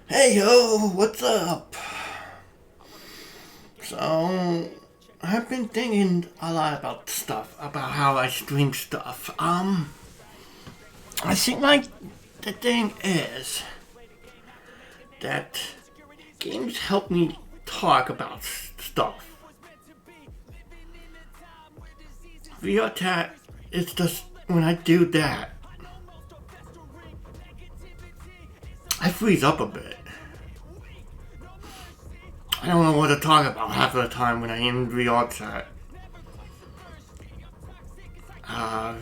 Hey yo, what's up? So, I've been thinking a lot about stuff, about how I stream stuff. I think like the thing is that games help me talk about stuff. VR chat is just when I do that, I freeze up a bit. I don't know what to talk about half of the time when I'm in VR chat. Uh,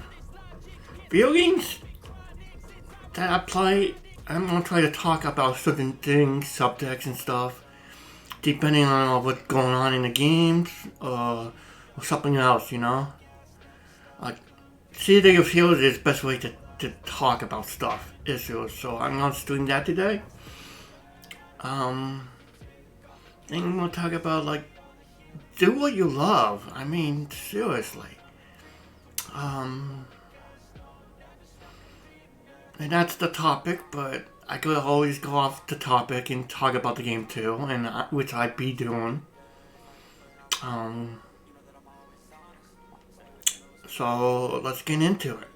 Video games that I play, I'm gonna try to talk about certain things, subjects, and stuff, depending on what's going on in the games or something else, you know? Like, City of Heroes is the best way to talk about stuff, issues, so I'm gonna stream that today. And I'm gonna talk about, like, do what you love. I mean, seriously. Um, and that's the topic, but I could always go off the topic and talk about the game too, and which I'd be doing. Um, so let's get into it.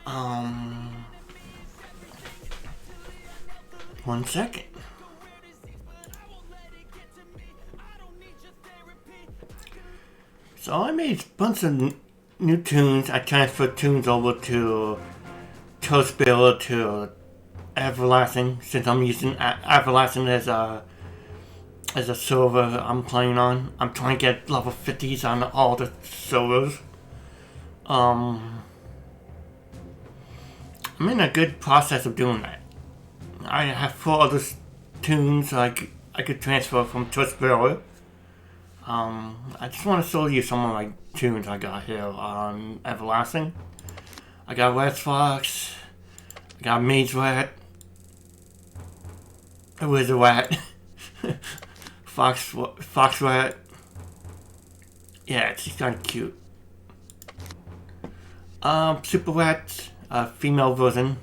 Um, 1 second. So I made a bunch of new tunes. I transferred tunes over to Toastbill to Everlasting, since I'm using Everlasting as a server I'm playing on. I'm trying to get level 50s on all the servers. I'm in a good process of doing that. I have 4 other tunes I could transfer from Toastbill. I just want to show you some of my tunes I got here on Everlasting. I got Red Fox, I got Mage Rat, Wizard Rat, Fox Rat. Yeah, it's just kind of cute. Super Rat, female version.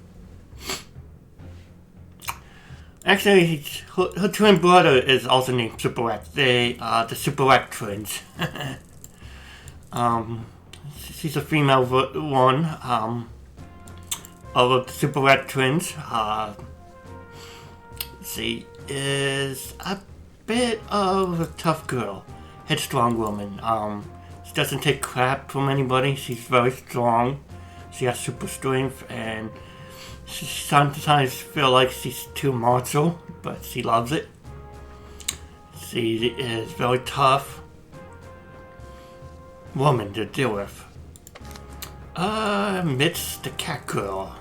Actually, her twin brother is also named Super Rat. They are the Super Rat twins. She's a female one of the Super Rat twins. She is a bit of a tough girl, headstrong woman. She doesn't take crap from anybody. She's very strong. She has super strength, and she sometimes feels like she's too macho, but she loves it. She is very tough woman to deal with. Mitch the cat girl.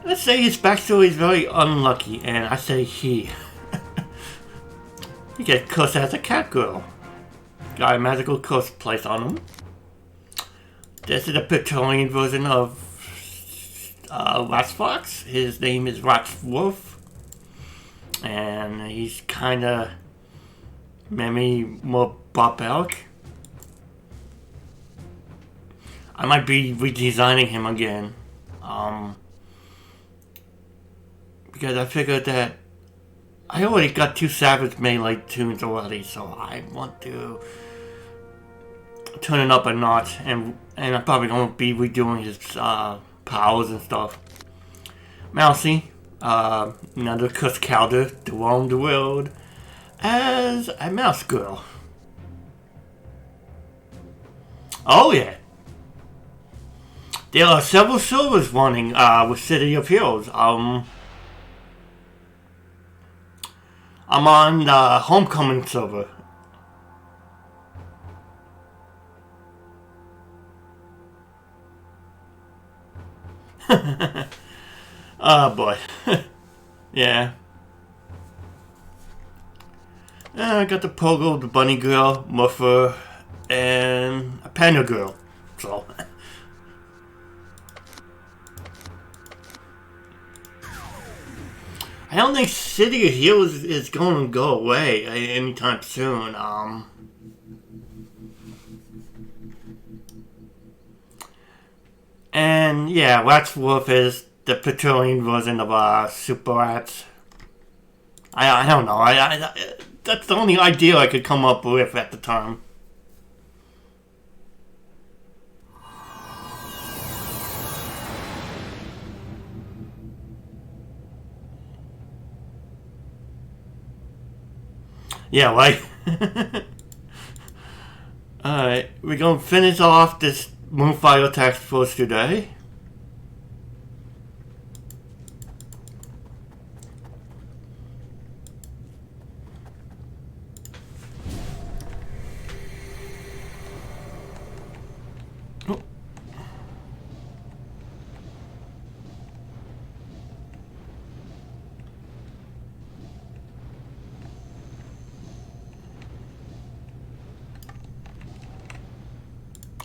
Let's say his backstory is very unlucky, and I say he. He gets cursed as a cat girl. Got a magical curse placed on him. This is a Praetorian version of Rat Fox. His name is Rat Wolf. And he's kinda maybe more barbaric. I might be redesigning him again. Because I figured that I already got 2 Savage Melee tunes already, so I want to turn it up a notch, and I'm probably going to be redoing his powers and stuff. Mousy, another cuss counter to roam the world as a mouse girl. Oh yeah. There are several servers running with City of Heroes. I'm on the Homecoming server. Oh boy. Yeah. I got the Pogo, the Bunny Girl, Muffer, and a Panda Girl. So. I don't think City of Heroes is going to go away anytime soon. And yeah, Waxworth is the Praetorian version of Super Rats. I don't know. That's the only idea I could come up with at the time. Yeah, right. Alright, we're gonna finish off this Moonfire Taskforce today. Oh.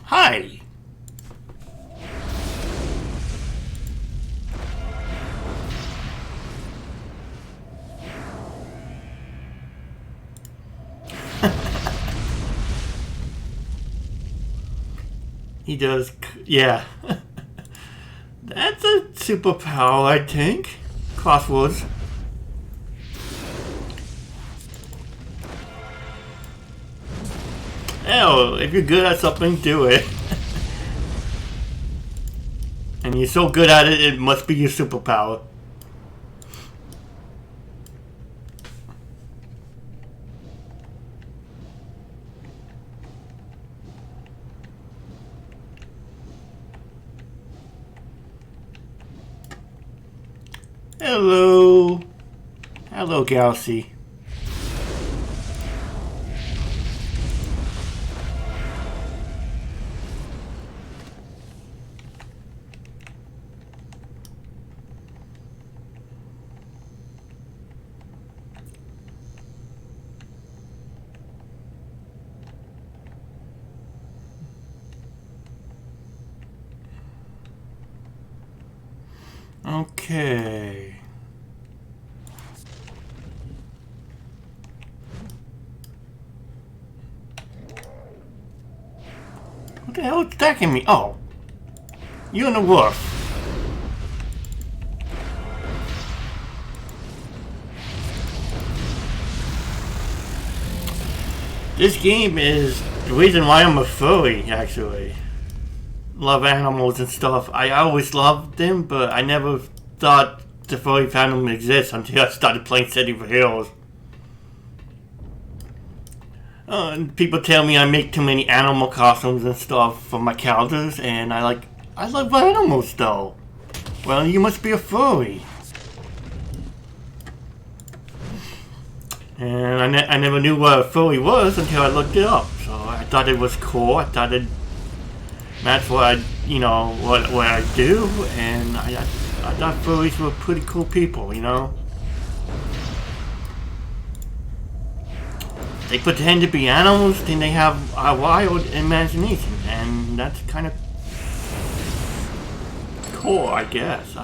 Hi! He does, yeah. That's a superpower, I think. Crosswords. Hell, if you're good at something, do it. And you're so good at it, it must be your superpower. Hello. Hello, Galaxy. Okay. What the hell is attacking me? Oh. You and the wolf. This game is the reason why I'm a furry, actually. Love animals and stuff. I always loved them, but I never thought the furry fandom exists until I started playing City for Heroes. And people tell me I make too many animal costumes and stuff for my characters, and I love animals though. Well, you must be a furry. And I never knew what a furry was until I looked it up. So I thought it was cool. I thought that's what I, what I do, and I thought furries were pretty cool people, They pretend to be animals, then they have a wild imagination, and that's kind of cool, I guess.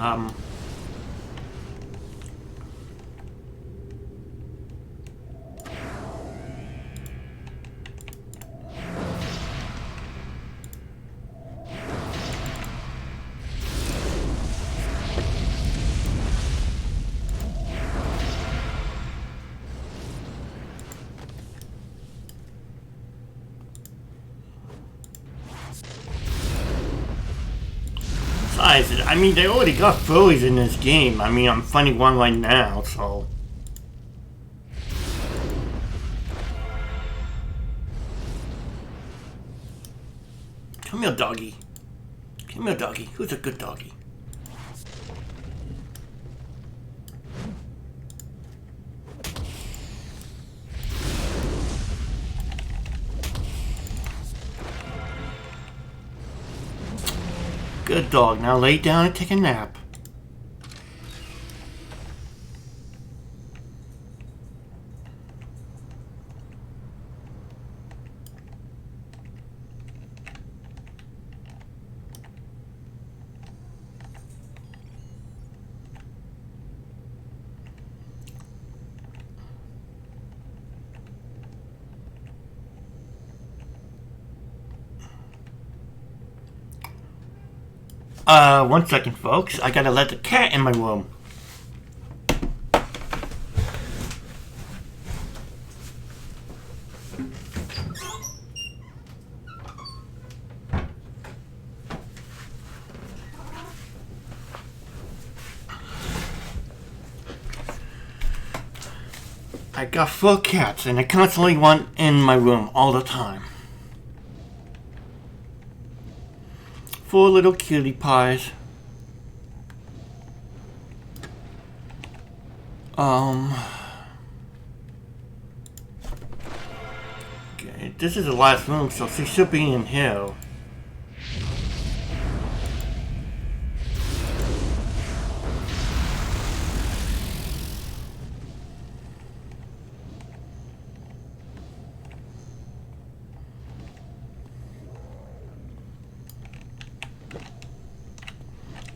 I mean, they already got furries in this game. I mean, I'm finding one right now, so... Come here, doggy. Come here, doggy. Who's a good doggy? Good dog. Now lay down and take a nap. One second, folks. I gotta let the cat in my room. I got 4 cats, and I constantly want in my room all the time. 4 little cutie pies. Okay, this is the last room, so she should be in here.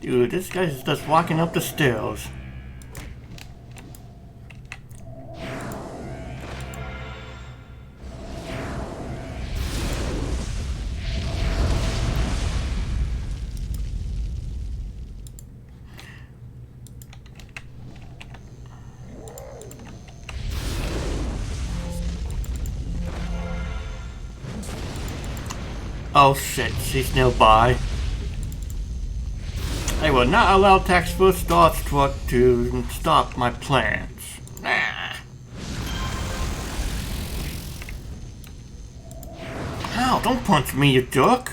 Dude, this guy's just walking up the stairs. Oh shit, she's nearby. I will not allow Taskforce Starstruck to stop my plans. Nah. Ow, don't punch me, you jerk.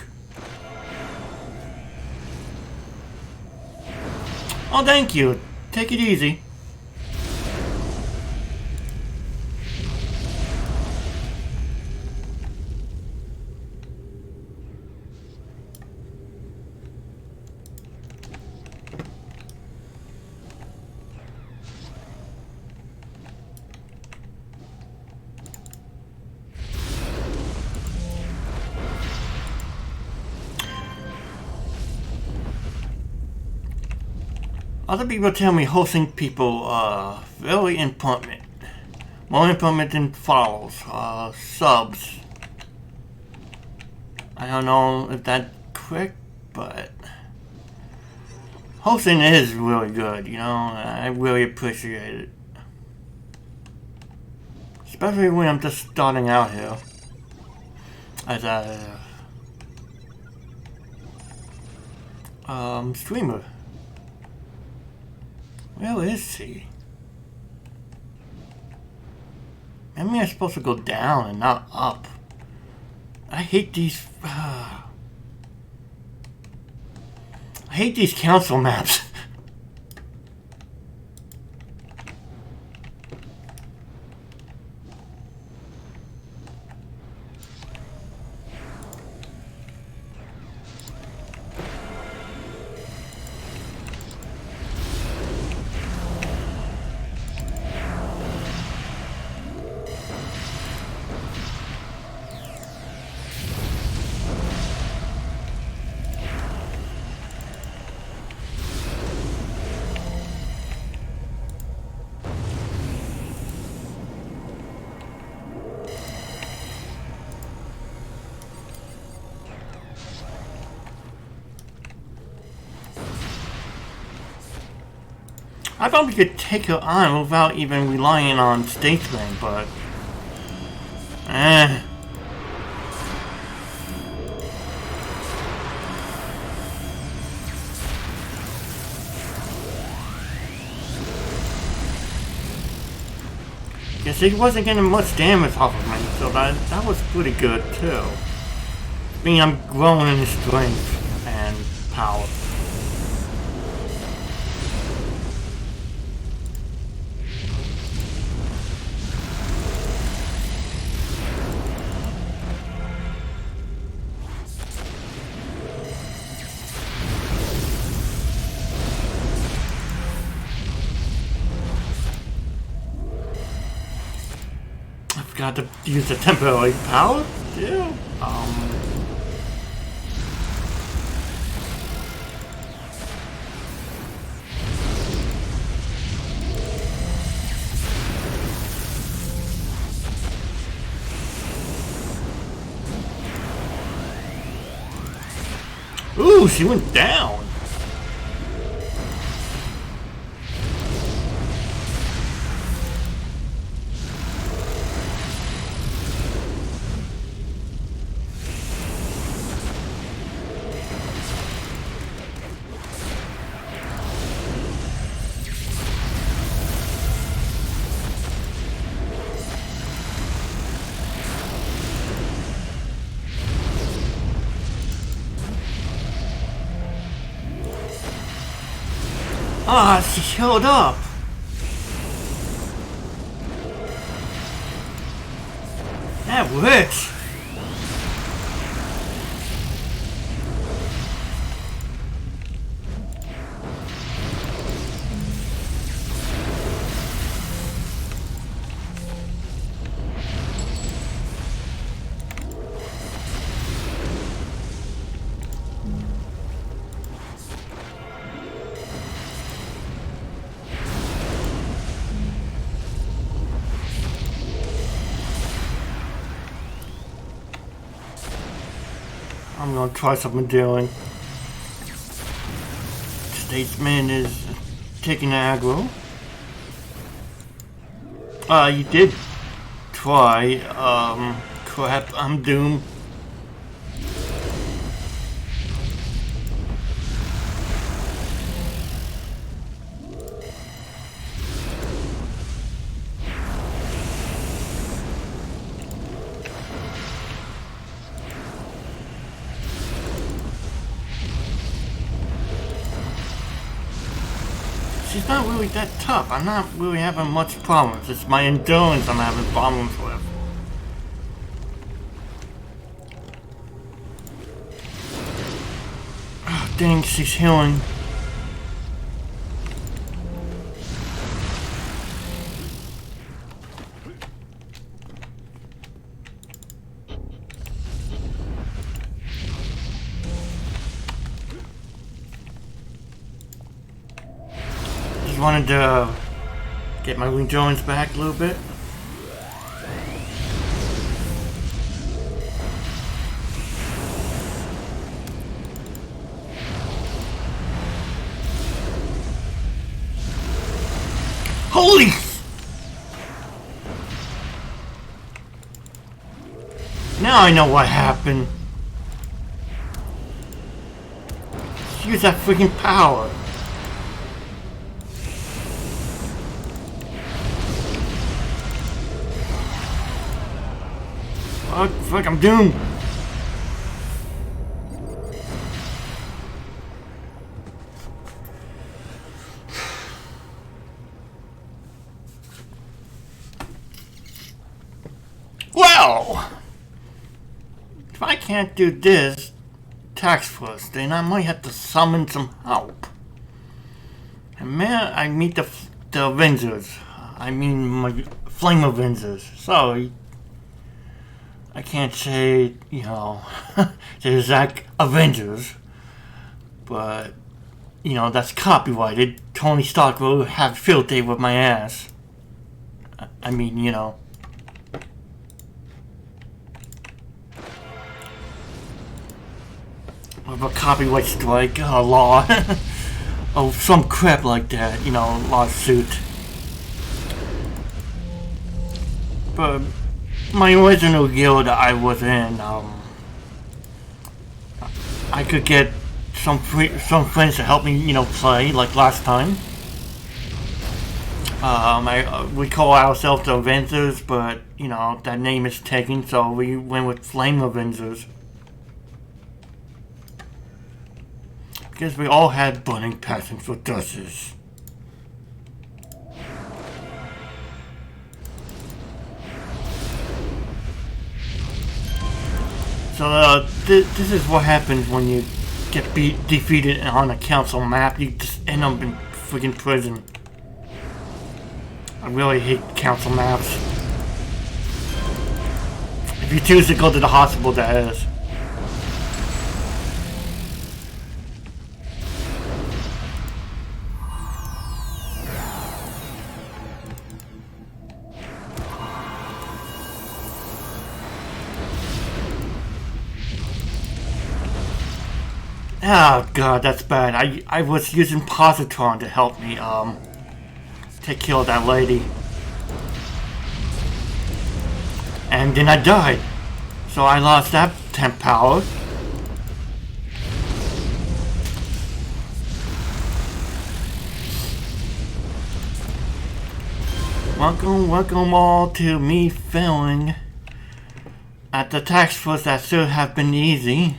Oh, thank you. Take it easy. Other people tell me hosting people are very important. More important than follows, subs. I don't know if that's quick, but hosting is really good, you know. I really appreciate it. Especially when I'm just starting out here. As a streamer. Where is he? Maybe I'm supposed to go down and not up. I hate these. I hate these council maps. I thought we could take her on without even relying on statesmen, but... Guess he wasn't getting much damage off of me, so that was pretty good, too. I mean, I'm growing in strength and power. Got to use the temporary power? Yeah. Ooh, she went down. Ah, she showed up. That works. I'm gonna try something different. Statesman is taking aggro. You did try. Crap, I'm doomed. She's not really that tough. I'm not really having much problems. It's my endurance I'm having problems with. Oh, dang, she's healing. Wanted to get my endurance back a little bit. Holy! Now I know what happened. Use that freaking power. Fuck, I'm doomed. Well, if I can't do this Taskforce, then I might have to summon some help. And man, I meet the Avengers. I mean, my Flame Avengers. Sorry. I can't say, you know, the exact Avengers, but, you know, that's copyrighted. Tony Stark will have field day with my ass. I mean, you know. With a copyright strike, a law, oh, some crap like that, you know, lawsuit. But my original guild I was in, I could get some friends to help me, you know, play like last time. We call ourselves the Avengers, but you know that name is taken, so we went with Flame Avengers because we all had burning passion for justice. So this is what happens when you get defeated on a council map. You just end up in freaking prison. I really hate council maps. If you choose to go to the hospital, that is. Oh god, that's bad. I was using Positron to help me take care of that lady. And then I died. So I lost that temp power. Welcome all to me failing at the Taskforce that should have been easy.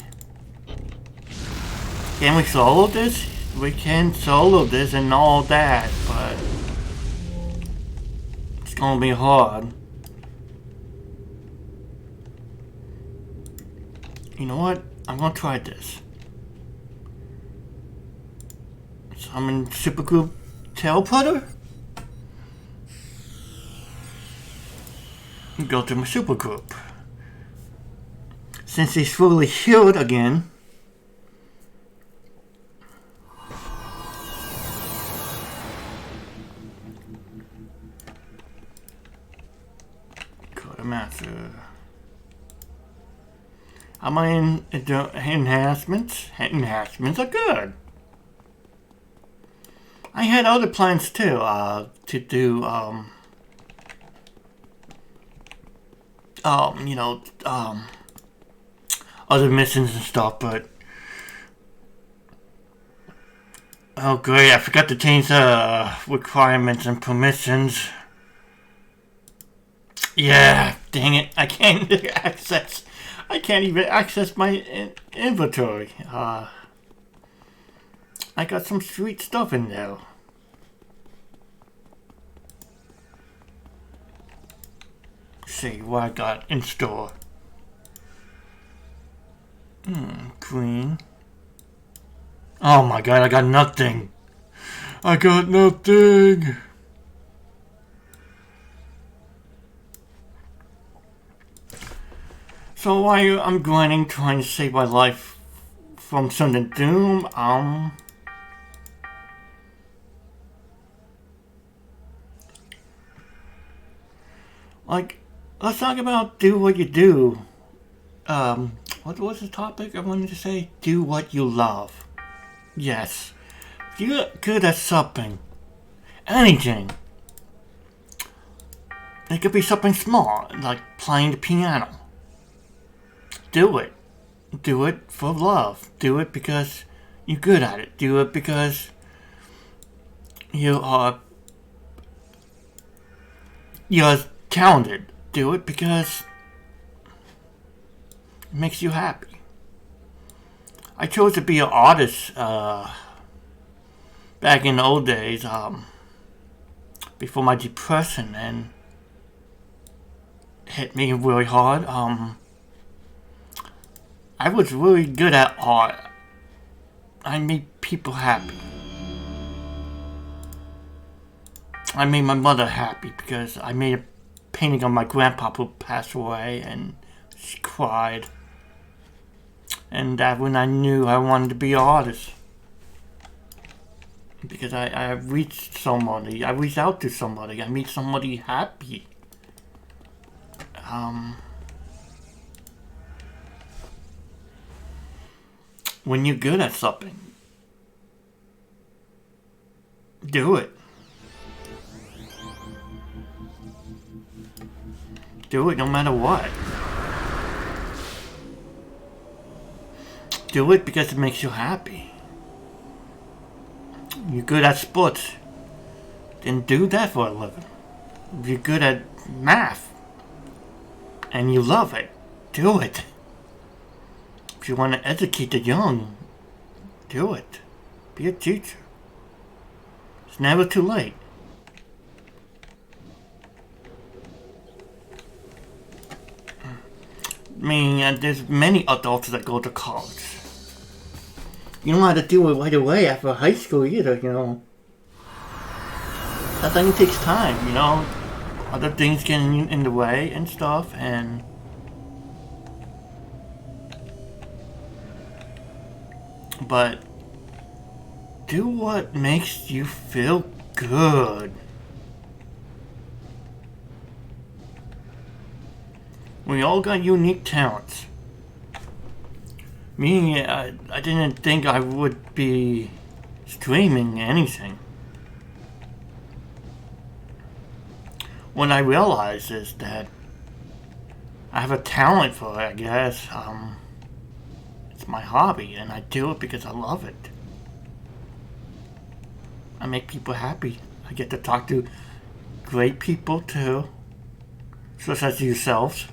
Can we solve this? we can solo this and all that, but it's gonna be hard. You know what? I'm gonna try this. Summon Supergroup Teleporter? Go to my supergroup. Since he's fully healed again, Master. Am I in enhancements? Enhancements are good. I had other plans too, to do, you know, other missions and stuff, but oh great, I forgot to change the requirements and permissions. Yeah, dang it, I can't even access my inventory. I got some sweet stuff in there. Let's see what I got in store. Green. Oh my god, I got nothing. I got nothing. So while I'm grinding, trying to save my life from sudden doom, like, let's talk about do what you do. What was the topic I wanted to say? Do what you love. Yes. If you're good at something, anything, it could be something small, like playing the piano. Do it. Do it for love. Do it because you're good at it. Do it because you're talented. Do it because it makes you happy. I chose to be an artist back in the old days, before my depression and hit me really hard. I was really good at art. I made people happy. I made my mother happy because I made a painting of my grandpa who passed away and she cried. And that when I knew I wanted to be an artist. Because I reached somebody, I reached out to somebody, I made somebody happy. When you're good at something, do it. Do it no matter what. Do it because it makes you happy. You're good at sports, then do that for a living. If you're good at math and you love it, do it. If you want to educate the young, do it. Be a teacher. It's never too late. I mean, there's many adults that go to college. You don't have to do it right away after high school either, you know. That thing takes time, you know. Other things get in the way and stuff, and but do what makes you feel good. We all got unique talents. Me, I didn't think I would be streaming anything. What I realized is that I have a talent for it, I guess. It's my hobby, and I do it because I love it. I make people happy. I get to talk to great people too, such as yourselves.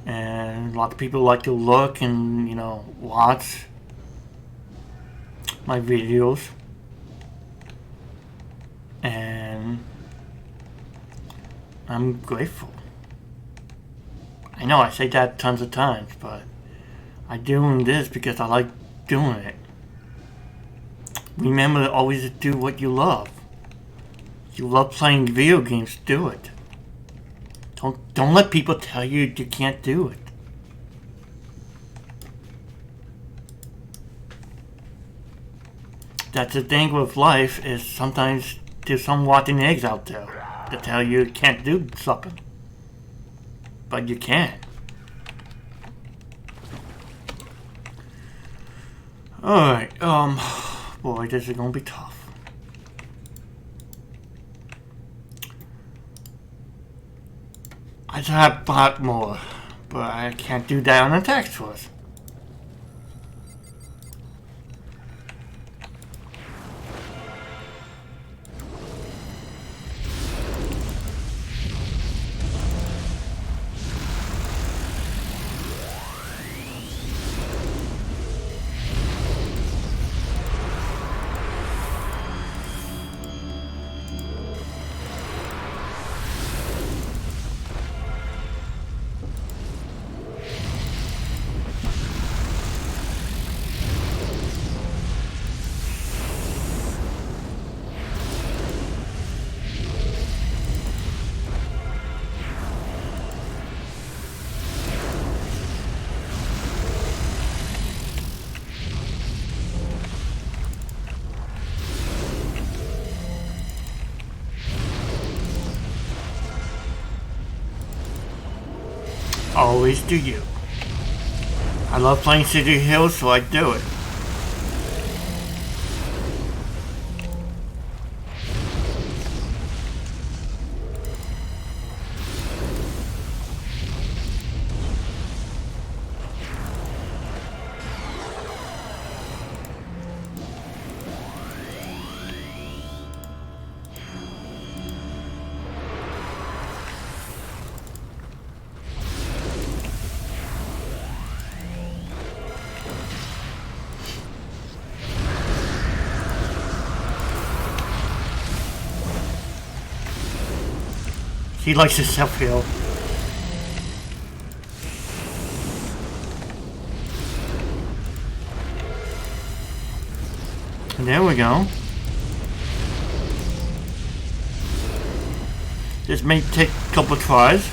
And And a lot of people like to look and, watch my videos. And I'm grateful. I know I say that tons of times, but I'm doing this because I like doing it. Remember to always do what you love. If you love playing video games, do it. Don't let people tell you you can't do it. That's the thing with life, is sometimes there's some rotten eggs out there that tell you can't do something. But you can. Alright, boy, this is gonna be tough. I should have bought more, but I can't do that on the Taskforce. Always do you. I love playing City Hills, so I do it. He likes his self-heal. There we go. This may take a couple tries.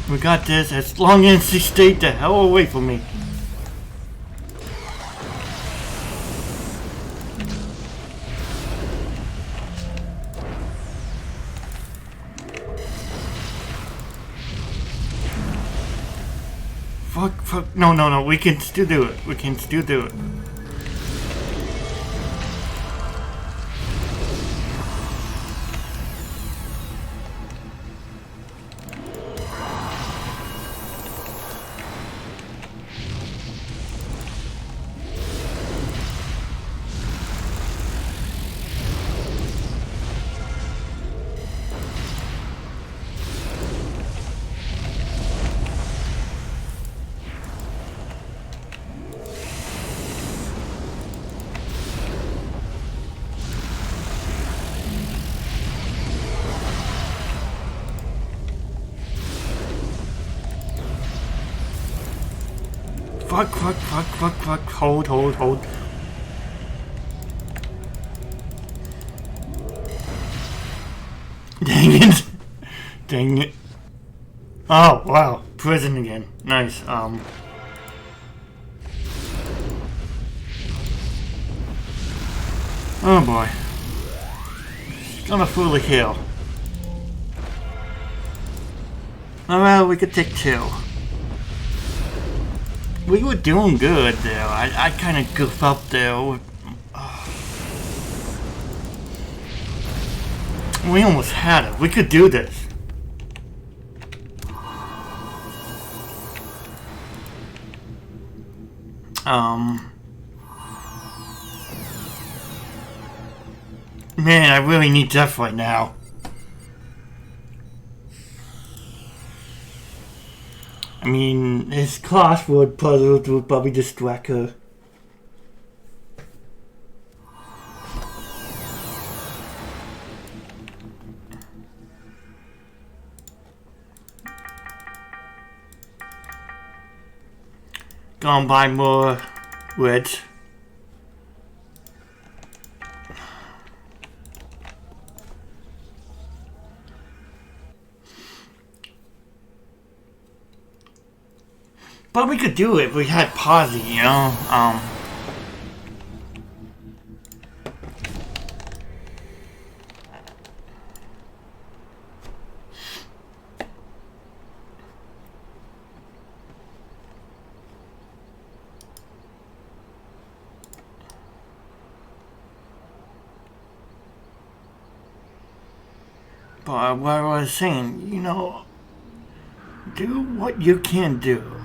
We got this, as long as he stayed the hell away from me. Fuck, no, we can still do it. We can still do it. Fuck. Hold. Dang it. Oh, wow. Prison again. Nice. Oh boy. Gonna fully heal. Alright, we could take 2. We were doing good there. I kind of goofed up there. We almost had it. We could do this. Man, I really need death right now. I mean, his crossword puzzles would probably distract her. Gonna buy more reds. But we could do it if we had Posy, you know? But what I was saying, you know, do what you can do.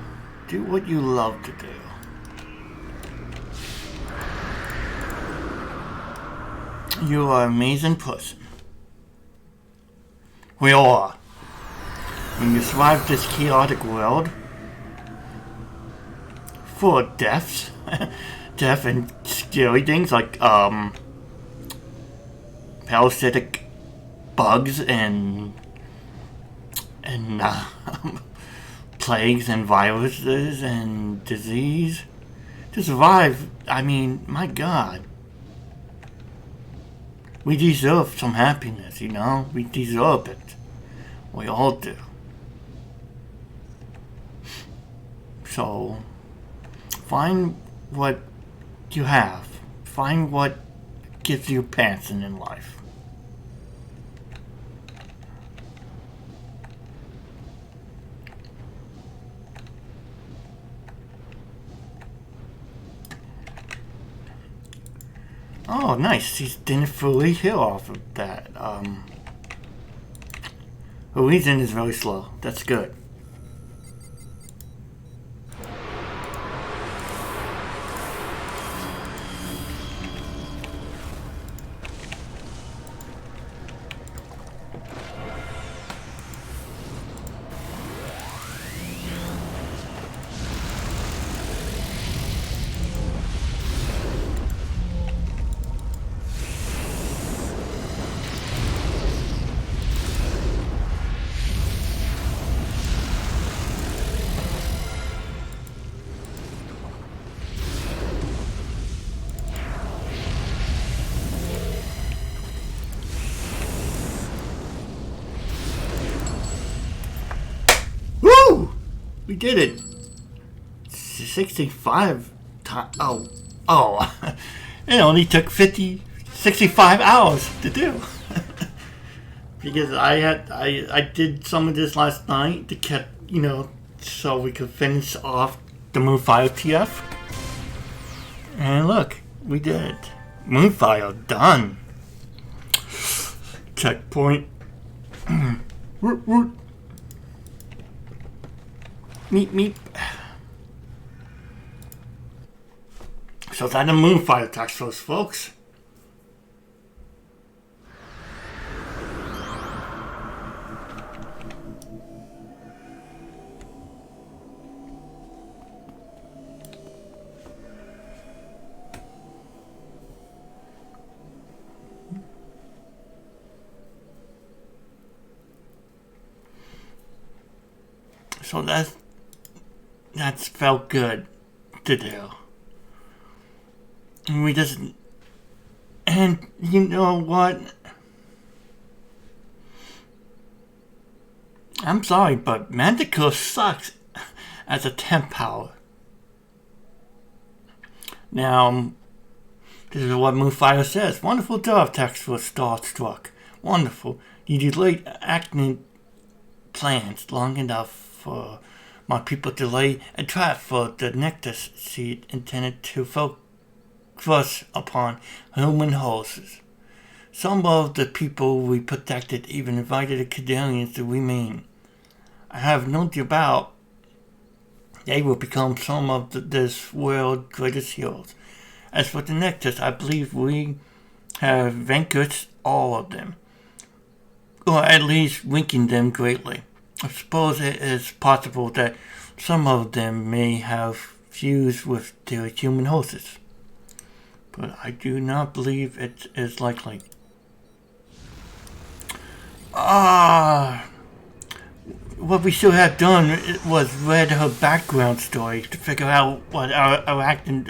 Do what you love to do. You are an amazing puss. We all are. When you survive this chaotic world, full of deaths, death and scary things like, parasitic bugs and plagues and viruses and disease. To survive, I mean, my God. We deserve some happiness, you know? We deserve it. We all do. So, find what you have. Find what gives you passion in life. Oh, nice. He didn't fully heal off of that. The reason is very slow. That's good. We did it! 65 times. Oh. It only took 65 hours to do. Because I did some of this last night to get, you know, so we could finish off the Moonfire TF. And look, we did it. Moonfire done. Checkpoint. Root. Meep. So that's a Moonfire Taskforce, folks. So that's felt good. to do. And we just... And you know what? I'm sorry, but Manticore sucks as a temp power. Now, this is what Moonfire says. Wonderful job, Taskforce Starstruck. Wonderful. You delayed acting plans long enough for my people to lay a trap for the Nectus seed intended to focus upon human horses. Some of the people we protected even invited the Cadillians to remain. I have no doubt they will become some of this world's greatest heroes. As for the Nectus, I believe we have vanquished all of them, or at least weakened them greatly. I suppose it is possible that some of them may have fused with their human hosts, but I do not believe it is likely. What we should have done was read her background story to figure out what our Arachnid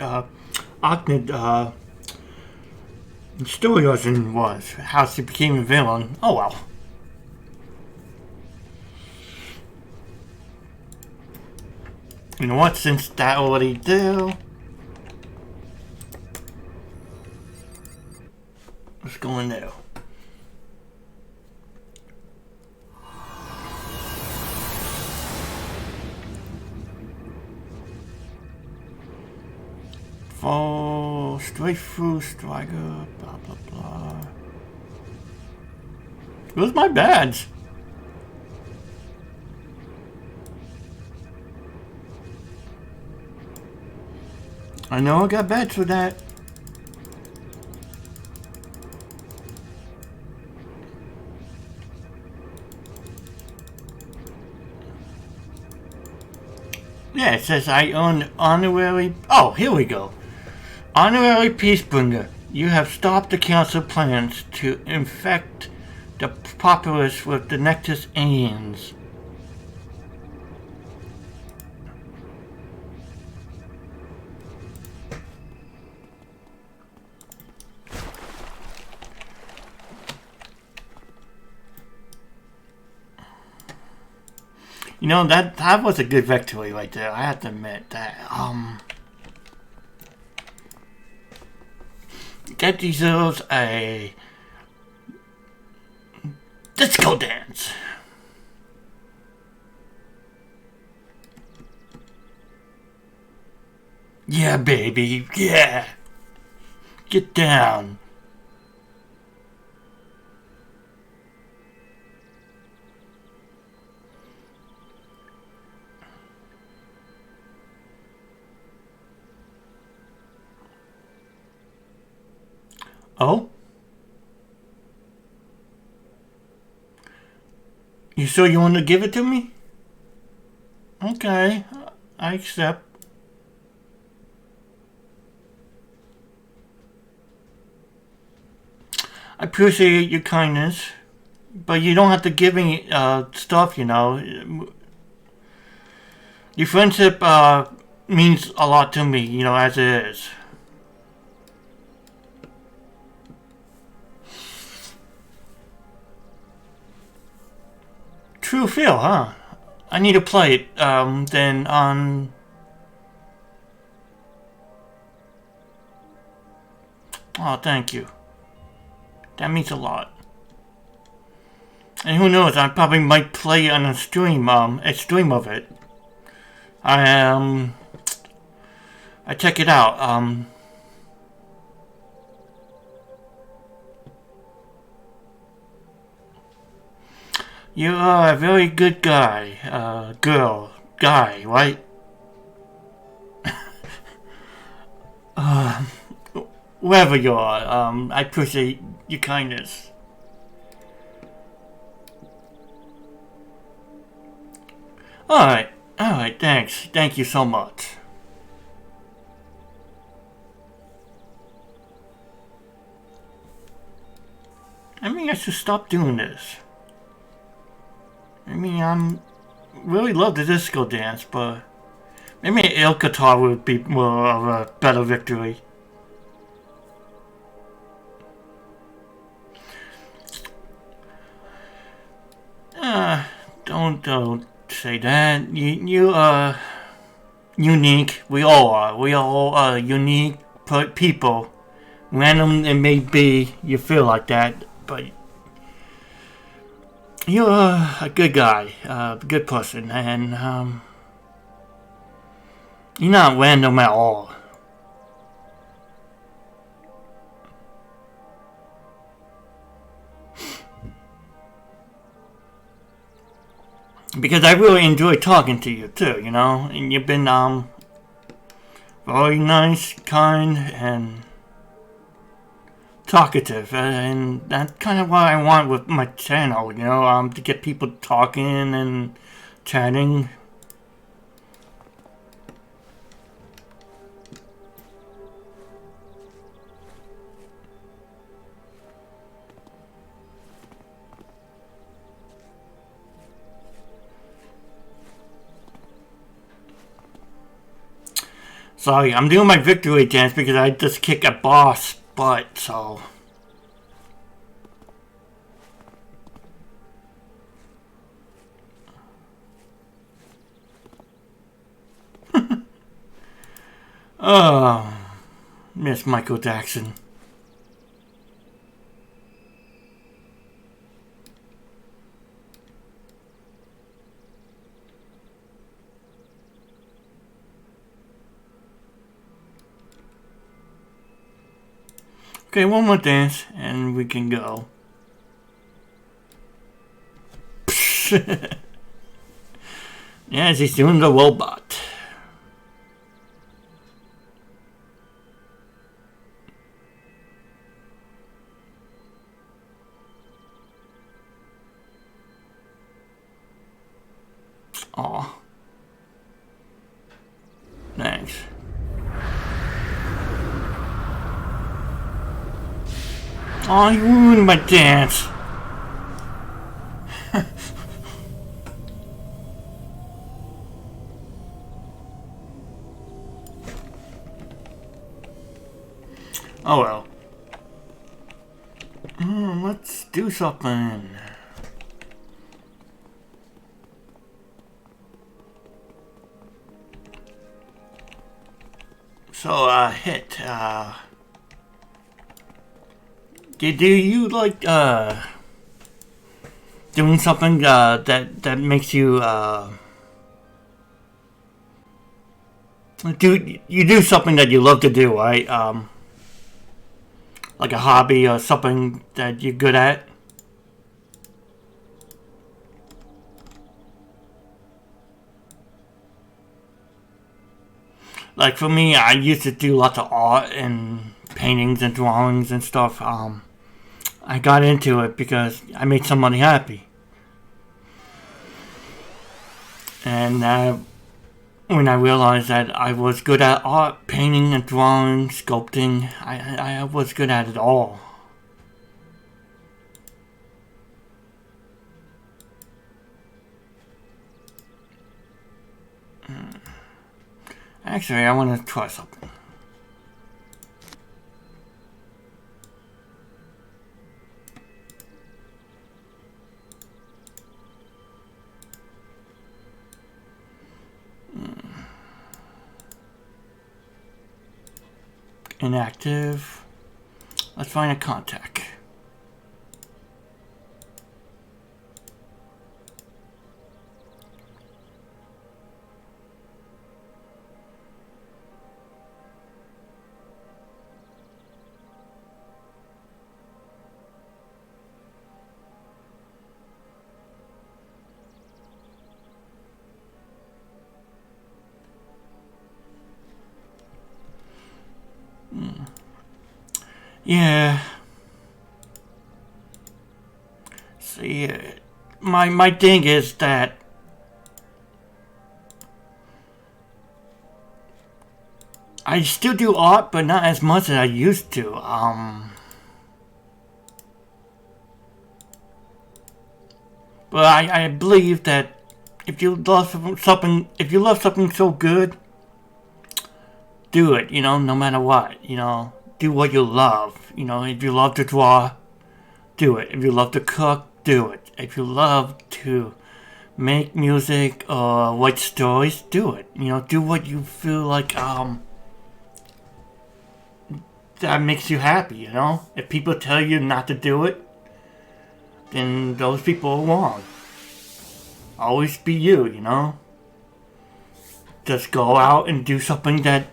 story was, how she became a villain. Oh well. You know what, since that already there, let's go in there. Fall straight through striker, blah blah blah. Where's my badge? I know I got badge for that. Yeah, it says I earned honorary... Oh, here we go. Honorary Peacebringer. You have stopped the council plans to infect the populace with the Nectus aliens. You know, that was a good victory right there. I have to admit that. Get deserves a disco dance. Yeah, baby. Yeah. Get down. Oh? You sure you want to give it to me? Okay, I accept. I appreciate your kindness, but you don't have to give me stuff, you know. Your friendship means a lot to me, you know, as it is. True feel, huh? I need to play it, then on... Oh, thank you. That means a lot. And who knows, I probably might play it on a stream of it. I check it out, You are a very good guy, guy, right? Wherever you are, I appreciate your kindness. Alright, thanks. Thank you so much. I mean, I should stop doing this. I mean, I'm really love the disco dance, but Maybe Ilkatar would be more of a better victory. Don't say that. You are unique. We all are. We all are unique people. Random it may be, you feel like that, but you're a good guy, a good person, and you're not random at all. Because I really enjoy talking to you too, you know, and you've been very nice, kind, and talkative, and that's kind of what I want with my channel, you know, to get people talking and chatting. Sorry, I'm doing my victory dance because I just kicked a boss butt, so... Oh, Miss Michael Jackson. Okay, one more dance and we can go. Yes, he's doing the robot. Aw. Thanks. Oh, you ruined my dance. Oh well. Let's do something. So, Hit, do you like, doing something, that makes you, you do something that you love to do, right? Like a hobby or something that you're good at? Like for me, I used to do lots of art and paintings and drawings and stuff. I got into it because I made somebody happy. And when I realized that I was good at art, painting and drawing, sculpting, I was good at it all. Actually, I want to try something. Inactive. Let's find a contact. Yeah. See, my thing is that I still do art, but not as much as I used to. But I believe that if you love something so good, do it, you know, no matter what, you know. Do what you love, you know. If you love to draw, do it. If you love to cook, do it. If you love to make music or write stories, do it. You know, do what you feel like, that makes you happy, you know. If people tell you not to do it, then those people are wrong. Always be you, you know. Just go out and do something that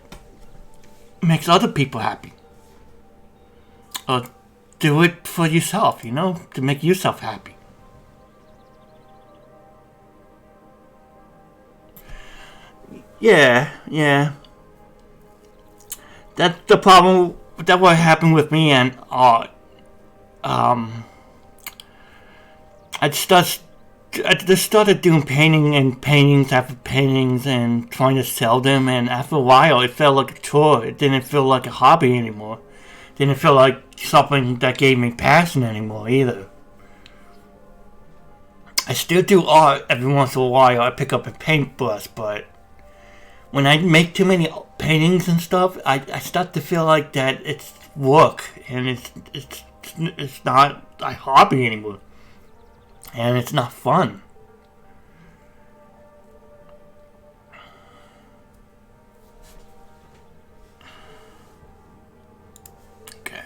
makes other people happy. Or do it for yourself, you know, to make yourself happy. Yeah. That's the problem. That's what happened with me and art. I just started doing paintings after paintings and trying to sell them, and after a while it felt like a chore. It didn't feel like a hobby anymore. It didn't feel like something that gave me passion anymore either. I still do art every once in a while. I pick up a paintbrush, but when I make too many paintings and stuff, I start to feel like that it's work, and it's not a hobby anymore. And it's not fun. Okay.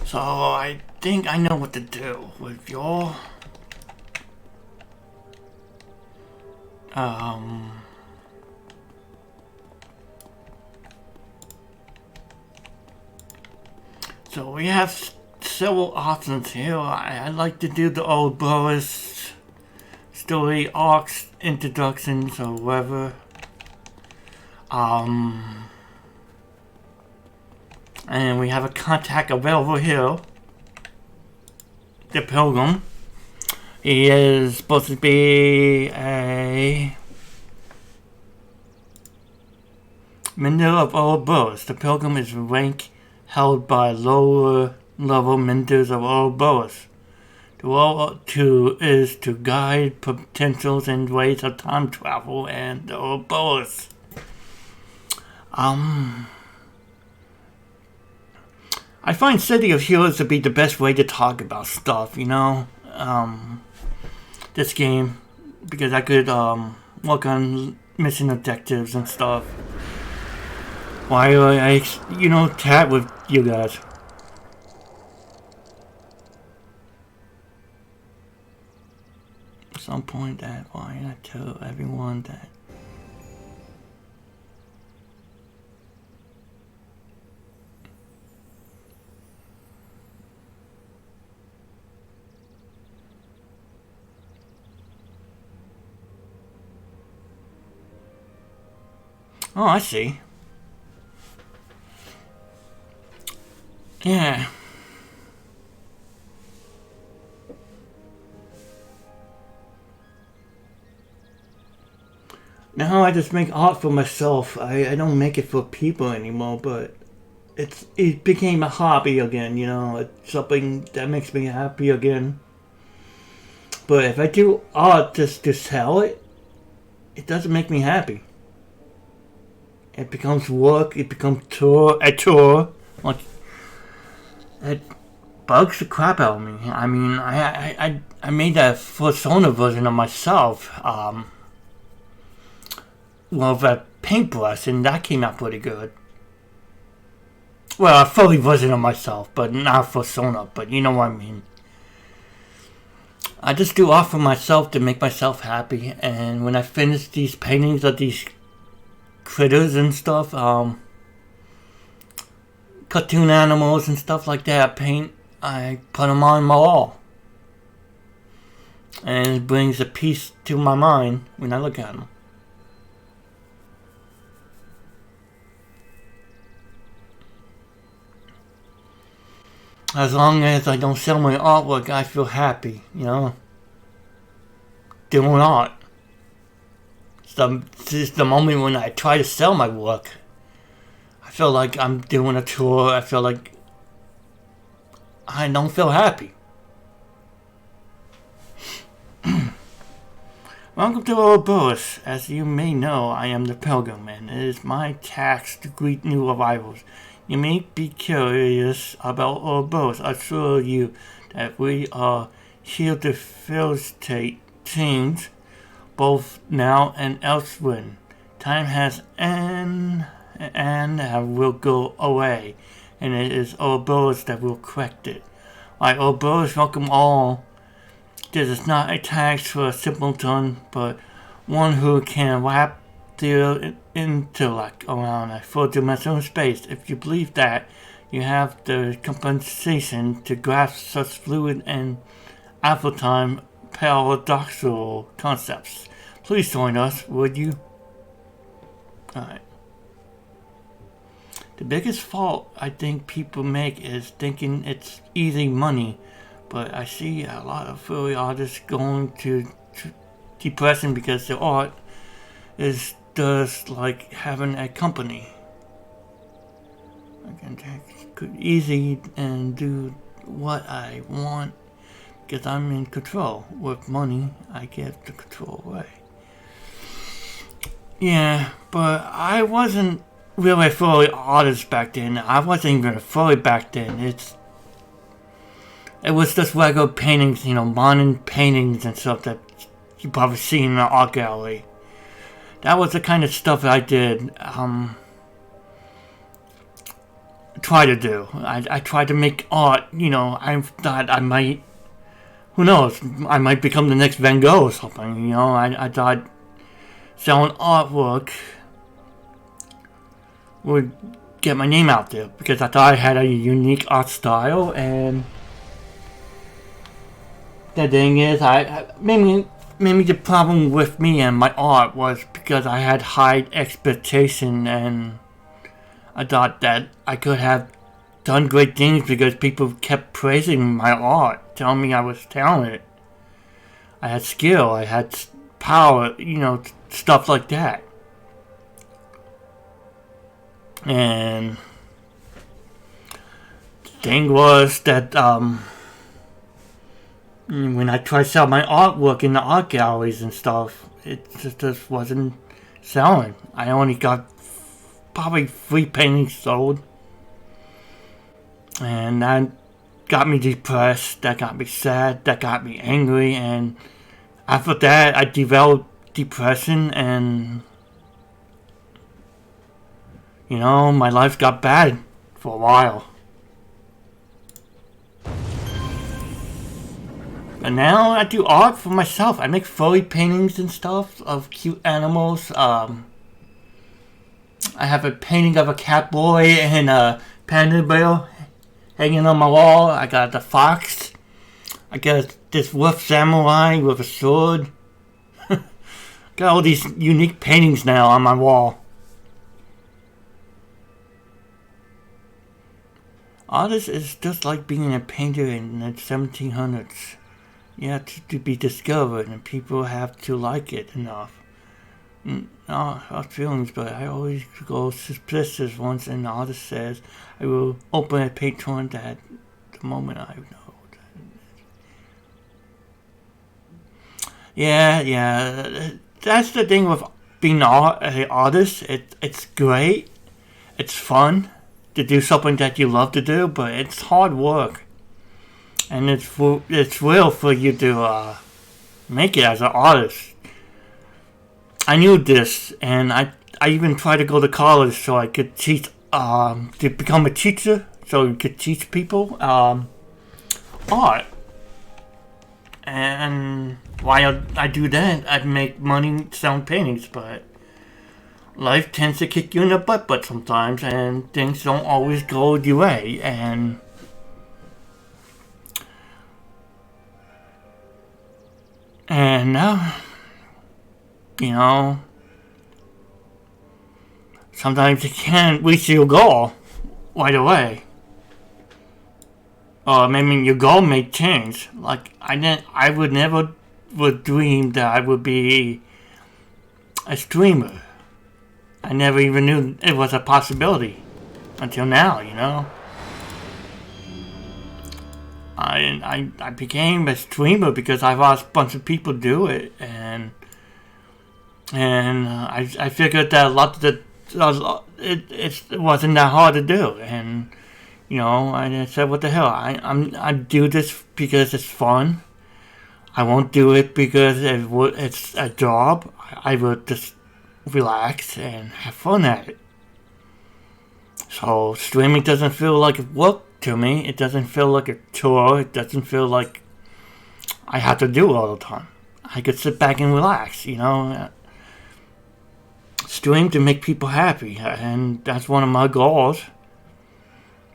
So I think I know what to do with your so we have several options here. I like to do the Ourobos story arcs, introductions, or whatever. And we have a contact available here. The Pilgrim. He is supposed to be a Mender of Ourobos. The Pilgrim is a rank held by lower level Menders of Ourobos. The role is to guide potentials and ways of time travel and the Ourobos. I find City of Heroes to be the best way to talk about stuff, you know? This game, because I could work on mission objectives and stuff while I, you know, chat with you guys. At some point that why I tell everyone that oh, I see. Yeah. Now I just make art for myself. I don't make it for people anymore, but it became a hobby again, you know. It's something that makes me happy again. But if I do art just to sell it, it doesn't make me happy. It becomes work. It becomes a chore. Like, it bugs the crap out of me. I mean, I made that Persona version of myself. With a paintbrush, and that came out pretty good. Well, a fully version of myself, but not Persona. But you know what I mean. I just do art for myself to make myself happy, and when I finish these paintings of these critters and stuff, cartoon animals and stuff like that, I put them on my wall. And it brings a peace to my mind when I look at them. As long as I don't sell my artwork, I feel happy, you know, doing art. It's the moment when I try to sell my work, I feel like I'm doing a tour. I feel like I don't feel happy. Welcome to Ourobos. As you may know, I am the Pilgrim, and it is my task to greet new arrivals. You may be curious about Ourobos. I assure you that we are here to facilitate things both now and elsewhere. Time has and will go away, and it is Ourobos that will correct it. Ourobos welcome all. This is not a task for a simpleton, but one who can wrap their intellect around a four-dimensional space. If you believe that, you have the compensation to grasp such fluid and time paradoxical concepts. Please join us, would you? Alright. The biggest fault I think people make is thinking it's easy money. But I see a lot of furry artists going to depression because their art is just like having a company. I can take easy and do what I want because I'm in control. With money, I give the control away. Yeah, but I wasn't really a furry artist back then. I wasn't even a furry back then. It was just regular paintings, modern paintings and stuff that you probably see in the art gallery. That was the kind of stuff that I did, try to do. I tried to make art, I thought I might, who knows, I might become the next Van Gogh or something, I thought selling artwork would get my name out there because I thought I had a unique art style. And the thing is, maybe the problem with me and my art was because I had high expectation, and I thought that I could have done great things because people kept praising my art, telling me I was talented, I had skill, I had power, stuff like that. And the thing was that when I tried to sell my artwork in the art galleries and stuff, it just wasn't selling. I only got probably 3 paintings sold. And that got me depressed, that got me sad, that got me angry, and after that I developed depression, and my life got bad for a while. And now I do art for myself. I make furry paintings and stuff of cute animals. I have a painting of a cat boy and a panda bear hanging on my wall. I got the fox. I got this wolf samurai with a sword. Got all these unique paintings now on my wall. Artist is just like being a painter in the 1700s. You have to be discovered, and people have to like it enough. No hard feelings, but I always go suspicious once an artist says, I will open a Patreon that the moment I know. Yeah. That's the thing with being an artist. It's great. It's fun to do something that you love to do, but it's hard work. And it's real for you to make it as an artist. I knew this, and I even tried to go to college so I could teach, to become a teacher, so I could teach people art. And while I do that, I'd make money selling paintings, but life tends to kick you in the butt sometimes, and things don't always go your way, and now, sometimes you can't reach your goal right away. Or maybe your goal may change. Like, I would never dream that I would be a streamer. I never even knew it was a possibility until now, I became a streamer because I watched a bunch of people do it, and And I figured that a lot of the it wasn't that hard to do, and I said, what the hell? I do this because it's fun. I won't do it because it's a job. I would just relax and have fun at it. So streaming doesn't feel like work to me. It doesn't feel like a chore. It doesn't feel like I have to do it all the time. I could sit back and relax, Stream to make people happy, and that's one of my goals.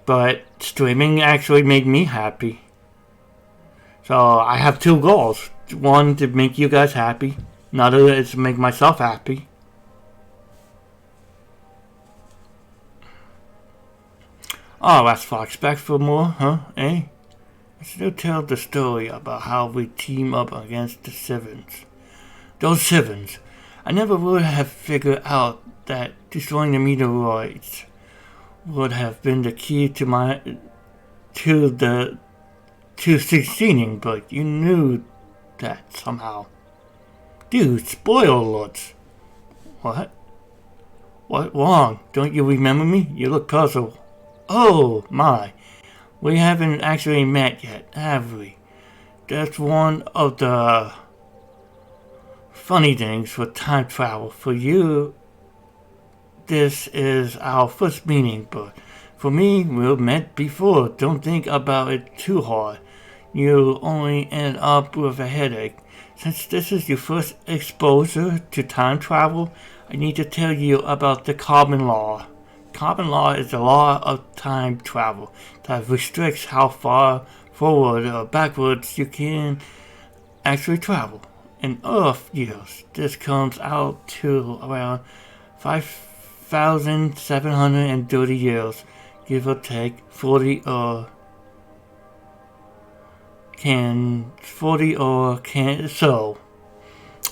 But streaming actually made me happy. So I have two goals. One, to make you guys happy. Another is to make myself happy. Oh, that's Fox. Back for more, huh? Eh? I still tell the story about how we team up against the Sevens. Those Sevens. I never would have figured out that destroying the meteoroids would have been the key to succeeding, but you knew that somehow. Dude, spoiler alerts. What? What wrong? Don't you remember me? You look puzzled. Oh, my. We haven't actually met yet, have we? That's one of the funny things with time travel. For you, this is our first meeting, but for me, we've met before. Don't think about it too hard. You'll only end up with a headache. Since this is your first exposure to time travel, I need to tell you about the Carbon Law. Carbon Law is a law of time travel that restricts how far forward or backwards you can actually travel. In Earth years, this comes out to around 5,730 years, give or take 40 or so.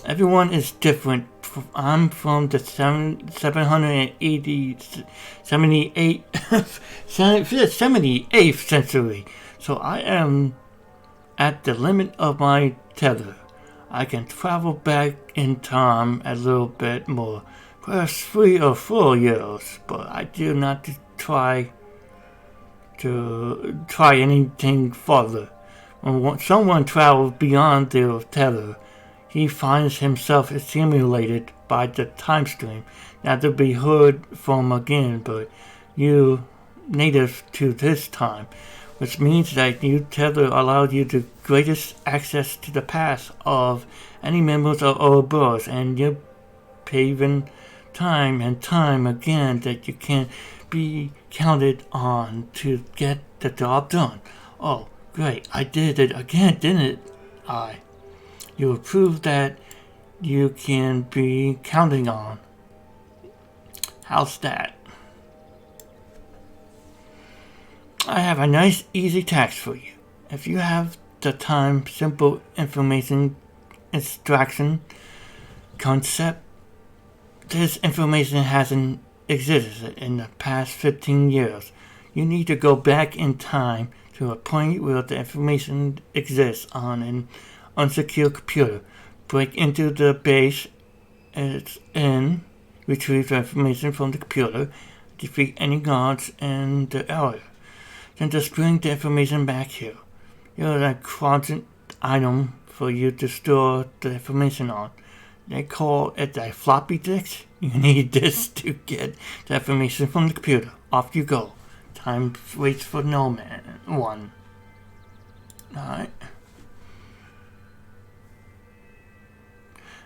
Everyone is different. I'm from the 78th century, so I am at the limit of my tether. I can travel back in time a little bit more, perhaps 3 or 4 years, but I do not try anything further. When someone travels beyond their tether, he finds himself stimulated by the time stream, not to be heard from again, but you native to this time, which means that your tether allows you the greatest access to the past of any members of Ourobos, and you're paving time and time again that you can be counted on to get the job done. Oh, great, I did it again, didn't I? You have proved that you can be counting on. How's that? I have a nice, easy task for you. If you have the time, simple information extraction concept, this information hasn't existed in the past 15 years. You need to go back in time to a point where the information exists on an unsecured computer. Break into the base it's in, retrieve the information from the computer, defeat any guards in the area. Then just bring the information back here. You're a quadrant item for you to store the information on. They call it a floppy disk. You need this to get the information from the computer. Off you go. Time waits for no one. Alright.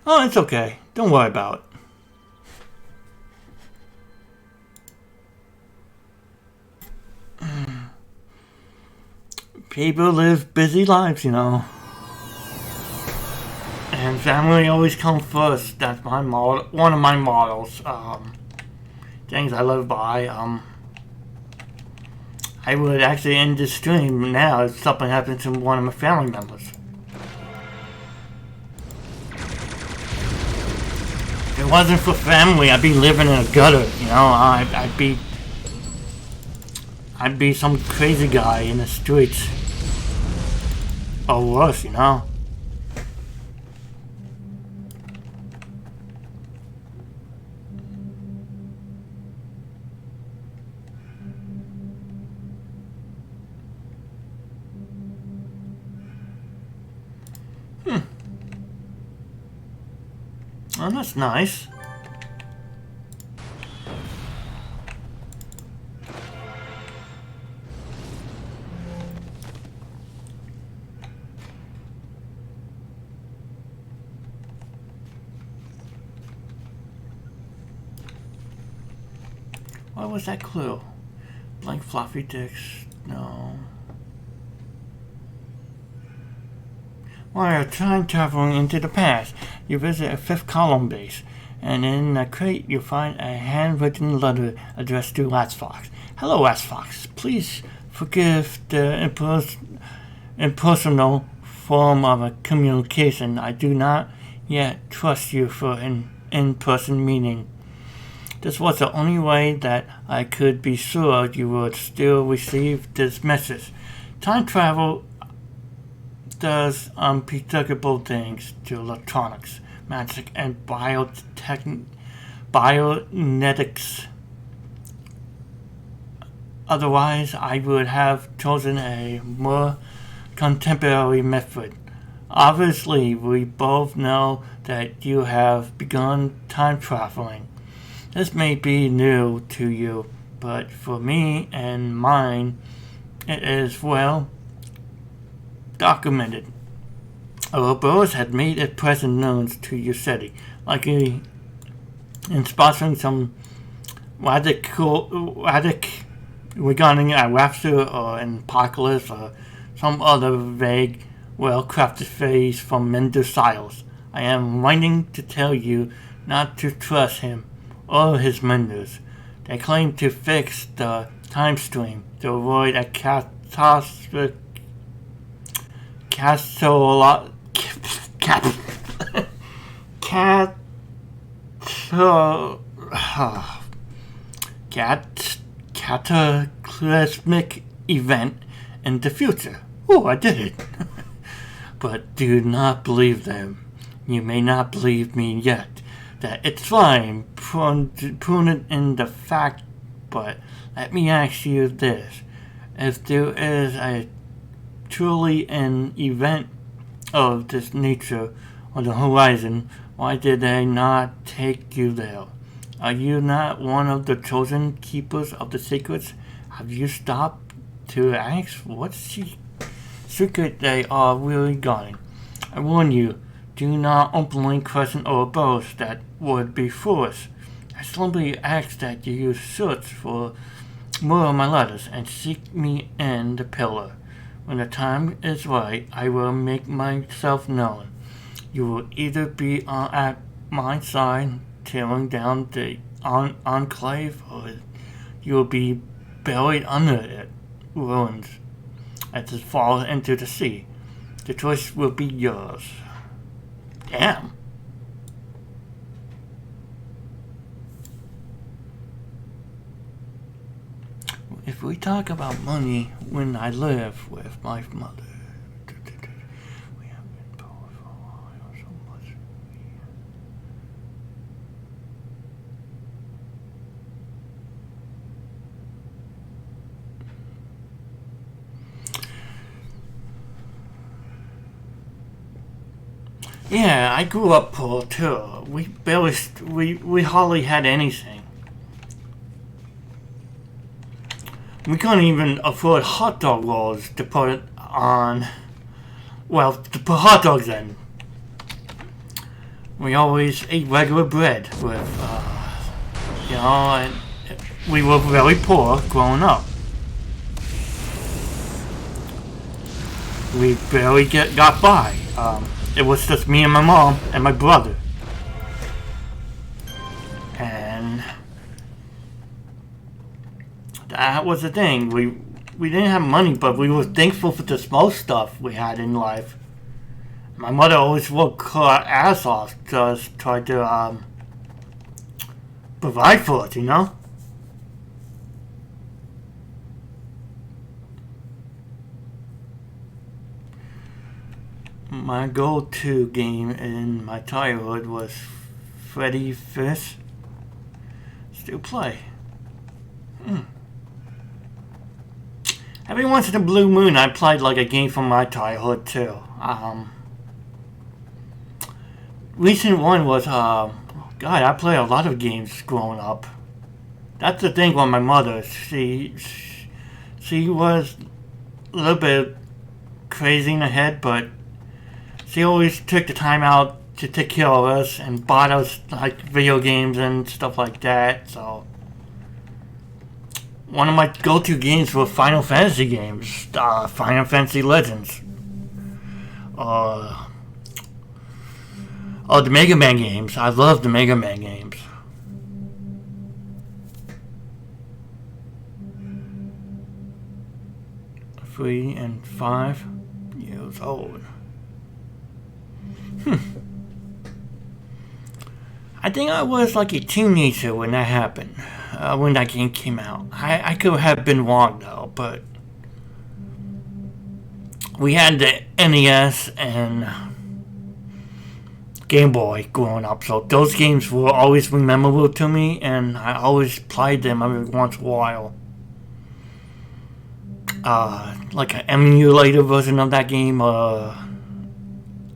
Oh, it's okay. Don't worry about it. People live busy lives, And family always comes first. That's my model, one of my models. Things I live by. I would actually end this stream now if something happened to one of my family members. If it wasn't for family, I'd be living in a gutter, I'd be some crazy guy in the streets. Or worse, Oh, that's nice. What was that clue? Blank floppy disks? No. While you're time traveling into the past, you visit a fifth column base, and in a crate you find a handwritten letter addressed to Fox. Hello, Fox. Please forgive the impersonal form of a communication. I do not yet trust you for an in-person meeting. This was the only way that I could be sure you would still receive this message. Time travel does unpredictable things to electronics, magic, and bionetics. Otherwise, I would have chosen a more contemporary method. Obviously, we both know that you have begun time traveling. This may be new to you, but for me and mine, it is well documented. Ourobos had made its presence known to your city, likely in sponsoring some radic regarding a rapture or an apocalypse or some other vague, well-crafted phrase from Mender Siles. I am writing to tell you not to trust him or his menders. They claim to fix the time stream to avoid a catastrophic cataclysmic event in the future. Oh, I did it. But do not believe them. You may not believe me yet. That it's fine, prudent in the fact, but let me ask you this. If there is a truly an event of this nature on the horizon, why did they not take you there? Are you not one of the chosen keepers of the secrets? Have you stopped to ask what secret they are really guarding? I warn you, do not openly question Ourobos. That would be foolish. I simply ask that you search for more of my letters and seek me in the pillar. When the time is right, I will make myself known. You will either be at my side, tearing down the enclave, or you will be buried under it, ruins, as it falls into the sea. The choice will be yours. Damn. If we talk about money when I live with my mother, we have been poor for a while, so much. Yeah, I grew up poor too. We hardly had anything. We couldn't even afford hot dog rolls to put on. Well, to put hot dogs in. We always ate regular bread with, and we were very poor growing up. We barely got by. It was just me and my mom and my brother. And that was the thing. We didn't have money, but we were thankful for the small stuff we had in life. My mother always worked her ass off, just tried to provide for us, you know? My go-to game in my childhood was Freddy Fish. Still play. Every once in a blue moon, I played like a game from my childhood too. recent one was, God, I played a lot of games growing up. That's the thing with my mother. She was a little bit crazy in the head, but she always took the time out to take care of us and bought us like video games and stuff like that. So one of my go-to games were Final Fantasy games, Final Fantasy Legends, uh, the Mega Man games. I love the Mega Man games. 3 and 5 years old. I think I was like a teenager when that happened, when that game came out. I could have been wrong though, but we had the NES and Game Boy growing up, so those games were always memorable to me, and I always played them every once in a while. Like an emulator version of that game, I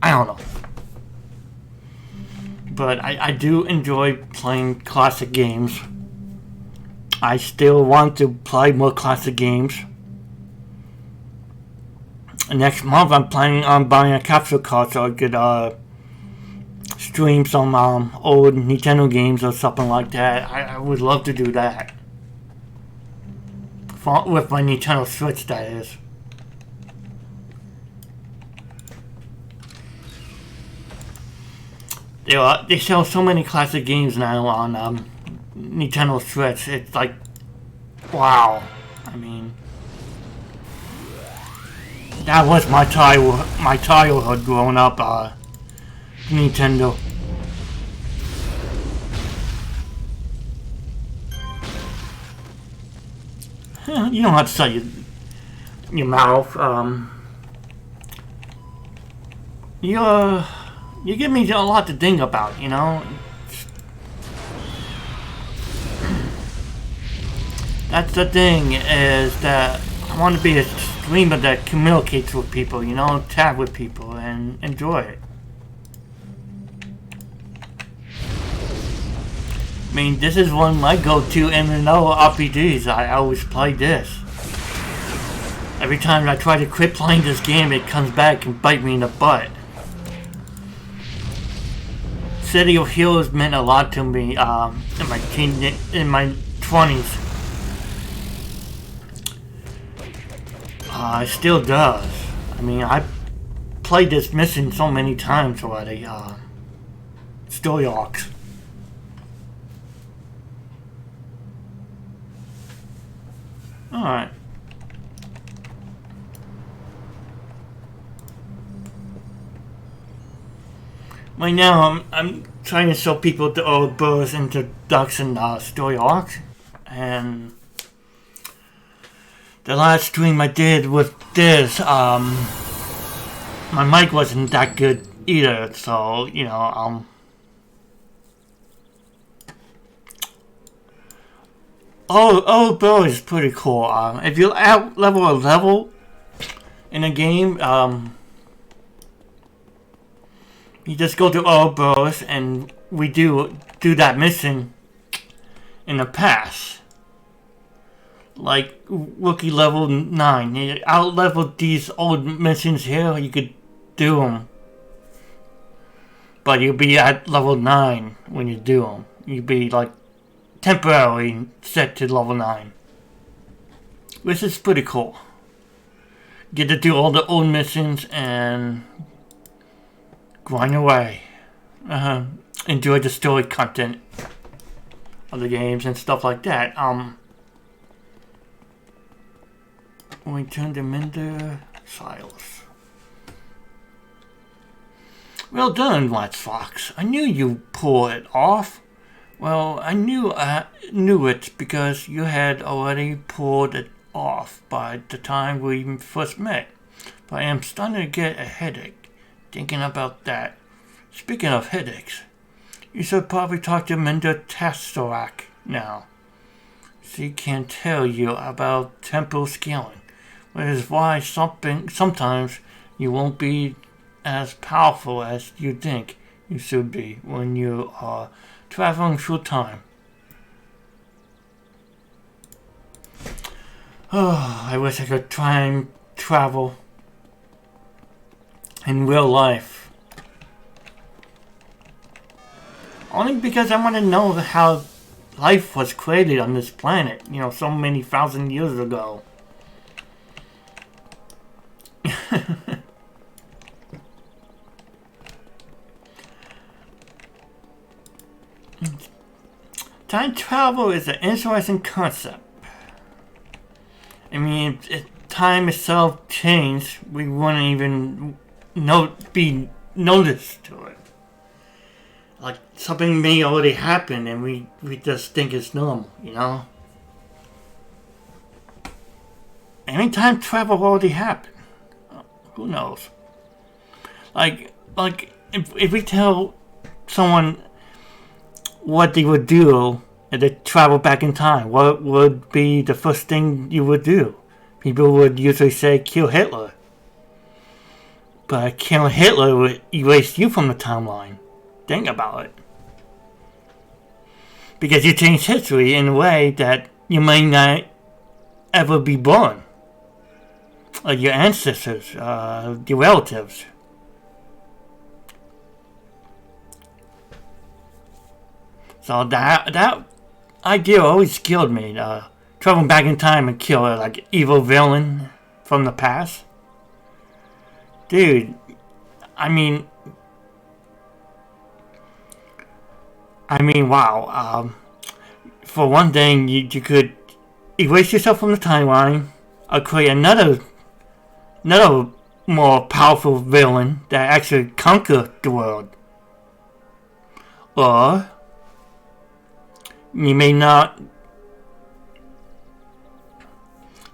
don't know. But I do enjoy playing classic games. I still want to play more classic games. Next month I'm planning on buying a capture card so I could stream some old Nintendo games or something like that. I would love to do that. With my Nintendo Switch, that is. They sell so many classic games now on Nintendo Switch. It's like, wow. I mean, that was my childhood growing up. Nintendo. You don't have to shut your mouth. You give me a lot to think about, you know? That's the thing, is that I want to be a streamer that communicates with people, you know? Chat with people and enjoy it. I mean, this is one of my go-to MMO RPGs. I always play this. Every time I try to quit playing this game, it comes back and bites me in the butt. City of Heroes meant a lot to me in my 20s. It still does. I mean, I played this mission so many times already. Story arcs. Alright. Right now, I'm trying to show people the Ourobos introduction story arc, and the last stream I did with this, my mic wasn't that good either, so, you know, Ourobos is pretty cool. If you out level a level in a game, you just go to Ourobos and we do that mission in the past. Like rookie level 9. You out level these old missions here, you could do them. But you'll be at level 9 when you do them. You'll be like temporarily set to level 9. Which is pretty cool. Get to do all the old missions and grind away. Enjoy the story content of the games and stuff like that. We turn them into Silas. Well done, White Fox. I knew you'd pull it off. Well, I knew it because you had already pulled it off by the time we first met. But I am starting to get a headache thinking about that. Speaking of headaches, you should probably talk to Minda Tastorak now. She can tell you about tempo scaling, which is why sometimes you won't be as powerful as you think you should be when you are traveling through time. Oh, I wish I could time travel in real life. Only because I want to know how life was created on this planet, you know, so many thousand years ago. Time travel is an interesting concept. I mean, if time itself changed, we wouldn't even be noticed to it. Like, something may already happen and we just think it's normal, you know? Any time travel already happened. Who knows? Like if we tell someone what they would do if they travel back in time, what would be the first thing you would do? People would usually say kill Hitler. But killing Hitler would erase you from the timeline. Think about it. Because you changed history in a way that you may not ever be born. Like your ancestors, your relatives. So that idea always scared me. Traveling back in time and kill a like evil villain from the past. Dude, I mean, wow. For one thing, you could erase yourself from the timeline, or create another more powerful villain that actually conquer the world. Or you may not.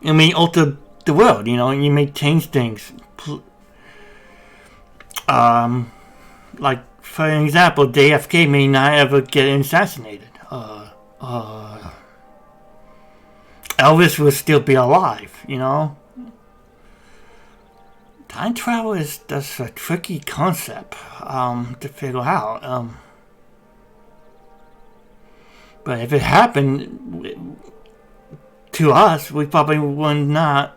You may alter the world. You know, you may change things. Like for example, JFK may not ever get assassinated. Elvis will still be alive. You know. Time travel is that's a tricky concept to figure out. But if it happened to us, we probably would not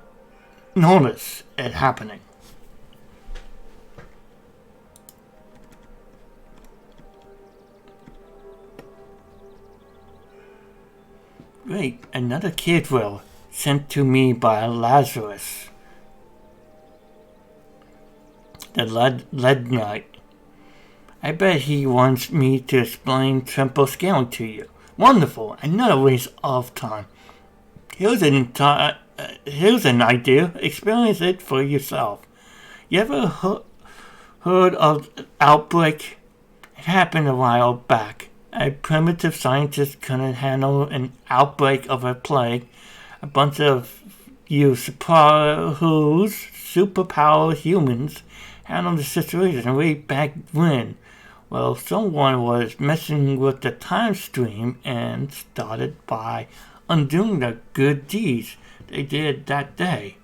notice it happening. Wait, another kid will sent to me by Lazarus. The lead knight. I bet he wants me to explain simple scaling to you. Wonderful, another waste of time. Here's an idea. Experience it for yourself. You ever heard of outbreak? It happened a while back. A primitive scientist couldn't handle an outbreak of a plague. A bunch of you superpower humans handled the situation way back when. Well, someone was messing with the time stream and started by undoing the good deeds they did that day.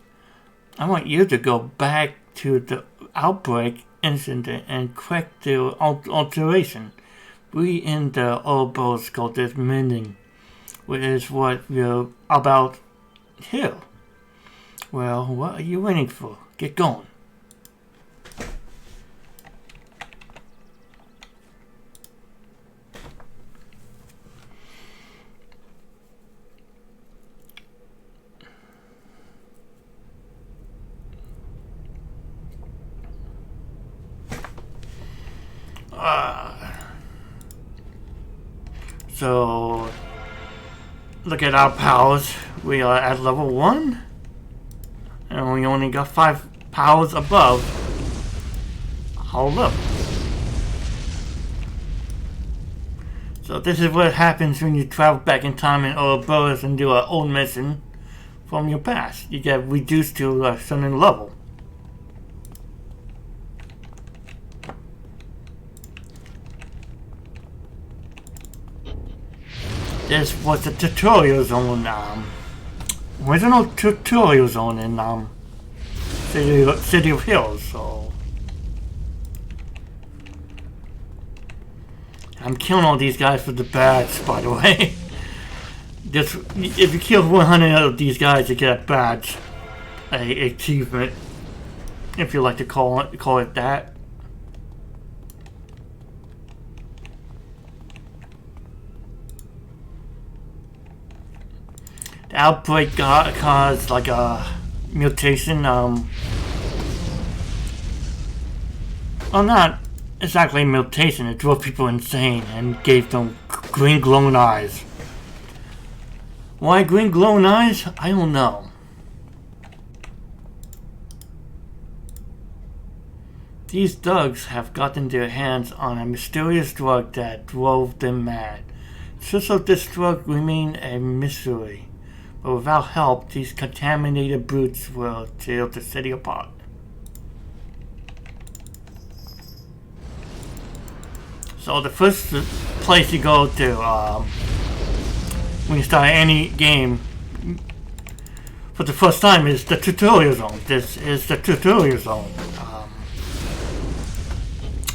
I want you to go back to the outbreak incident and correct the alteration. We in the Ourobos call this mending, which is what we're about here. Well, what are you waiting for? Get going. So, look at our powers. We are at level 1. And we only got 5 powers above our level. So this is what happens when you travel back in time in Ourobos and do an old mission from your past. You get reduced to a certain level. This was the tutorial zone, original tutorial zone in City of Hills, so I'm killing all these guys for the badge, by the way. Just, if you kill 100 of these guys, you get a badge. A achievement. If you like to call it that. The outbreak caused like a mutation, well, not exactly a mutation, it drove people insane and gave them green glowing eyes. Why green glowing eyes? I don't know. These thugs have gotten their hands on a mysterious drug that drove them mad. The source of this drug remains a mystery, but without help, these contaminated brutes will tear the city apart. So the first place you go to when you start any game for the first time is the tutorial zone. This is the tutorial zone.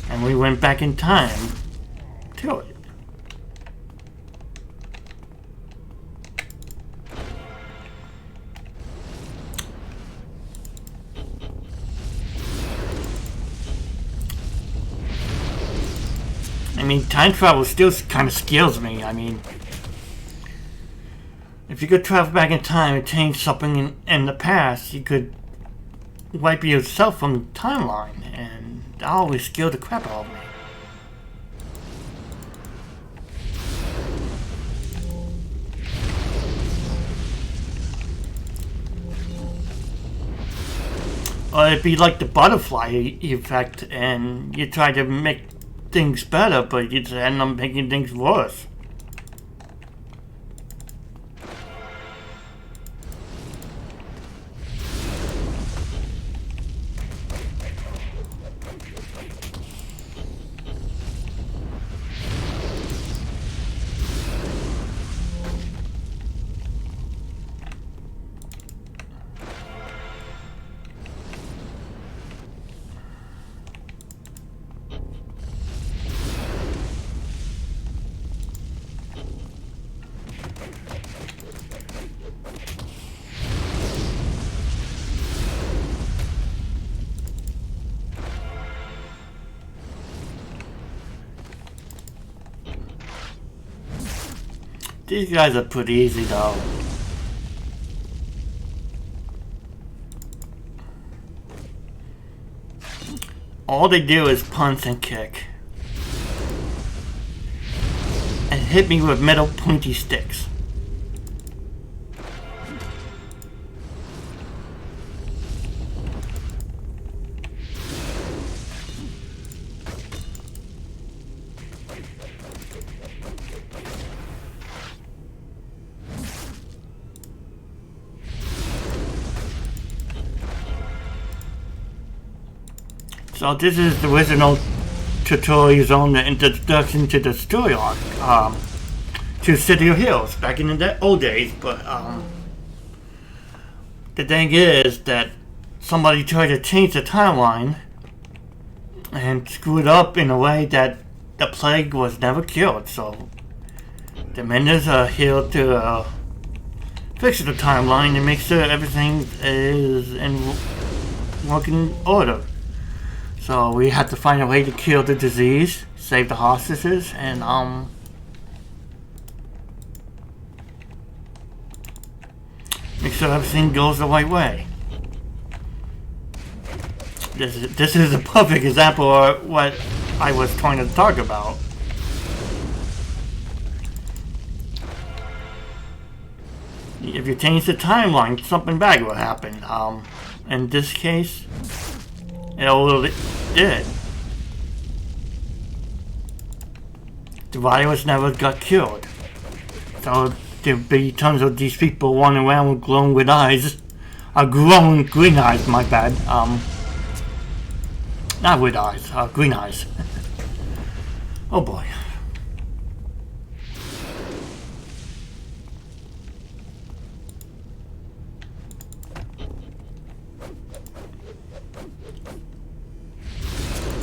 And we went back in time to it. I mean, time travel still kind of scares me. I mean, if you could travel back in time and change something in the past, you could wipe yourself from the timeline, and that always scared the crap out of me. Or it'd be like the butterfly effect, and you try to make things better, but you just end up making things worse. These guys are pretty easy though. All they do is punch and kick. And hit me with metal pointy sticks. So this is the original tutorial zone, the introduction to the story arc, to City of Hills back in the old days. But the thing is that somebody tried to change the timeline and screwed up in a way that the plague was never cured. So the Menders are here to fix the timeline and make sure everything is in working order. So we had to find a way to cure the disease, save the hostages, and make sure everything goes the right way. This is a perfect example of what I was trying to talk about. If you change the timeline, something bad will happen. In this case, it did. The virus never got cured. So there'd be tons of these people running around with glowing with eyes. Glowing green eyes, my bad. Not with eyes, green eyes. Oh boy.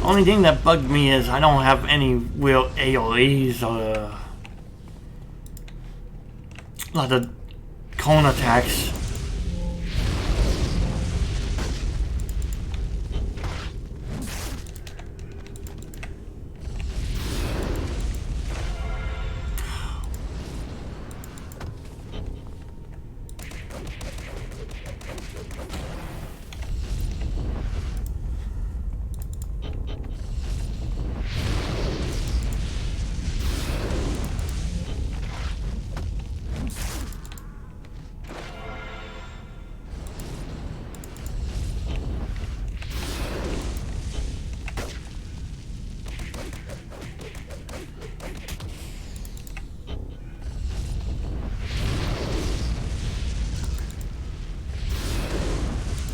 Only thing that bugged me is I don't have any real AoEs or a lot of cone attacks.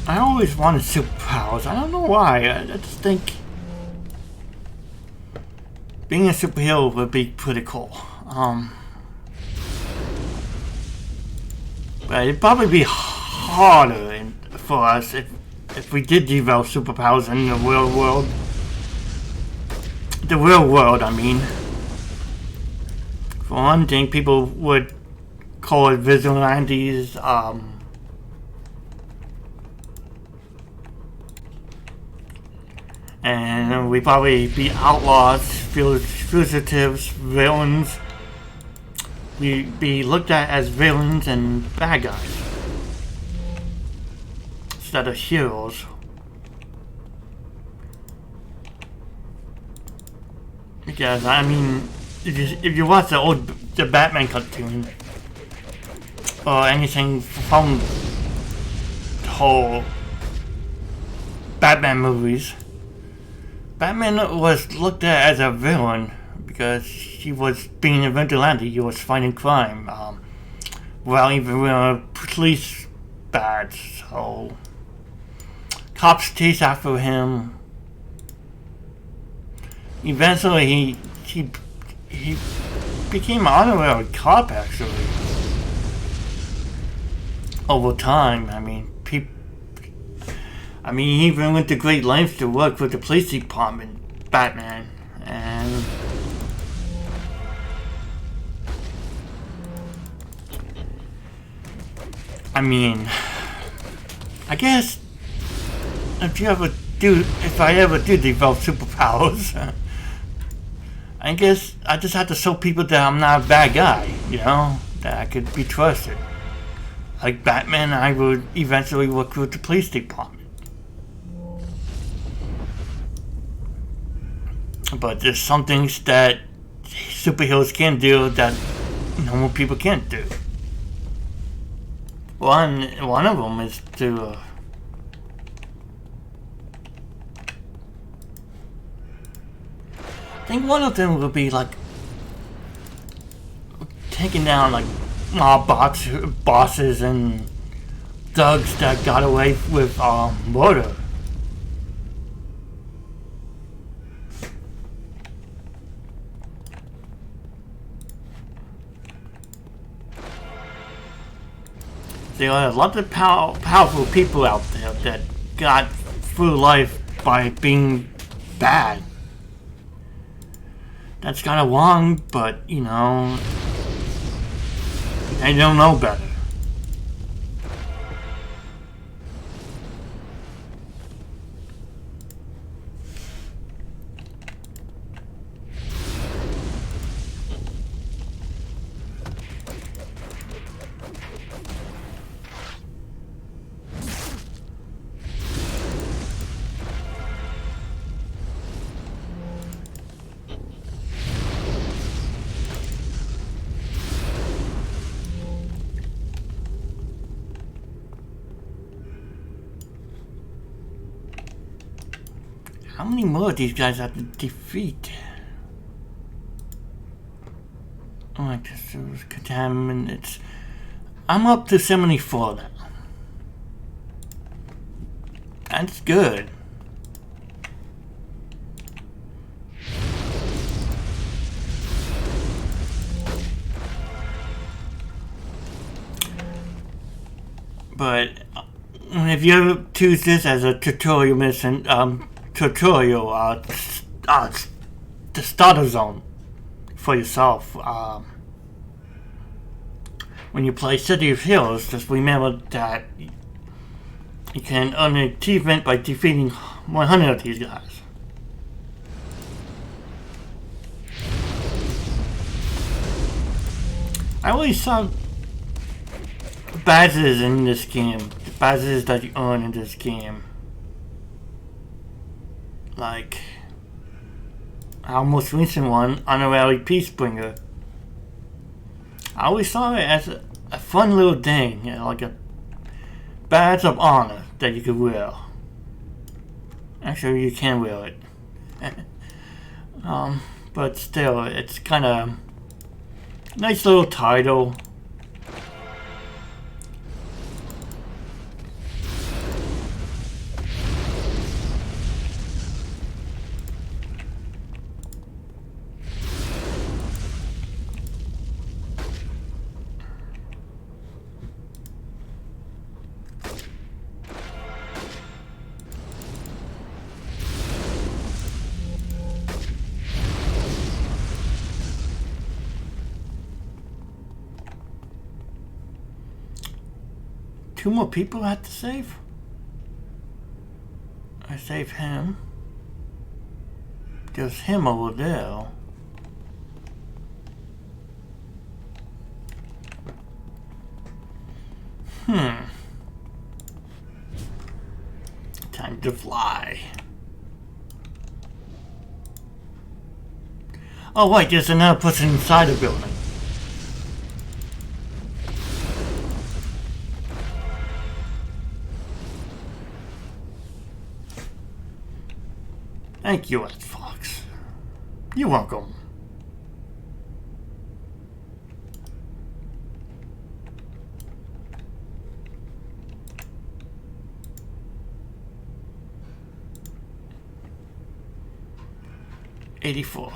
I always wanted superpowers. I don't know why. I just think being a superhero would be pretty cool. But it'd probably be harder for us if we did develop superpowers in the real world. The real world, I mean. For one thing, people would call it vigilantes. And we'd probably be outlaws, fugitives, villains. We'd be looked at as villains and bad guys instead of heroes. Because I mean, if you watch the Batman cartoon or anything from the whole Batman movies, Batman was looked at as a villain because he was being a vigilante. He was fighting crime, well, even police bad. So cops chased after him. Eventually, he became an honorary cop. Actually, over time, I mean, he even went to great lengths to work with the police department, Batman, and I mean, I guess if I ever do develop superpowers, I guess I just have to show people that I'm not a bad guy, you know, that I could be trusted. Like Batman, I would eventually work with the police department. But there's some things that superheroes can do that normal people can't do. One of them is to I think one of them would be like taking down like mob bosses and thugs that got away with murder. There are a lot of powerful people out there that got through life by being bad. That's kind of wrong, but, you know, they don't know better. How many more of these guys have to defeat? Oh, I guess it was contaminants. I'm up to 74 now. That's good. But if you ever choose this as a tutorial mission, tutorial, the starter zone for yourself. When you play City of Heroes, just remember that you can earn an achievement by defeating 100 of these guys. I always saw badges in this game, the badges that you earn in this game. Like our most recent one, Honorary Peacebringer. I always saw it as a fun little thing, you know, like a badge of honor that you could wear. Actually, you can wear it. But still, it's kind of nice little title. Two more people I have to save? I save him. There's him over there. Time to fly. Oh wait, there's another person inside the building. Thank you, Ed Fox. You're welcome. $84.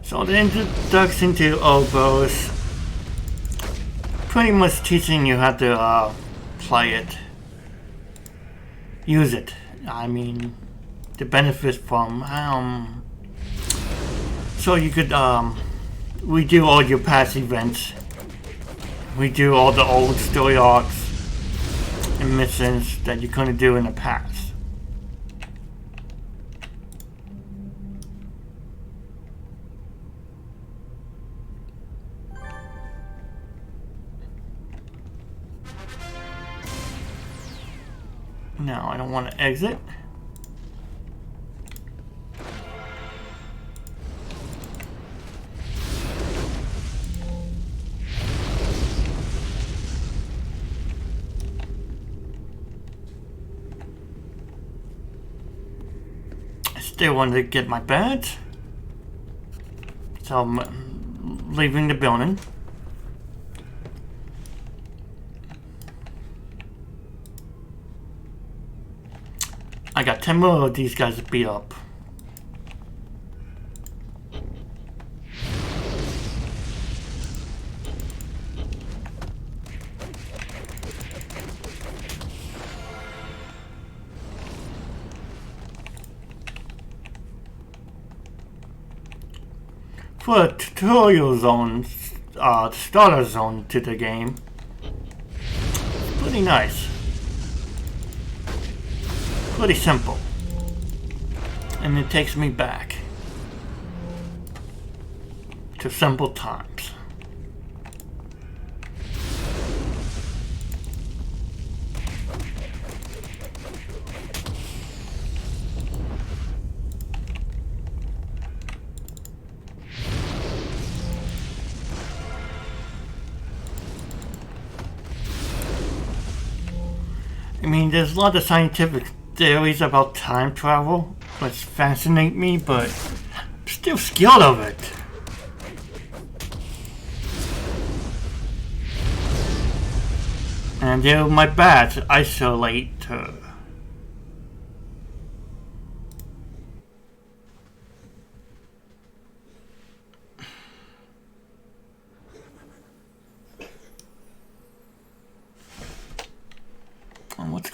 So the introduction to Ourobos, pretty much teaching you how to play it, use it. I mean, the benefits from so you could redo all your past events, redo all the old story arcs and missions that you couldn't do in the past. Now, I don't want to exit. I still want to get my badge. So I'm leaving the building. I got 10 more of these guys to beat up. For a tutorial zone, starter zone to the game, it's pretty nice. Pretty simple. And it takes me back to simple times. I mean, there's a lot of scientific theories about time travel, which fascinate me, but I'm still scared of it. And there my badge, isolator.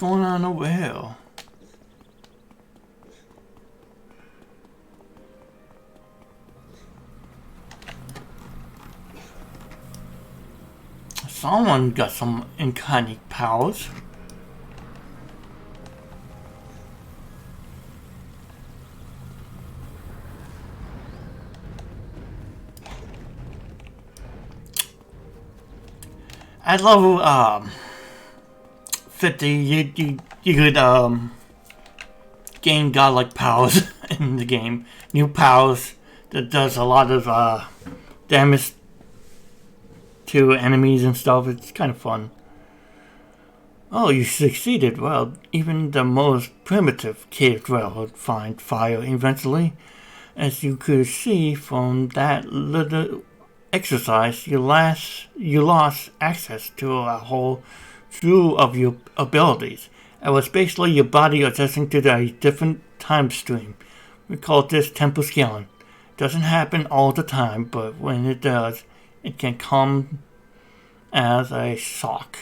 going on over here? Someone got some incarnate powers. At level 50, you could gain godlike powers in the game. New powers that does a lot of damage to enemies and stuff. It's kind of fun. Oh, you succeeded. Well, even the most primitive cave dweller would find fire eventually. As you could see from that little exercise, you lost access to a whole slew of your abilities. It was basically your body adjusting to a different time stream. We call this tempo scaling. It doesn't happen all the time, but when it does, it can come as a shock.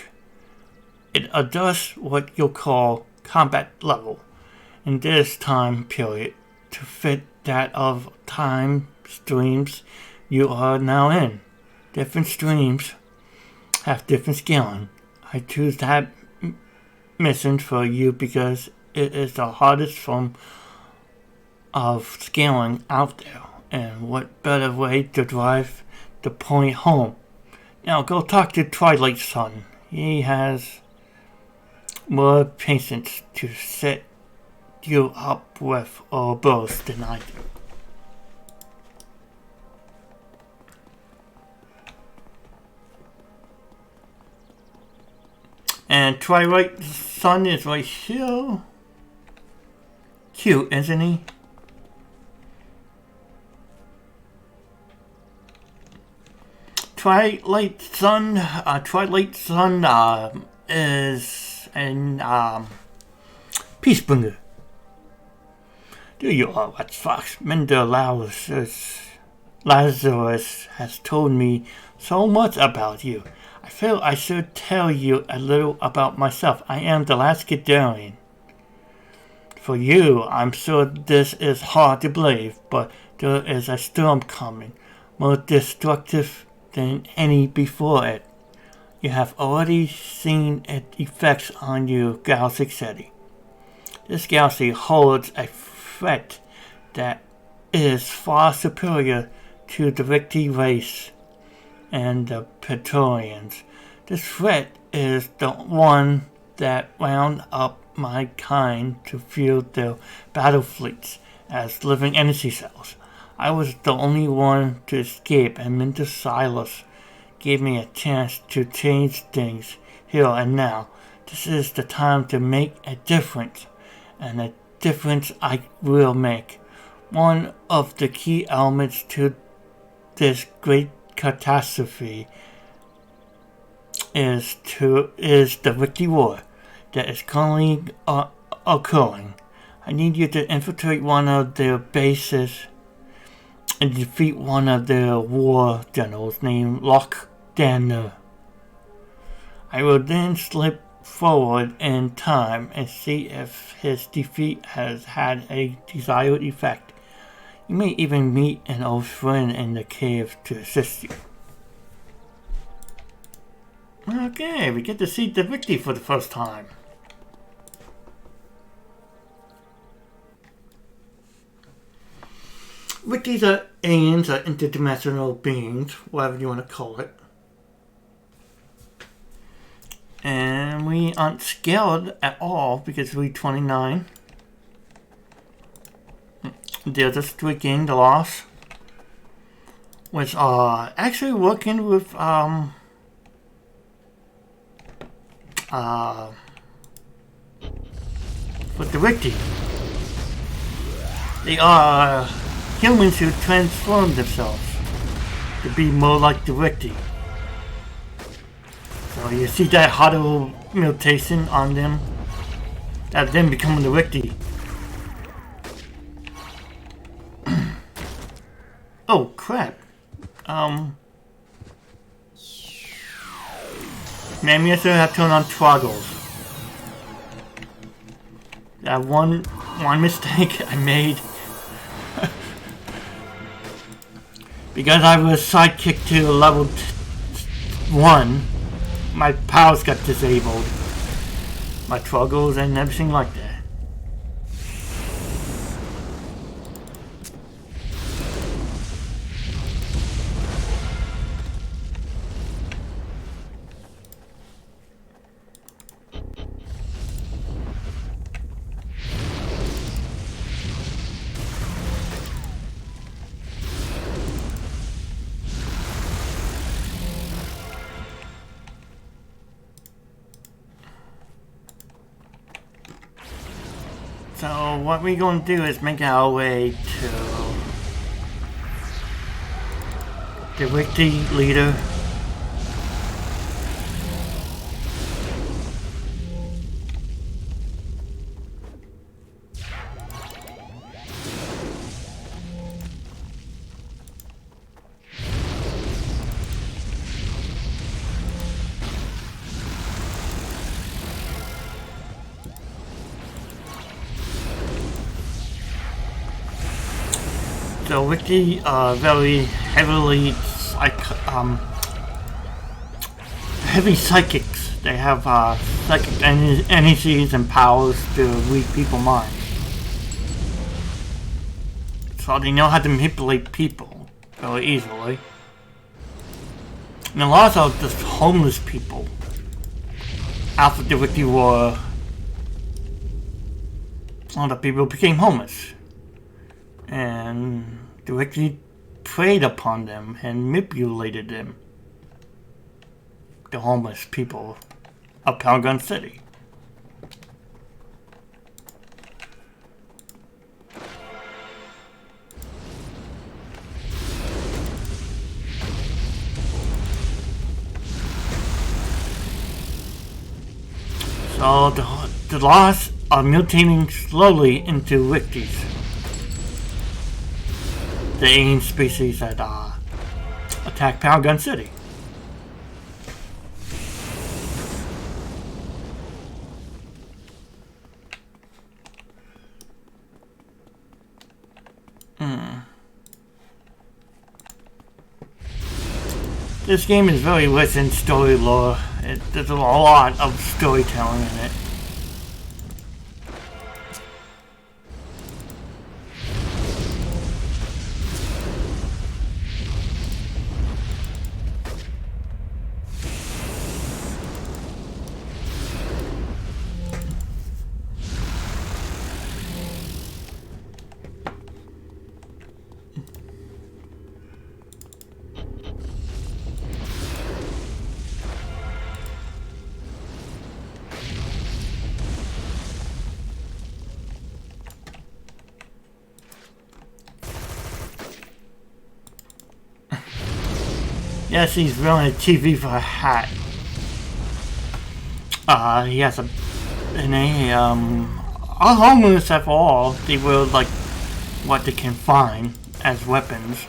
It adjusts what you'll call combat level in this time period to fit that of time streams you are now in. Different streams have different scaling. I choose that mission for you because it is the hardest form of scaling out there. And what better way to drive the point home? Now go talk to Twilight Sun. He has more patience to set you up with Ourobos than I do. And Twilight Sun is right here. Cute, isn't he? Twilight Sun is an peacebringer. Do you what Fox? Mender Lazarus has told me so much about you. I feel I should tell you a little about myself. I am the last Gidarian. For you, I'm sure this is hard to believe, but there is a storm coming, more destructive than any before it. You have already seen its effects on your galaxy city. This galaxy holds a threat that is far superior to the Victi race and the Praetorians. This threat is the one that wound up my kind to fuel their battle fleets as living energy cells. I was the only one to escape, and Minter Silas gave me a chance to change things here and now. This is the time to make a difference, and a difference I will make. One of the key elements to this great catastrophe is the Victi War that is currently occurring. I need you to infiltrate one of their bases and defeat one of their war generals named Loch Danner. I will then slip forward in time and see if his defeat has had a desired effect. You may even meet an old friend in the cave to assist you. Okay, we get to see the Victi for the first time. Victis are aliens, are interdimensional beings, whatever you want to call it. And we aren't scaled at all because we're 29. They're just regaining the loss. Which are actually working with the Victi. They are humans who transform themselves to be more like the Victi. So you see that hollow mutation on them, that them becoming the Victi. Oh crap. Maybe I should have turned on toggles. That one mistake I made. Because I was sidekicked to level 1, my powers got disabled. My struggles and everything like that. So what we're going to do is make our way to the wiki leader. So wiki very heavily heavy psychics. They have psychic energies and powers to read people's minds. So they know how to manipulate people very easily. And a lot of just homeless people after the wiki war, a lot of people became homeless. And directly preyed upon them and manipulated them. The homeless people of Paragon City. So the loss are mutating slowly into wikis. The alien species that attack Paragon City. This game is very rich in story lore. There's a lot of storytelling in it. Yes, he's wearing a TV for a hat. He has all homeless after all, they will like what they can find as weapons.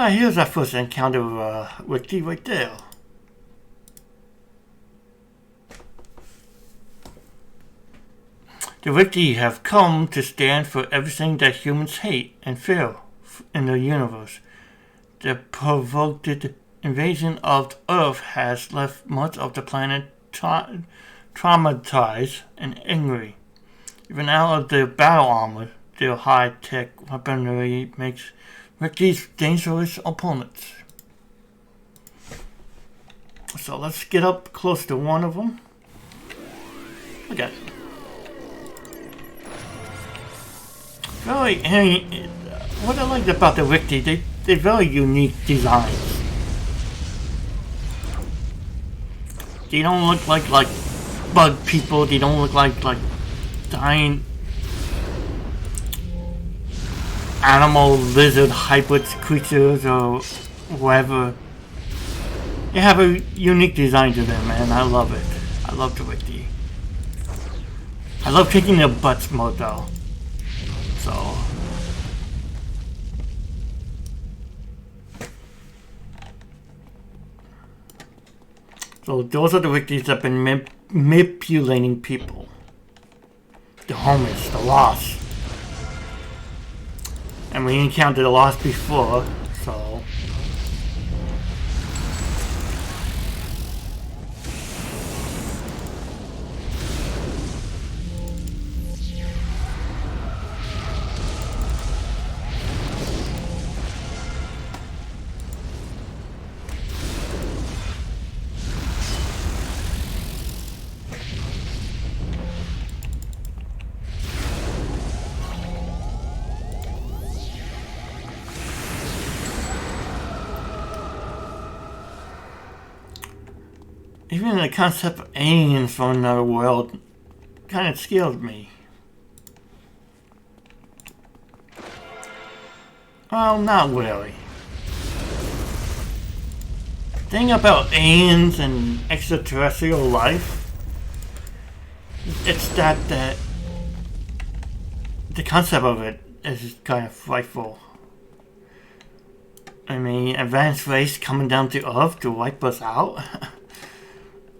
Here's our first encounter with D right there. The Wiki have come to stand for everything that humans hate and fear in the universe. The provoked invasion of Earth has left much of the planet traumatized and angry. Even out of their battle armor, their high-tech weaponry makes Ricky's dangerous opponents. So let's get up close to one of them. Okay. Really, and what I liked about the Wiki, they're very unique designs. They don't look like bug people. They don't look like giant animal lizard hybrid creatures or whatever. They have a unique design to them, and I love it. I love the Wiki. I love kicking their butts more though. So those are the Wikis that have been manipulating people. The homeless, the lost. And we encountered the lost before, so... Even the concept of aliens from another world kind of scared me. Well, not really. The thing about aliens and extraterrestrial life, it's that the concept of it is kind of frightful. I mean, advanced race coming down to Earth to wipe us out.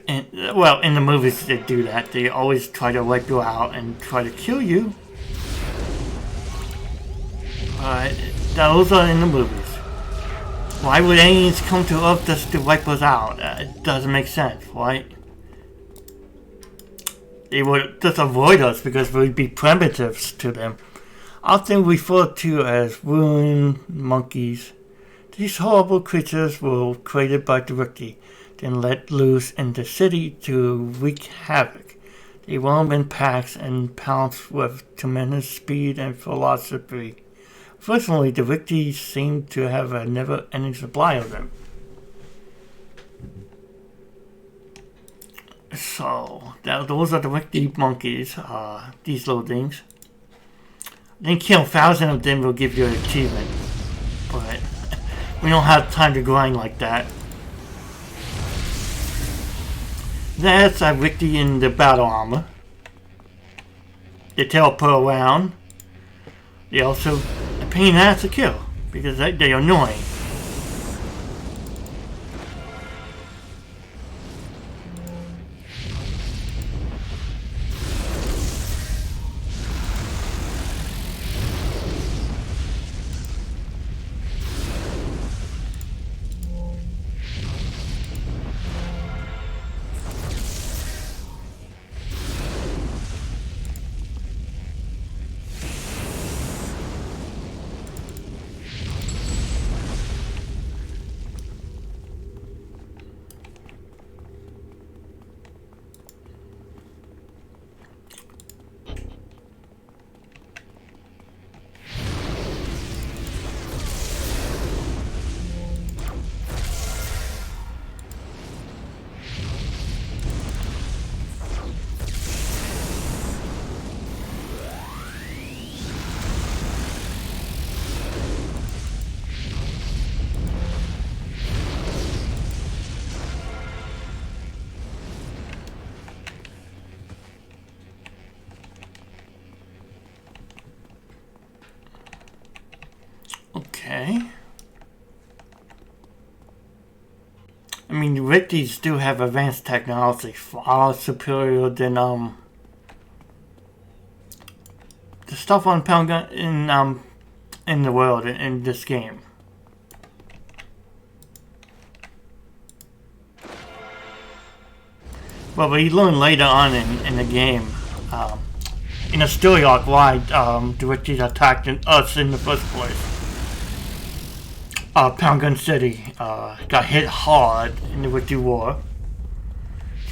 And, well, in the movies they do that. They always try to wipe you out and try to kill you. But those are in the movies. Why would aliens come to Earth just to wipe us out? It doesn't make sense, right? They would just avoid us because we'd be primitives to them. Often referred to as ruined monkeys. These horrible creatures were created by the Wiki, then let loose in the city to wreak havoc. They roam in packs and pounce with tremendous speed and velocity. Fortunately, the Wiki seem to have a never-ending supply of them. So, those are the Wiki monkeys, these little things. Then kill 1,000 of them will give you an achievement. But we don't have time to grind like that. That's a Wiki in the battle armor. They teleport around. They also a pain in the ass to kill because they're annoying. Okay. I mean, the Wikis do have advanced technology far superior than the stuff on Pound Gun in the world in this game. Well, we learn later on in the game, in a story arc, why the Wikis attacked us in the first place. Pound Gun City got hit hard in the Wiki War.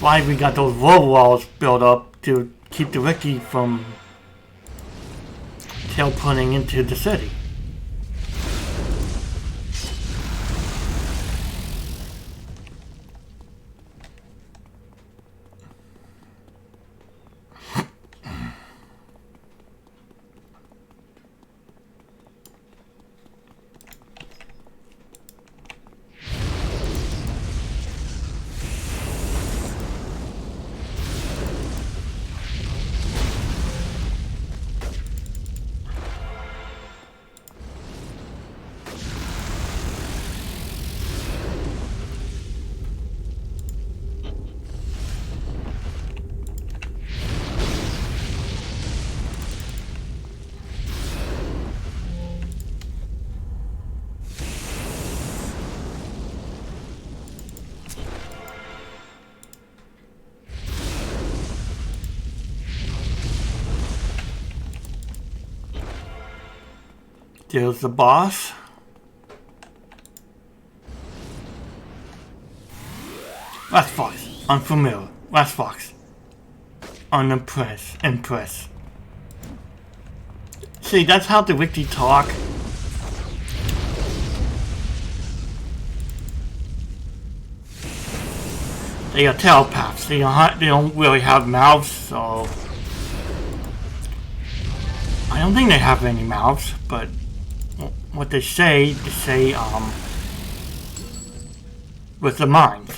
Why we got those road walls built up to keep the Ricky from teleporting into the city. There's the boss. Last Fox. Unfamiliar. Last Fox. Unimpressed. Impressed. See, that's how the Wiki talk. They are telepaths. They don't really have mouths, so I don't think they have any mouths, but what they say with the mind.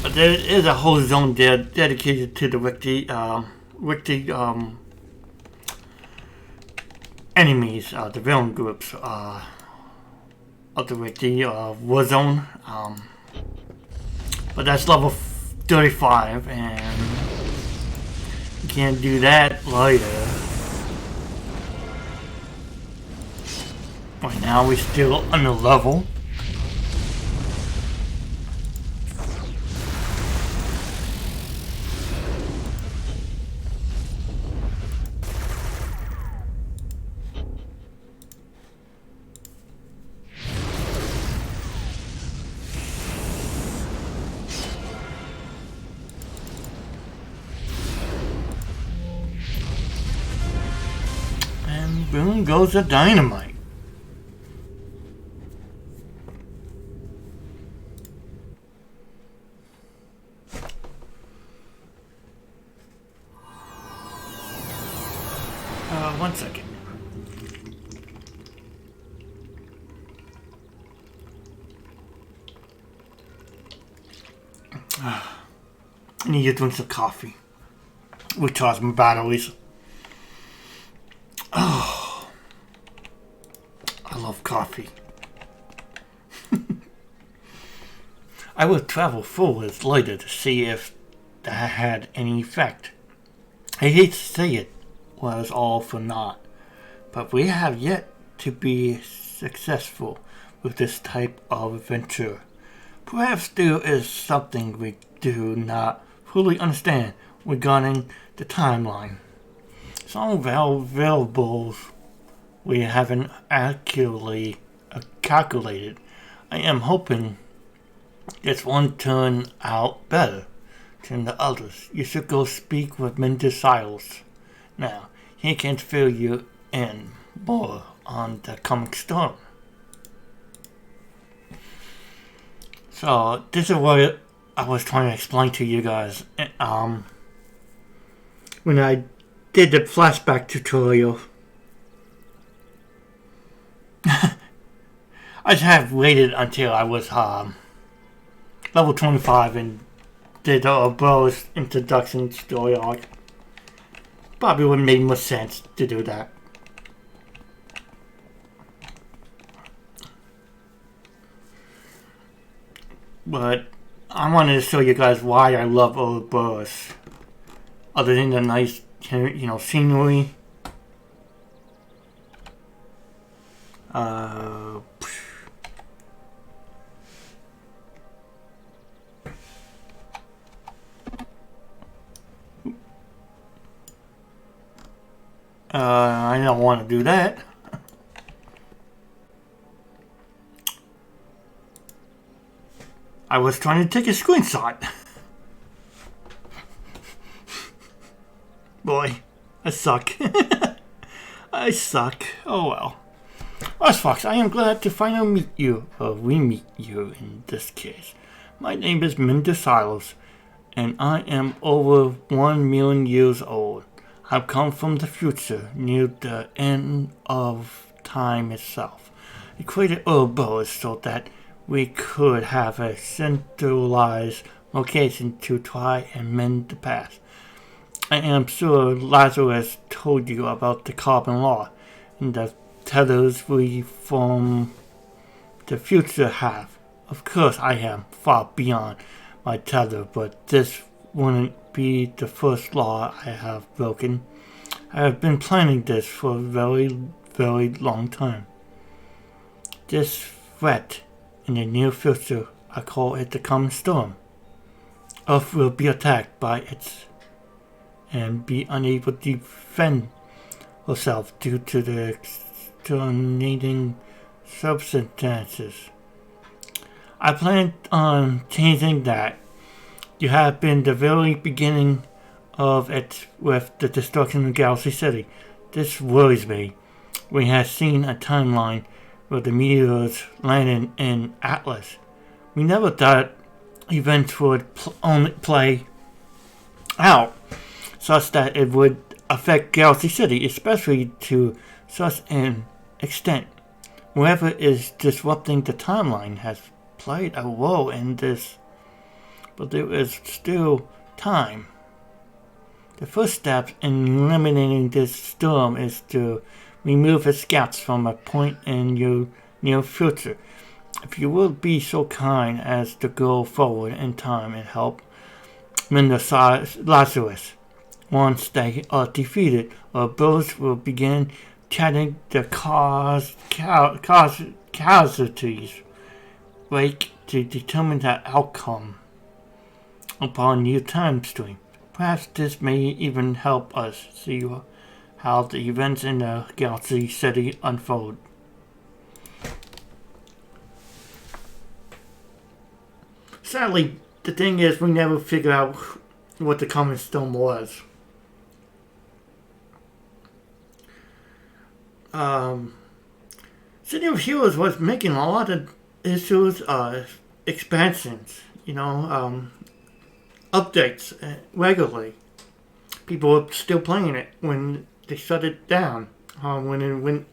But there is a whole zone there dedicated to the Wiki enemies, the villain groups of the Wiki War Zone. But that's level 35, and you can't do that later. Right now we're still on the level. Boom goes the dynamite. One second. I need to drink some coffee. Recharge my batteries. Oh, I love coffee. I will travel forwards later to see if that had any effect. I hate to say it was all for naught, but we have yet to be successful with this type of adventure. Perhaps there is something we do not fully understand regarding the timeline. Some variables we haven't accurately calculated. I am hoping this one turn out better than the others. You should go speak with Mr. Siles. Now, he can fill you in more on the comic storm. So, this is what I was trying to explain to you guys. When I did the flashback tutorial. I just have waited until I was level 25 and did the Ourobos introduction story arc. Probably would have made more sense to do that. But I wanted to show you guys why I love Ourobos. Other than the nice, scenery. Uh, I don't want to do that. I was trying to take a screenshot. Boy, I suck. I suck. Oh well. Us Fox, I am glad to finally meet you, or we meet you in this case. My name is Minda Silos, and I am over 1 million years old. I've come from the future, near the end of time itself. I created Ourobos so that we could have a centralized location to try and mend the past. I am sure Lazarus told you about the carbon law and the tethers we from the future have. Of course I am far beyond my tether, but this wouldn't be the first law I have broken. I have been planning this for a very, very long time. This threat in the near future, I call it the coming storm. Earth will be attacked by it and be unable to defend herself due to the exterminating substances. I plan on changing that. You have been the very beginning of it with the destruction of Galaxy City. This worries me. We have seen a timeline where the meteors landed in Atlas. We never thought events would only play out such that it would affect Galaxy City, especially to such an extent. Whoever is disrupting the timeline has played a role in this, but there is still time. The first step in eliminating this storm is to remove its scouts from a point in your near future. If you will be so kind as to go forward in time and help Minda Lazarus. Once they are defeated, our birds will begin chatting the casualties rate to determine the outcome upon your time stream. Perhaps this may even help us see how the events in the Galaxy City unfold. Sadly, the thing is, we never figured out what the common storm was. City of Heroes was making a lot of issues, expansions, updates regularly. People were still playing it when they shut it down. When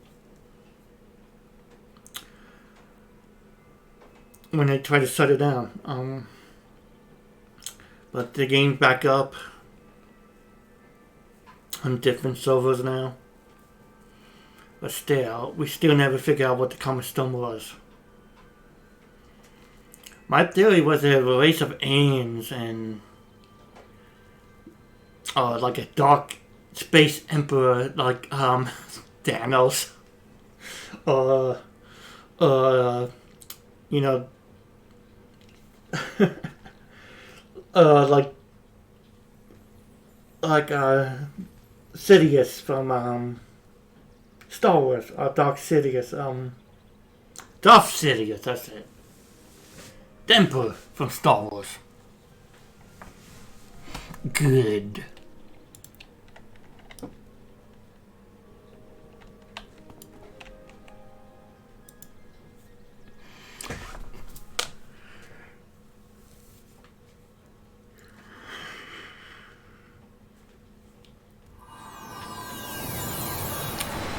they tried to shut it down. But the game's back up on different servers now. But still, we still never figured out what the common storm was. My theory was a race of aliens and like a dark space emperor like Thanos. Like Sidious from Star Wars, Dark Sidious, Darth Sidious, that's it. The Emperor from Star Wars. Good.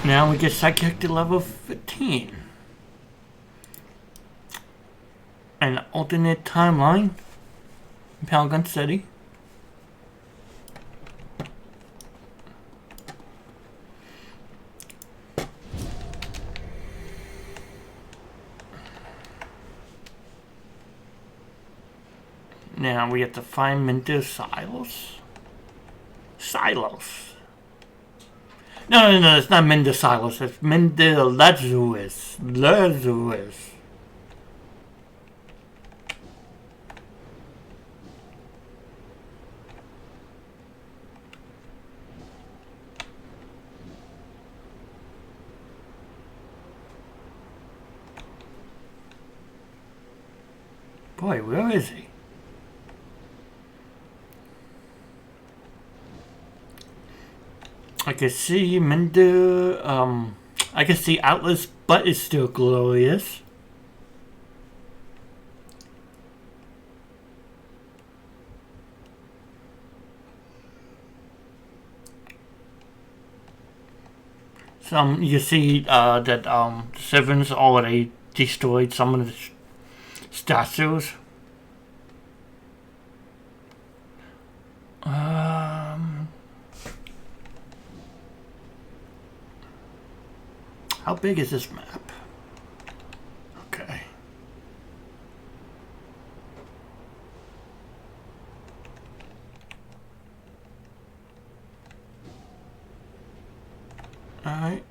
Now we get sidekick to level 15. An alternate timeline in Polygon City. Now we have to find Minda Silos. No, it's not Mendocilus. It's Mendelezuis. Lezuis. Boy, where is he? I can see I can see Atlas, but it's still glorious. You see that the Sevens already destroyed some of the statues. How big is this map? Okay. Alright.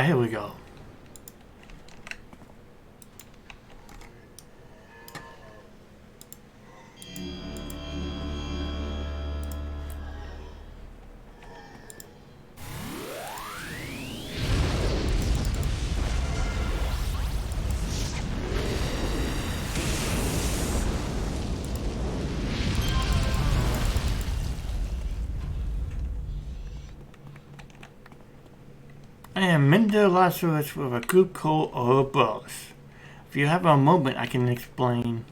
Here we go. I am Mendelezuis with a group called Ourobos. If you have a moment, I can explain.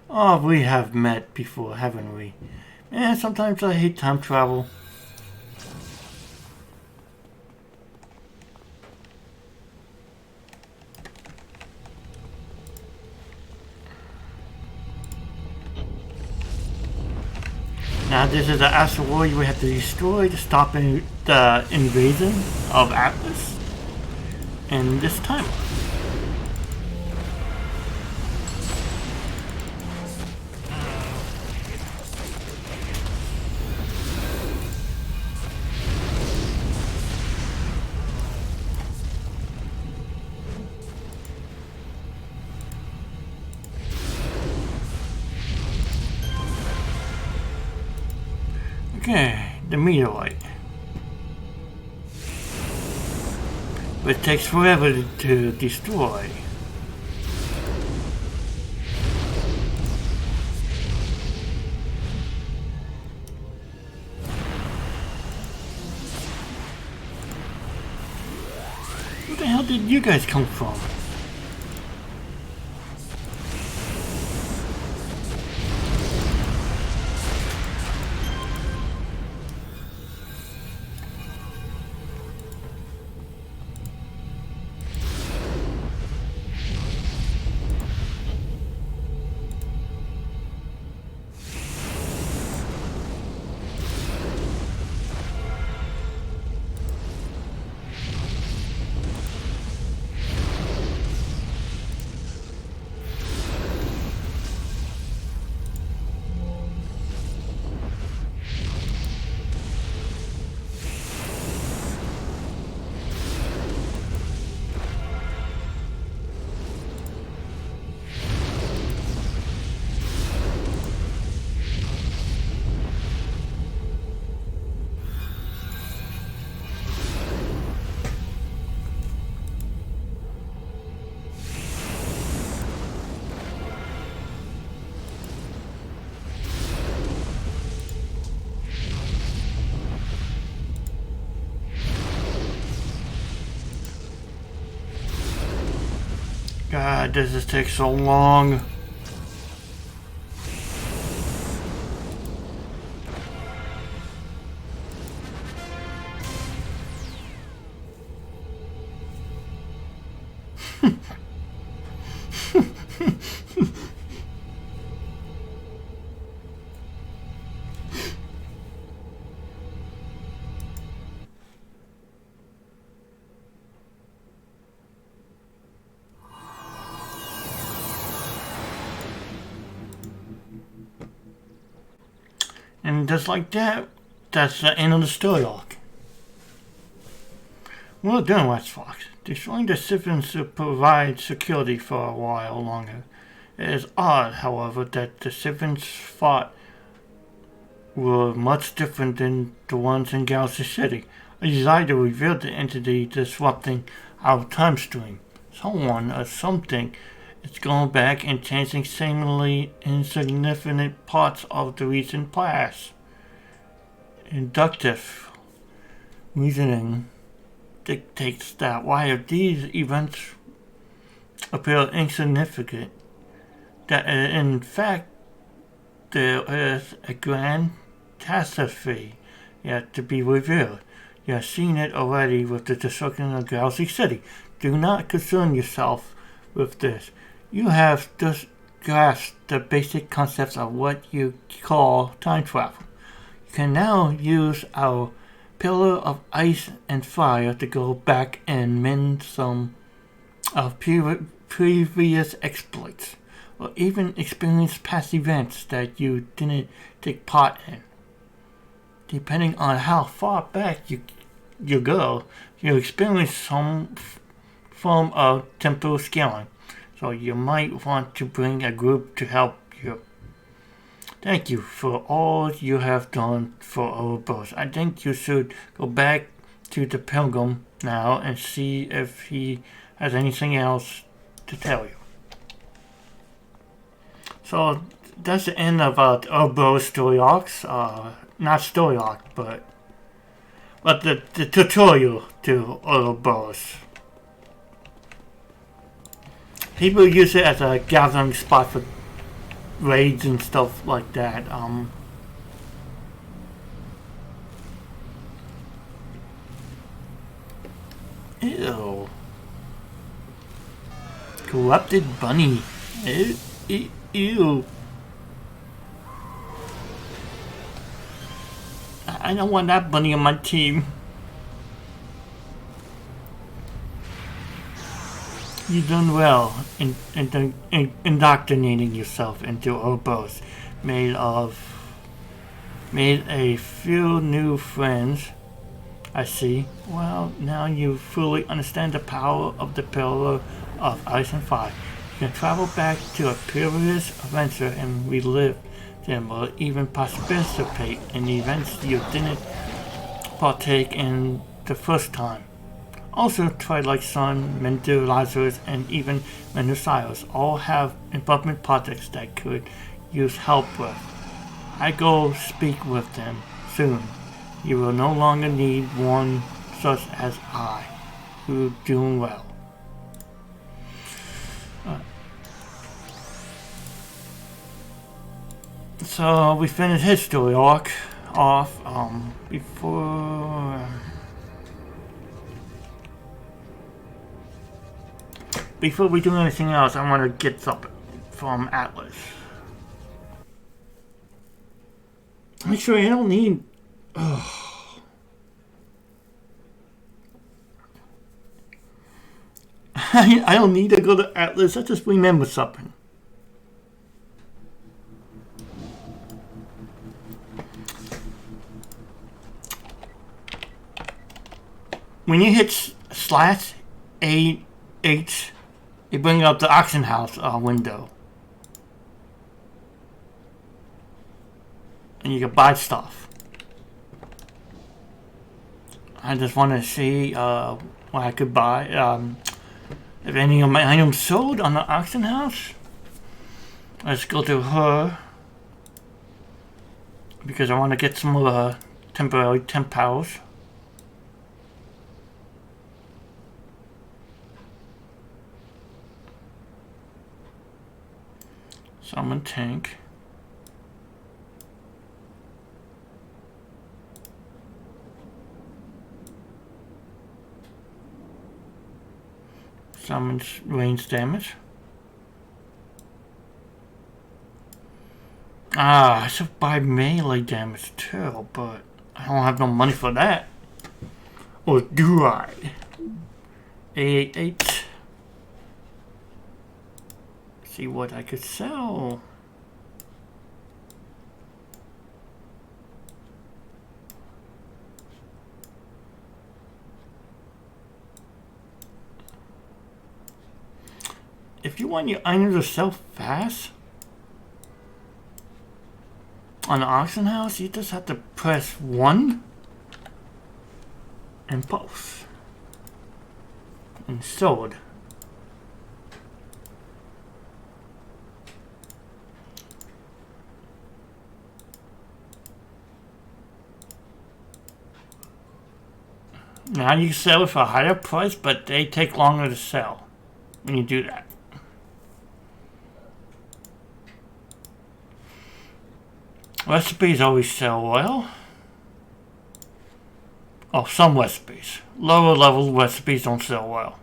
Oh, we have met before, haven't we? Man, sometimes I hate time travel. Now this is an asteroid we have to destroy to stop the invasion of Atlas in this time. Okay, the meteorite. But it takes forever to destroy. Where the hell did you guys come from? God, does this take so long? And just like that, that's the end of the story arc. Well done, West Fox. Destroying the Siphons to provide security for a while longer. It is odd, however, that the Siphons fought were much different than the ones in Galaxy City. A desire to reveal the entity disrupting our time stream. Someone or something is going back and changing seemingly insignificant parts of the recent past. Inductive reasoning dictates that while these events appear insignificant, that in fact there is a grand catastrophe yet to be revealed. You have seen it already with the destruction of Galaxy City. Do not concern yourself with this. You have just grasped the basic concepts of what you call time travel. You can now use our pillar of ice and fire to go back and mend some of previous exploits, or even experience past events that you didn't take part in. Depending on how far back you go, you experience some form of temporal scaling. So you might want to bring a group to help you. Thank you for all you have done for Ourobos. I think you should go back to the Pilgrim now and see if he has anything else to tell you. So that's the end of Ourobos story arcs. Not story arc, but the tutorial to Ourobos. People use it as a gathering spot for raids and stuff like that. Ew. Corrupted bunny. Ew. I don't want that bunny on my team. You've done well in indoctrinating yourself into Ourobos. Made a few new friends. I see. Well, now you fully understand the power of the pillar of ice and fire. You can travel back to a previous adventure and relive them, or even participate in events you didn't partake in the first time. Also, Twilight Sun, Mentor Lazarus, and even Menosios all have important projects that could use help with. I go speak with them soon. You will no longer need one such as I, who doing well. So we finished his story arc off. Before we do anything else, I want to get something from Atlas. Make sure I don't need. I don't need to go to Atlas. I just remember something. When you hit slash A8, it brings up the auction house window. And you can buy stuff. I just want to see what I could buy. If any of my items sold on the auction house. Let's go to her. Because I want to get some of the temporary temp powers. Summon tank. Summons range damage. I should buy melee damage too, but I don't have no money for that. Or do I? 888. See what I could sell. if you want your items to sell fast on the auction house, you just have to press 1 and both. And sold. Now you sell it for a higher price, but they take longer to sell when you do that. Recipes always sell well. Oh, some recipes. Lower level recipes don't sell well.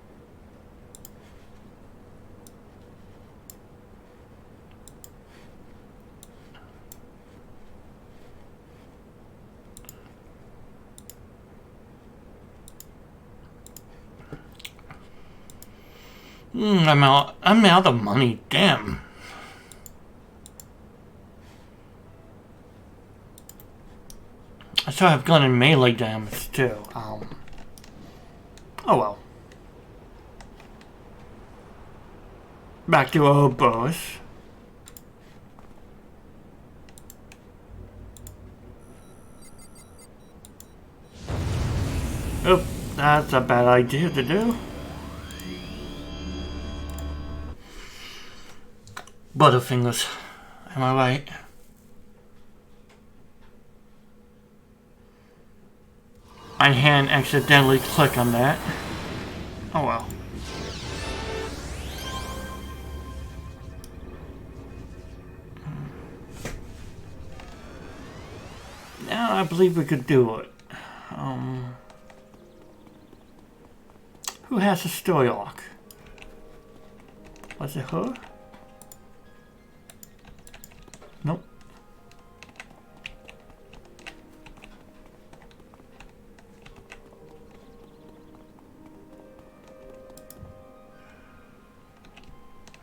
I'm out of money. Damn. I still have gun and melee damage too. Oh well. Back to Ourobos. Oh, that's a bad idea to do. Butterfingers. Am I right? My hand accidentally clicked on that. Oh well. Now I believe we could do it. Who has a story arc? Was it her? Nope.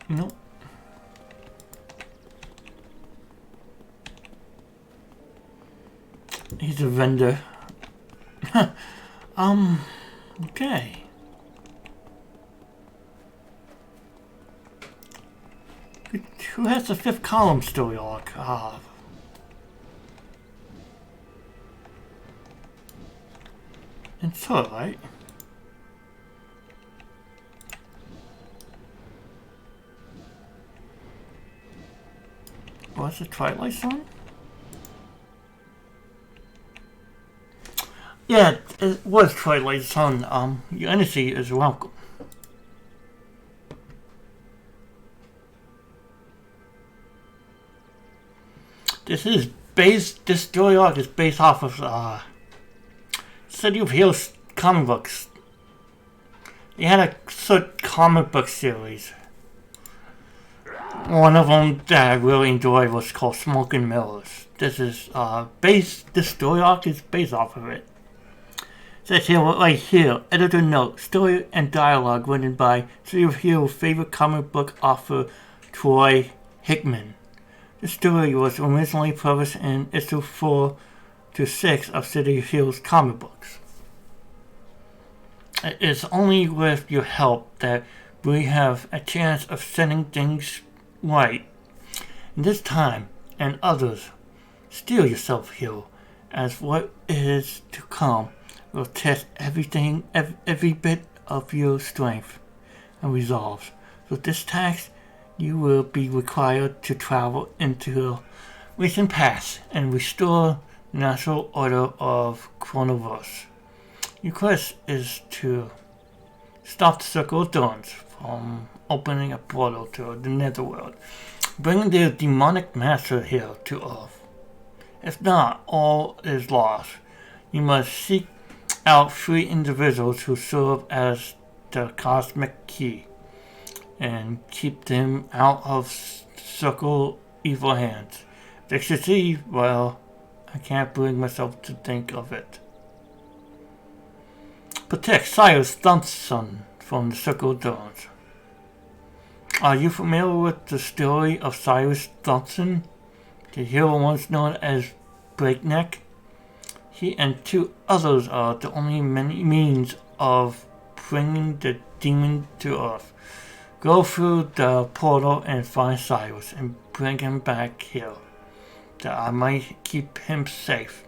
Nope. He's a vendor. Okay. Who has the 5th column story arc? It's her, right? Was it Twilight Zone? Yeah, it was Twilight Zone. Your energy is welcome. This story arc is based off of, City of Heroes comic books. They had a certain comic book series. One of them that I really enjoyed was called Smoke and Mirrors. This story arc is based off of it. It says here, right here, editor note, story and dialogue written by City of Heroes' favorite comic book author, Troy Hickman. The story was originally published in issue 4 to 6 of City of Heroes comic books. It is only with your help that we have a chance of setting things right. And this time, and others, steel yourself, hero, as what is to come will test everything, every bit of your strength and resolve. So this task, you will be required to travel into the recent past and restore the natural order of Chronoverse. Your quest is to stop the Circle of Thorns from opening a portal to the Netherworld, bringing the demonic master here to Earth. If not, all is lost. You must seek out 3 individuals who serve as the cosmic key and keep them out of Circle evil hands. If they succeed, well, I can't bring myself to think of it. Protect Cyrus Thompson from the Circle of Thorns. Are you familiar with the story of Cyrus Thompson, the hero once known as Breakneck? He and 2 others are the only means of bringing the demon to Earth. Go through the portal and find Cyrus and bring him back here. That I might keep him safe.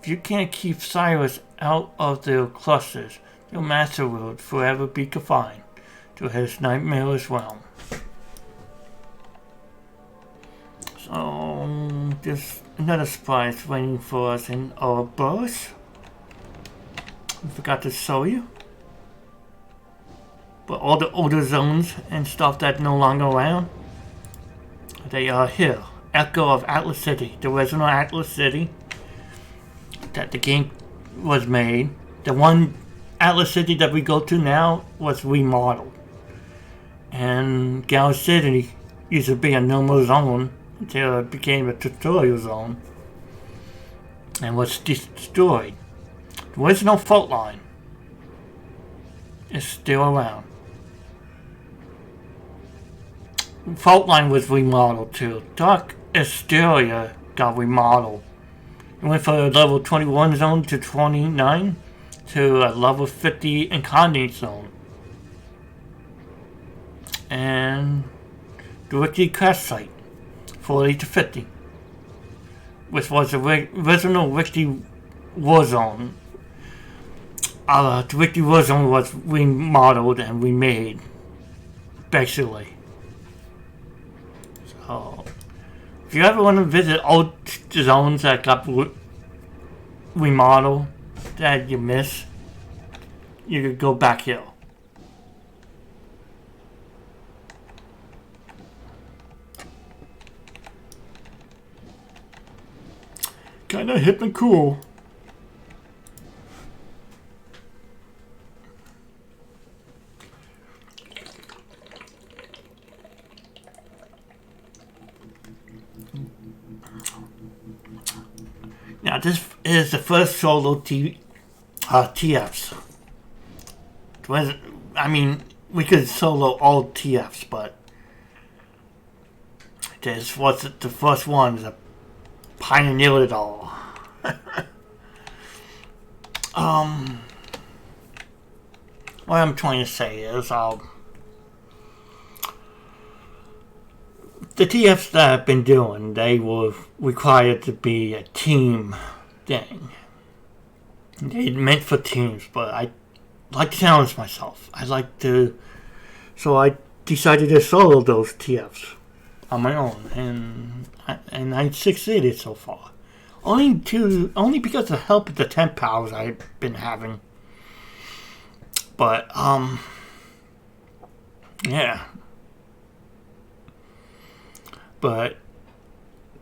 If you can't keep Cyrus out of the clusters, your master will forever be confined to his nightmare's realm. So, there's another surprise waiting for us in Ourobos. I forgot to show you. But all the older zones and stuff that no longer around, they are here. Echo of Atlas City, the original Atlas City that the game was made. The one Atlas City that we go to now was remodeled. And Galaxy City used to be a normal zone until it became a tutorial zone and was destroyed. The original fault line is still around. Fault line was remodeled too. Dark Asteria got remodeled. It went from a level 21 zone to 29 to a level 50 incognito zone. And the Ricky crash site, 40 to 50, which was the original Ricky war zone. The Ricky war zone was remodeled and remade, basically. So, if you ever want to visit old zones that got remodeled that you miss, you could go back here. Kinda hip and cool. Now this is the first solo TFs. I mean, we could solo all TFs, but this was the first one that pioneered it all. What I'm trying to say is, the TFs that I've been doing, they were required to be a team thing. They're meant for teams, but I like to challenge myself. So I decided to solo those TFs on my own, and I succeeded so far. Only because of the help of the 10 pals I've been having. But yeah. But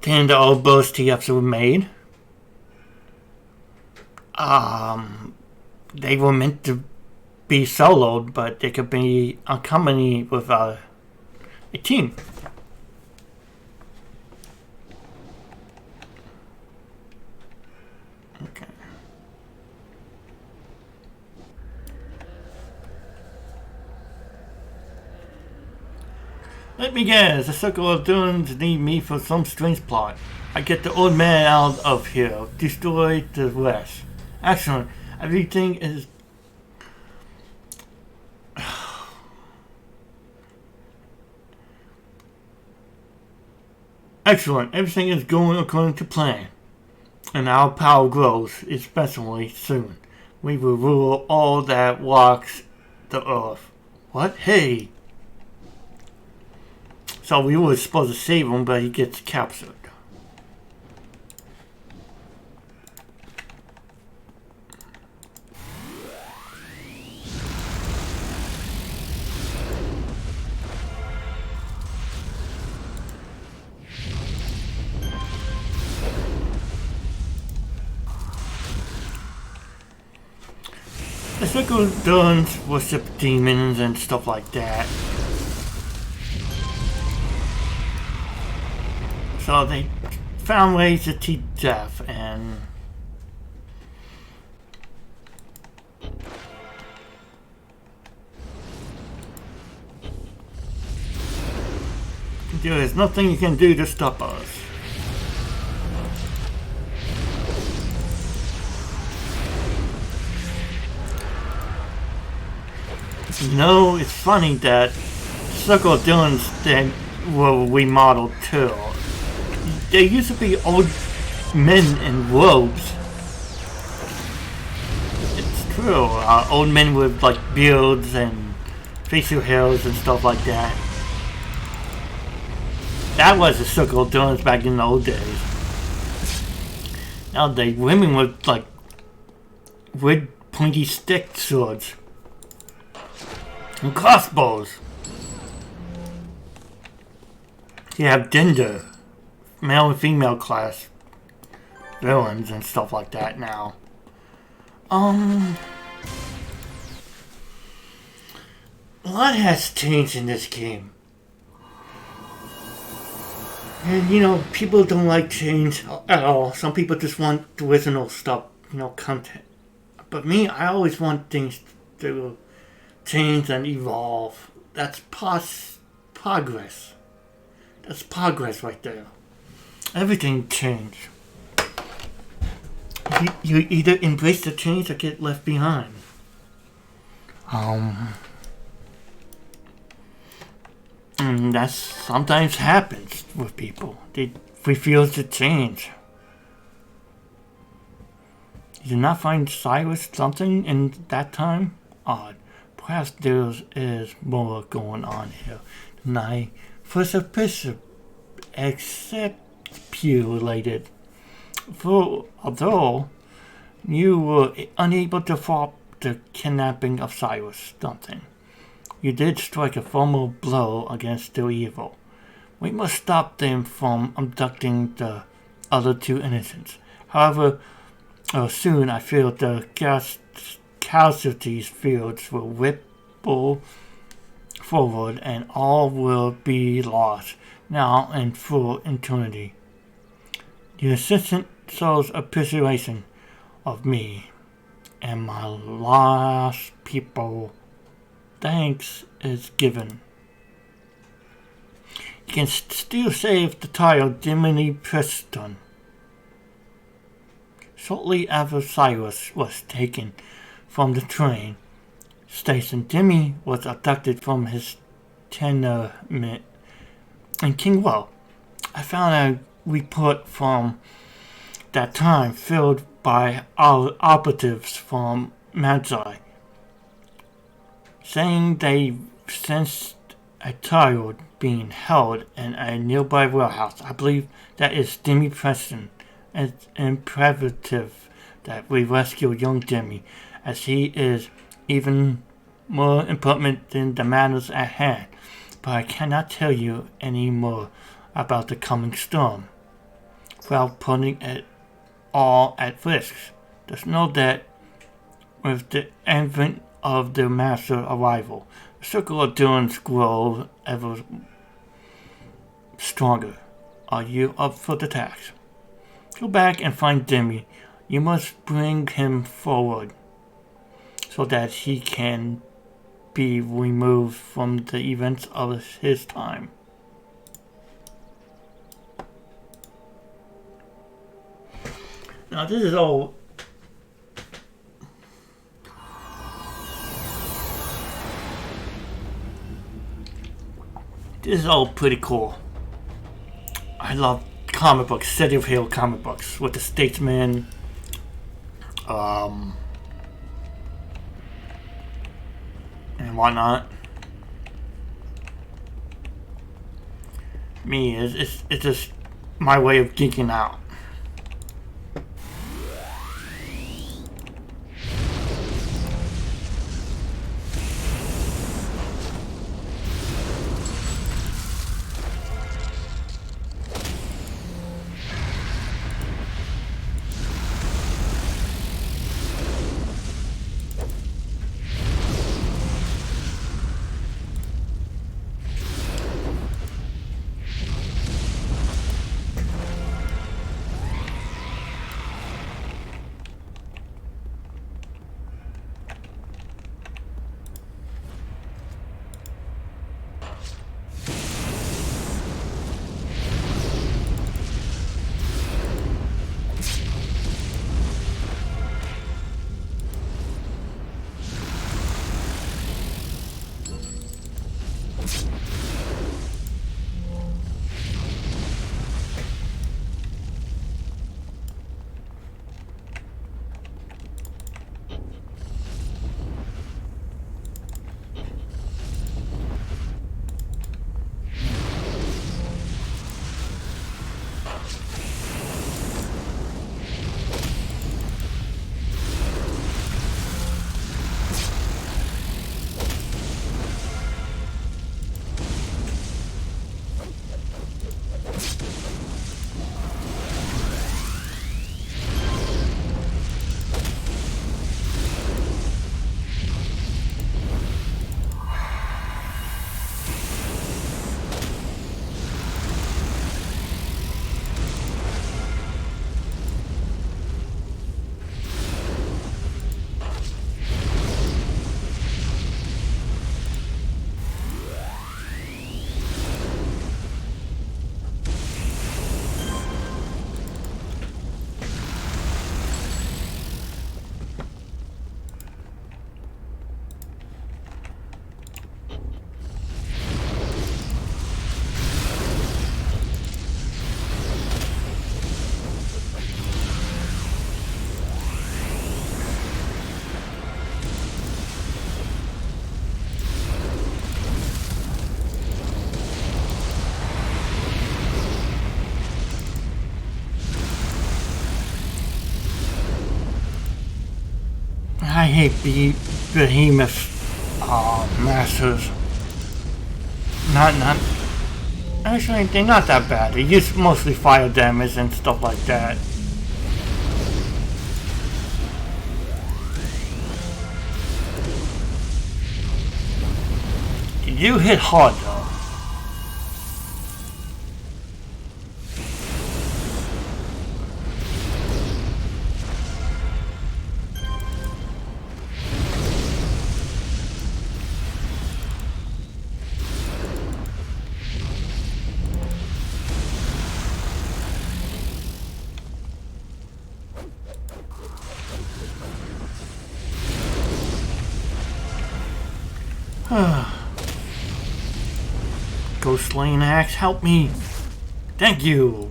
then the Ourobos TFs were made. They were meant to be soloed, but they could be accompanied with a team. Okay. Let me guess, the Circle of Dunes need me for some strange plot. I get the old man out of here, destroy the rest. Excellent. Everything is... Excellent. Everything is going according to plan. And our power grows, especially soon. We will rule all that walks the earth. What? Hey! So we were supposed to save him, but he gets captured. The Circle of Dunes worship demons and stuff like that. So they found ways to teach death, and there is nothing you can do to stop us. You know, it's funny that circle of doings that were remodeled too. There used to be old men in robes. It's true. Old men with like beards and facial hairs and stuff like that. That was a circle of doings back in the old days. Nowadays, women with like wood pointy stick swords and crossbows. You have gender, male and female class villains and stuff like that now. A lot has changed in this game. And you know, people don't like change at all. Some people just want the original stuff, you know, content. But me, I always want things to change and evolve. That's progress. That's progress right there. Everything change. You either embrace the change or get left behind. And that sometimes happens with people. They refuse to change. Did you not find Cyrus something in that time? Odd. Perhaps there is more going on here than I first extrapolated. For although you were unable to stop the kidnapping of Cyrus something, you did strike a formal blow against the evil. We must stop them from abducting the other two innocents. However, soon I feel the casualties fields will ripple forward and all will be lost now and for eternity. The insistent soul's appreciation of me and my lost people thanks is given. You can still save the child Diminy Preston. Shortly after Cyrus was taken from the train station, Dimmy was abducted from his tenement in Kingwell. I found a report from that time filled by operatives from Magi, saying they sensed a child being held in a nearby warehouse. I believe that is Demi Preston. It's imperative that we rescue young Demi, as he is even more important than the matters at hand. But I cannot tell you any more about the coming storm without putting it all at risk. Just know that with the advent of the master arrival, the circle of doings grow ever stronger. Are you up for the task? Go back and find Demi. You must bring him forward so that he can be removed from the events of his time. Now this is all pretty cool. I love comic books, City of Hill comic books with the Statesman, and whatnot. Me, it's just my way of geeking out. I hate behemoth masters. Not. Actually, they're not that bad. They use mostly fire damage and stuff like that. You hit hard though. Ghost Lane Axe, help me! Thank you!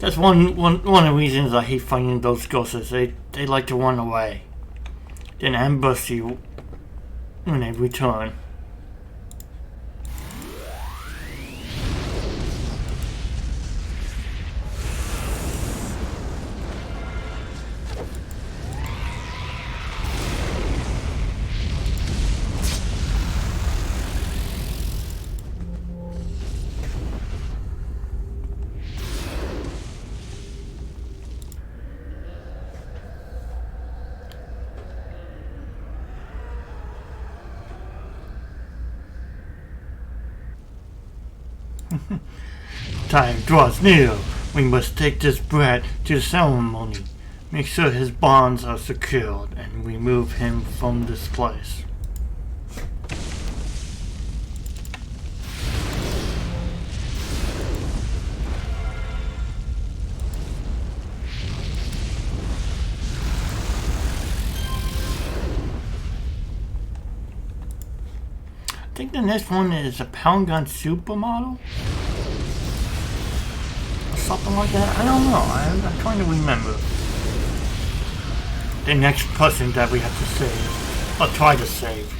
That's one of the reasons I hate fighting those ghosts. They like to run away, then ambush you when they return. Time draws near. We must take this brat to the ceremony. Make sure his bonds are secured and remove him from this place. I think the next one is a Pound Gun Supermodel? Or something like that? I don't know. I'm trying to remember. The next person that we have to save. Or try to save.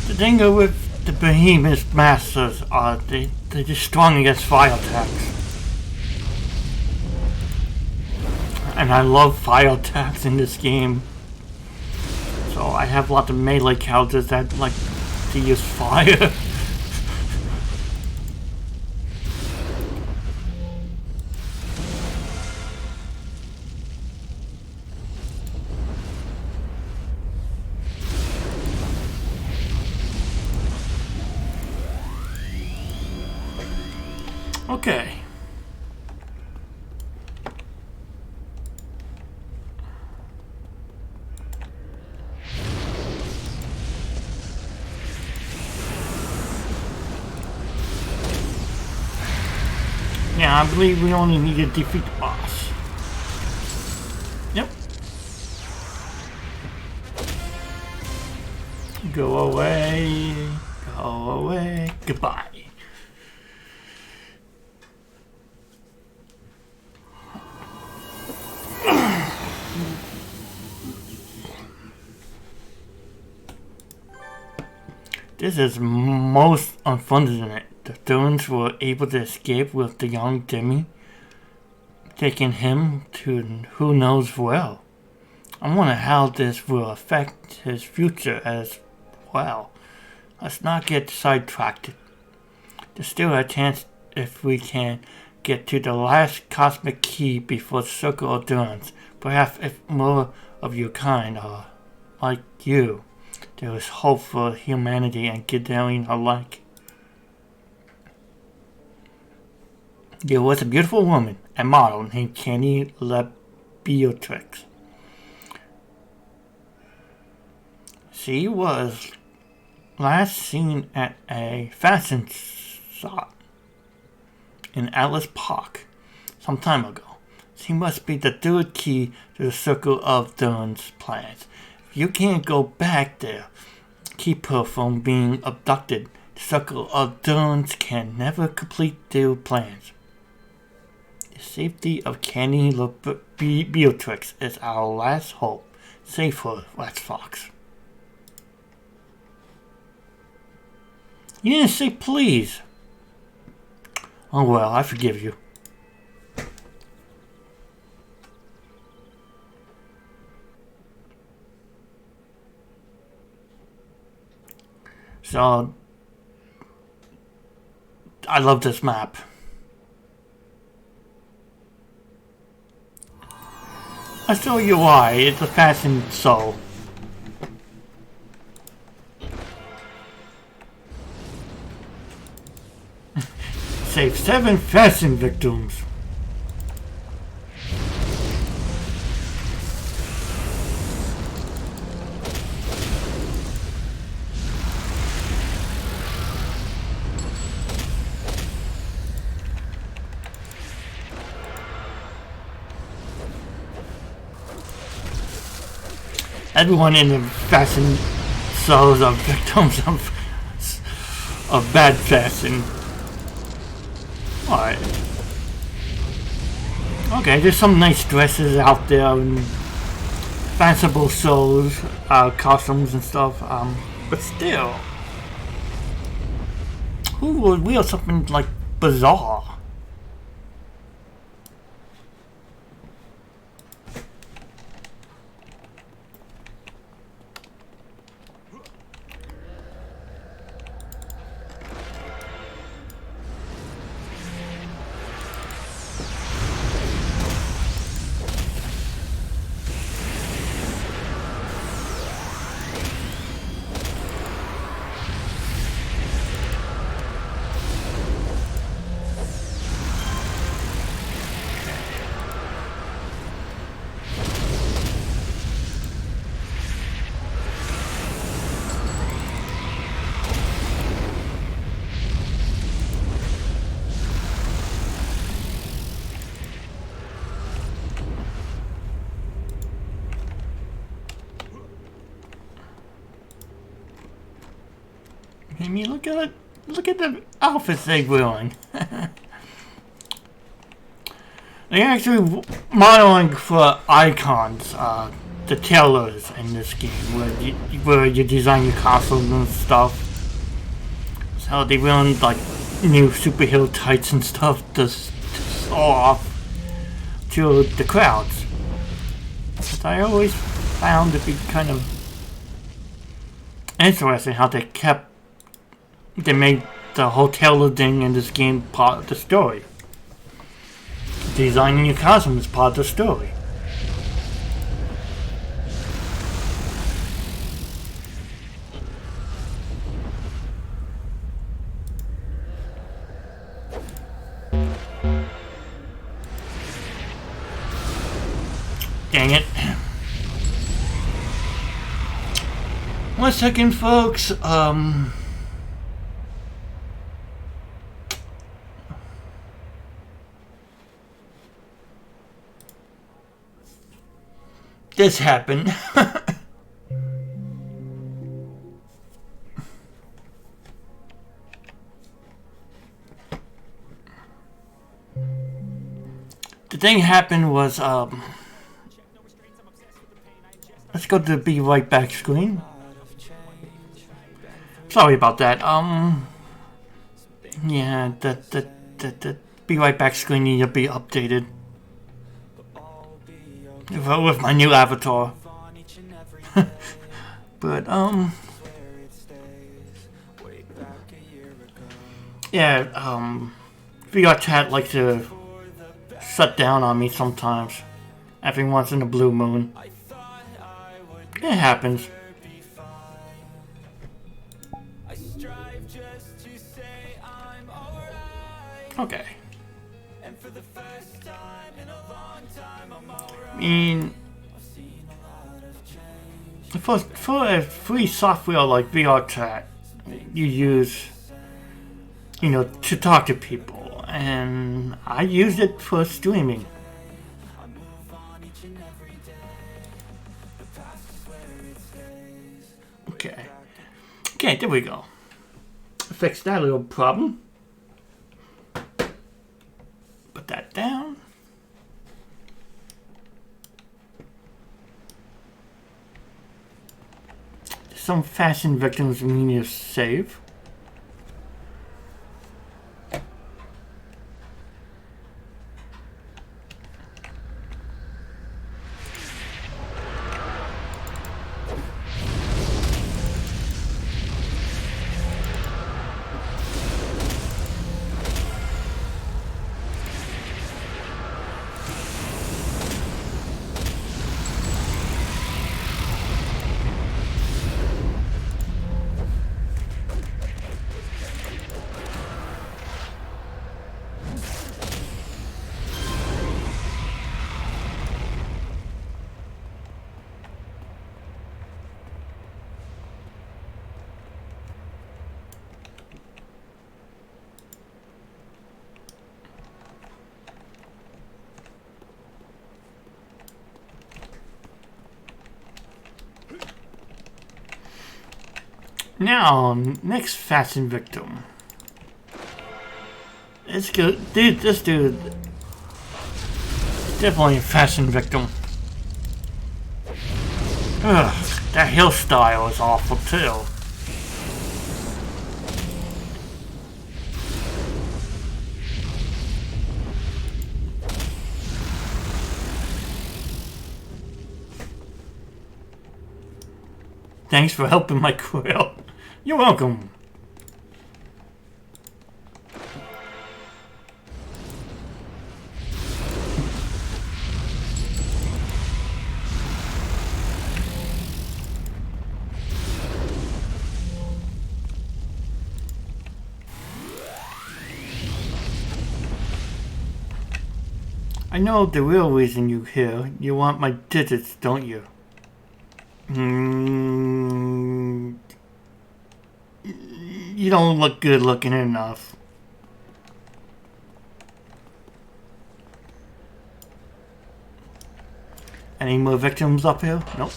The thing with the Behemoth Masters are they're just strong against fire attacks. And I love fire attacks in this game. So I have lots of melee counters that like to use fire. Okay. Yeah, I believe we only need to defeat the boss. Yep. Go away. Go away. Goodbye. This is most unfortunate. The Thorns were able to escape with the young Demi, taking him to who knows where. I wonder how this will affect his future as well. Let's not get sidetracked. There's still a chance if we can get to the last cosmic key before the Circle of Dawn. Perhaps if more of your kind are like you, there is hope for humanity and Gidarian alike. There was a beautiful woman, a model named Kenny Beatrix. She was last seen at a fashion shop in Alice Park some time ago. She must be the third key to the Circle of Dawn's plans. If you can't go back there, keep her from being abducted. The Circle of Dawn can never complete their plans. The safety of Kenny Beatrix is our last hope. Save her, Red Fox. You didn't say please. Oh well, I forgive you. So, I love this map. I'll show you why. It's a fashion show. Save 7 fashion victims. Everyone in the fashion shows are victims of bad fashion. Alright. Okay, there's some nice dresses out there and fanciful shows, costumes and stuff, but still. Who would wear something like bizarre? I mean, look at the outfits they're wearing. They're actually modeling for icons, the tailors in this game, where you design your costumes and stuff. So they wearing like new superhero tights and stuff to show off to the crowds. But I always found it to be kind of interesting how they made the whole tailor thing in this game part of the story. Designing your costume is part of the story. Dang it. 1 second, folks. This happened. The thing happened was, let's go to the Be Right Back screen. Sorry about that. Yeah, the Be Right Back screen needs to be updated with my new avatar. But yeah, VR chat likes to shut down on me sometimes. Every once in a blue moon. It happens. Okay. I mean, for a free software like VR Chat, you use, you know, to talk to people, and I use it for streaming. Okay. Okay, there we go. Fix that little problem. Put that down. Some fashion victims we need to save. Now, next fashion victim. It's good. Dude, this dude is definitely a fashion victim. Ugh, that hairstyle is awful too. Thanks for helping my quill. You're welcome. I know the real reason you're here. You want my digits, don't you? You don't look good looking enough. Any more victims up here? Nope.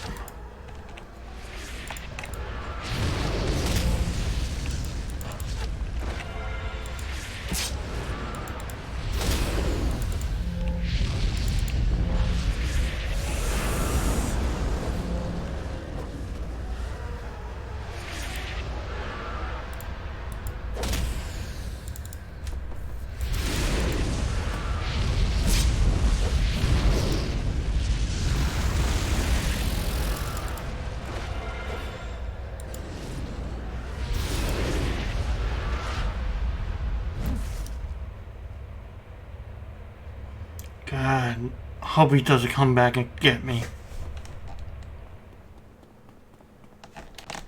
God, hope he doesn't come back and get me.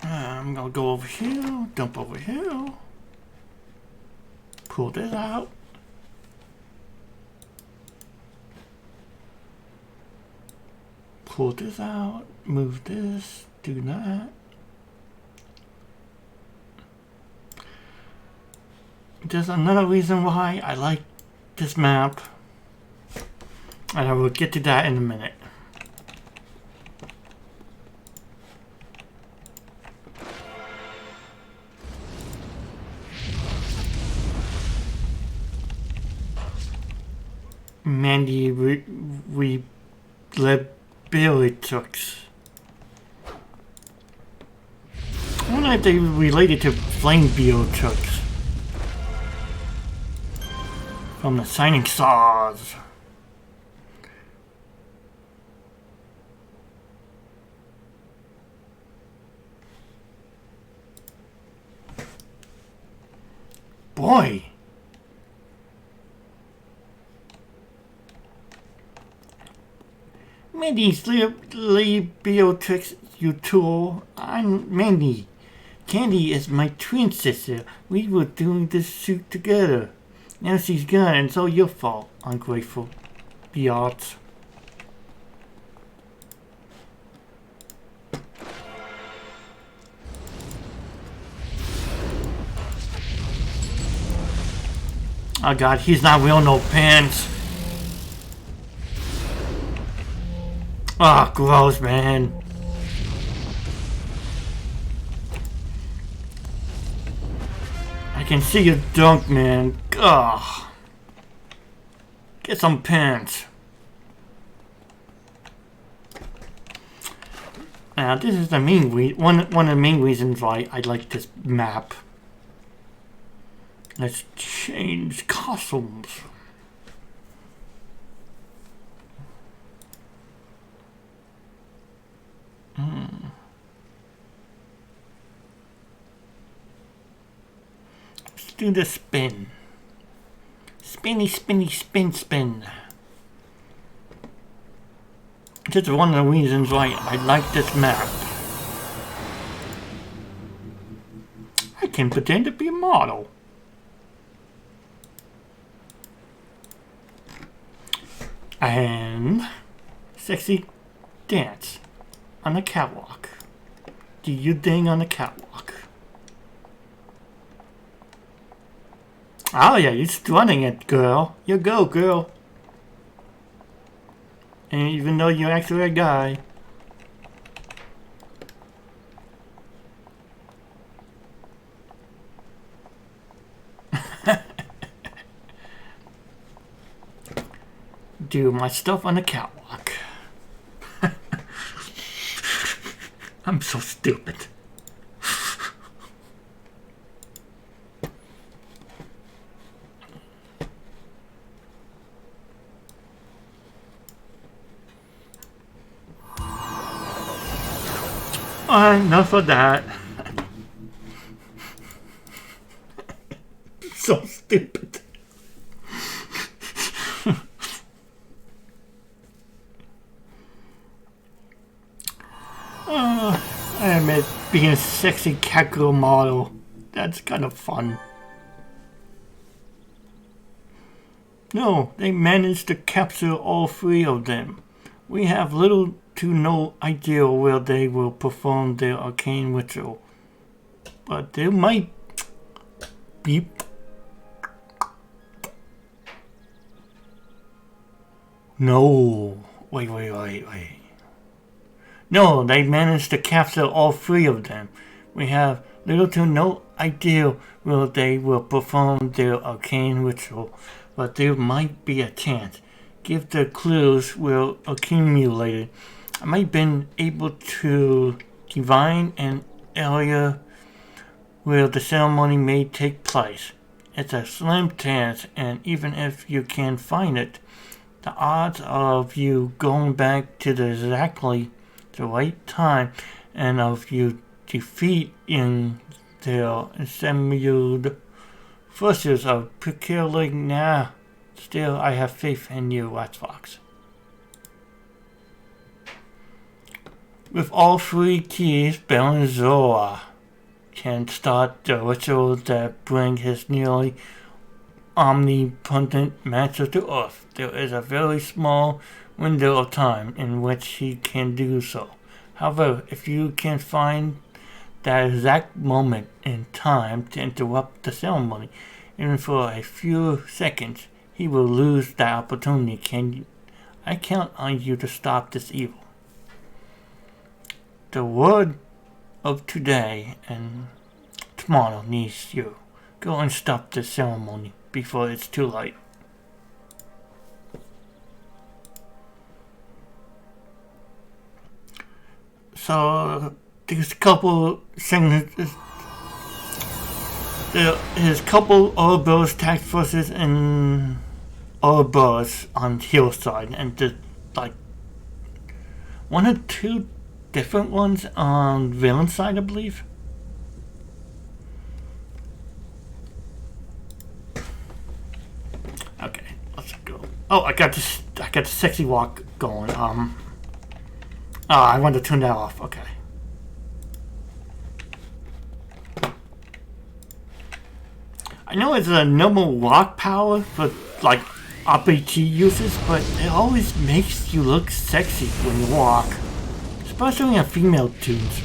I'm gonna go over here, dump over here, pull this out. Pull this out, move this, do that. There's another reason why I like this map. And I will get to that in a minute. Mandy we Billy Tooks. I wonder if they related to Flame Beetle Tooks from the Shining Stars. Boy. Mindy's Beatrix, you tool. I'm Mindy. Candy is my twin sister. We were doing this shoot together. Now she's gone, and it's all your fault, ungrateful biatch. Oh god, he's not wearing no pants. Oh, gross, man. I can see your dunk, man. Ugh. Get some pants. Now, this is the one of the main reasons why I like this map. Let's change costumes. Let's do the spin. Spinny, spinny, spin, spin. This is one of the reasons why I like this map. I can pretend to be a model. And sexy dance on the catwalk. Do your thing on the catwalk. Oh yeah, you're strutting it, girl. You go, girl. And even though you're actually a guy. Do my stuff on the catwalk. I'm so stupid. Enough of that. So stupid. I admit, being a sexy cat girl model, that's kind of fun. No, they managed to capture all three of them. We have little to no idea where they will perform their arcane ritual. But there might be... No. Wait. No, they managed to capture all three of them. We have little to no idea where they will perform their arcane ritual, but there might be a chance. Give the clues will accumulated. I might have been able to divine an area where the ceremony may take place. It's a slim chance, and even if you can find it, the odds of you going back to exactly the right time and of you defeating their assembled forces are peculiarly now. Still, I have faith in you, Watchfox. With all three keys, Bellanzoa can start the ritual that bring his nearly omnipotent master to Earth. There is a very small window of time in which he can do so. However, if you can find that exact moment in time to interrupt the ceremony, even for a few seconds, he will lose that opportunity. I count on you to stop this evil. The word of today and tomorrow needs you. Go and stop the ceremony before it's too late. So there's a couple things. There's a couple Ourobos task forces and Ourobos on hillside, and there's like one or two different ones on villain side, I believe. Okay, let's go. Oh, I got the sexy walk going. Oh, I want to turn that off. Okay. I know it's a normal lock power for like RPG uses, but it always makes you look sexy when you walk, especially in female tunes.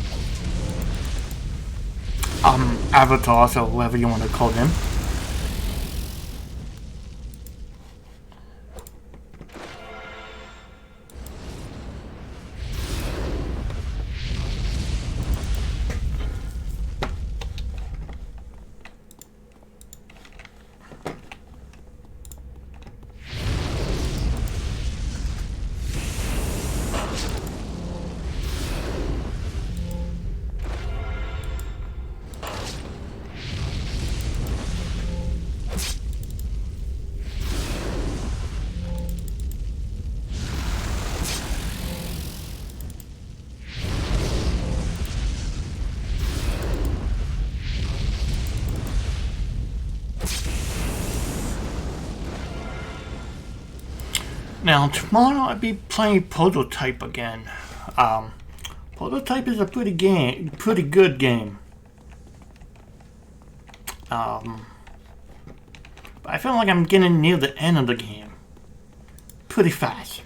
Avatars or whatever you want to call them. Now tomorrow I'll be playing Prototype again. Prototype is a pretty good game. But I feel like I'm getting near the end of the game. Pretty fast.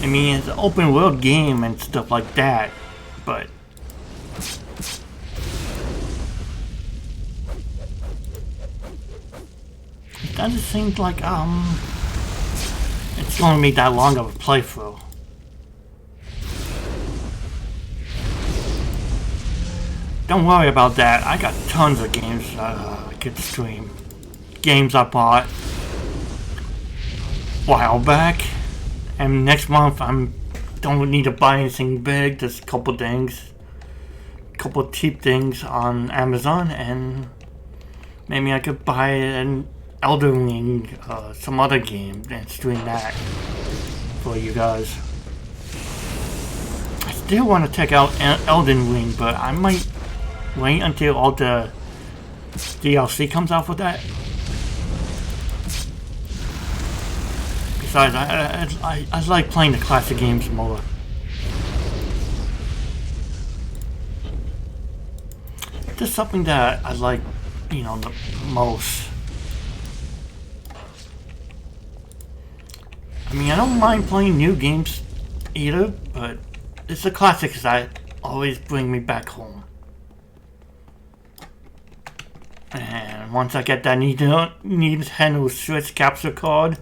I mean, it's an open world game and stuff like that, but it doesn't seem like it's going to be that long of a playthrough. Don't worry about that. I got tons of games I could stream. Games I bought a while back, and next month don't need to buy anything big. Just a couple things, couple cheap things on Amazon, and maybe I could buy an Elden Ring, some other game, and stream that for you guys. I still want to check out Elden Ring, but I might wait until all the DLC comes out for that. Besides, I like playing the classic games more. Just something that I like, you know, the most. I mean, I don't mind playing new games either, but it's the classics that always bring me back home. And once I get that Nintendo Switch capture card,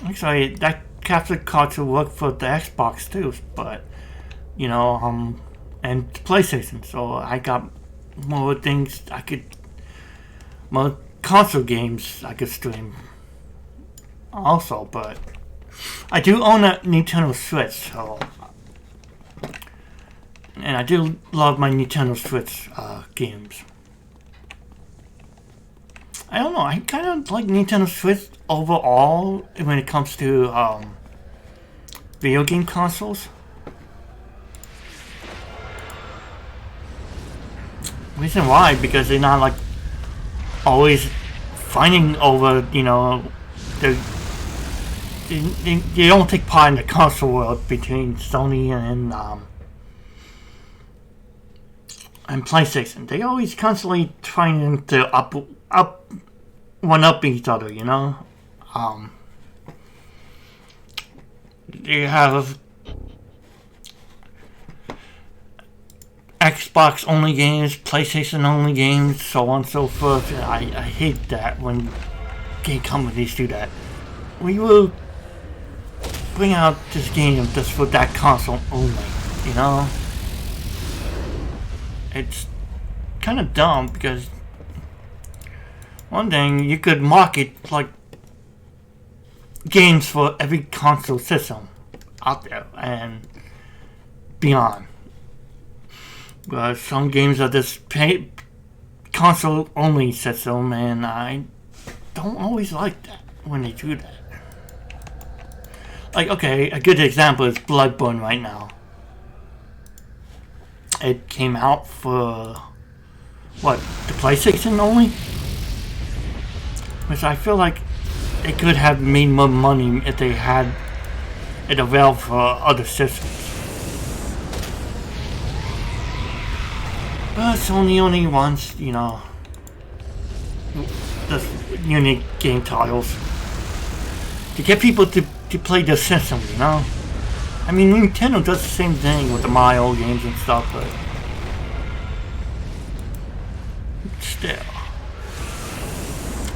actually that capture card should work for the Xbox too, but you know, and PlayStation. So I got more things more console games I could stream also, but I do own a Nintendo Switch, so. And I do love my Nintendo Switch games. I don't know, I kind of like Nintendo Switch overall when it comes to video game consoles. Reason why, because they're not like always fighting over, you know, they don't take part in the console world between Sony and PlayStation. They always constantly trying to one up each other, you know. They have Xbox only games, PlayStation only games, so on and so forth. I hate that when game companies do that. We will bring out this game just for that console only, you know. It's kind of dumb because one thing, you could market like games for every console system out there and beyond. But some games are just console only system, and I don't always like that when they do that. Like, okay, a good example is Bloodborne right now. It came out for, what, the PlayStation only? Which I feel like they could have made more money if they had it available for other systems. But Sony only wants, you know, the unique game titles to get people to play the system, you know? I mean, Nintendo does the same thing with the Mario games and stuff, but still.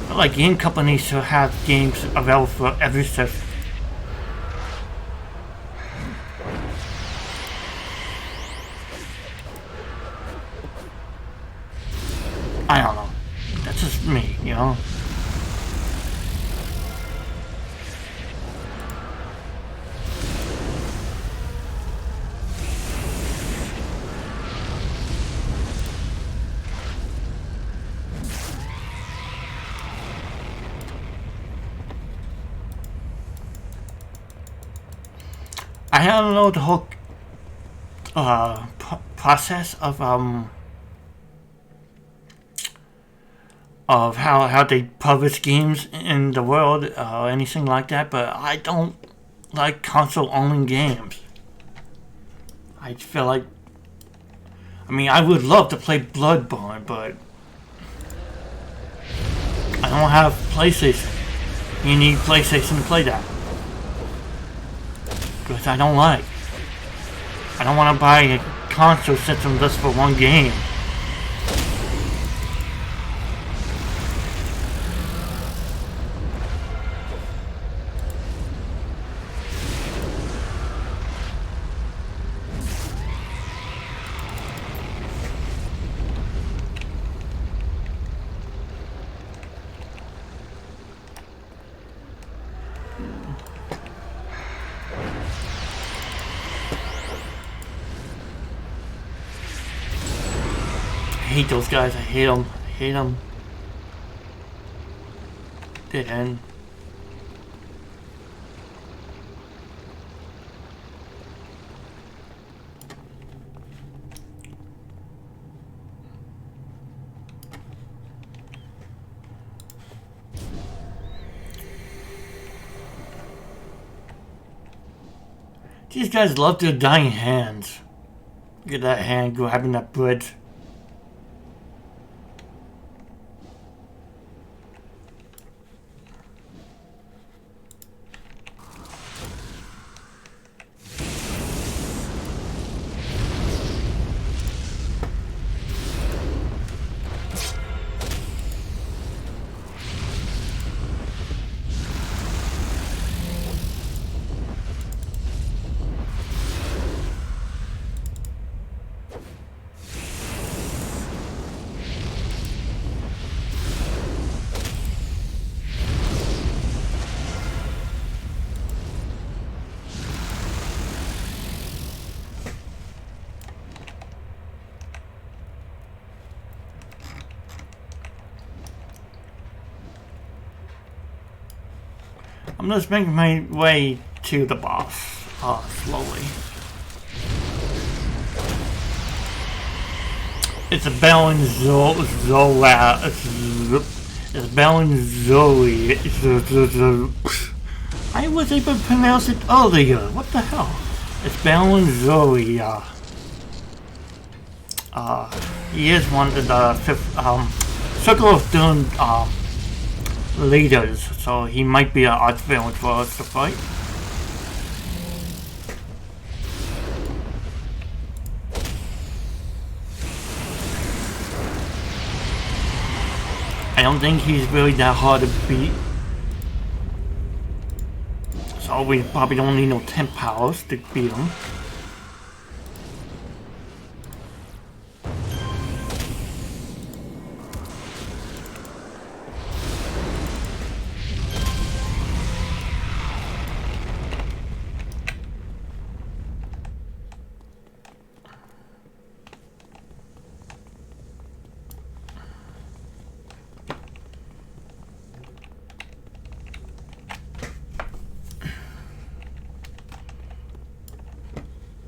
I like game companies should have games available for every system. I don't know. That's just me, you know? I don't know the whole process of how they publish games in the world or anything like that, but I don't like console-only games. I feel like, I mean, I would love to play Bloodborne, but I don't have PlayStation. You need PlayStation to play that. Because I don't like. I don't want to buy a console system just for one game. I hate those guys. I hate them. I hate them. Dead end. These guys love their dying hands. Look at that hand grabbing that bridge. I'm just making my way to the boss, slowly. It's a Bell and Zola. It's Bell and Zoe. I was able to pronounce it earlier. What the hell? It's Bell and Zoe. He is one of the fifth, Circle of Doom, leaders, so he might be an arch villain for us to fight. I don't think he's really that hard to beat, so we probably don't need no 10 powers to beat him.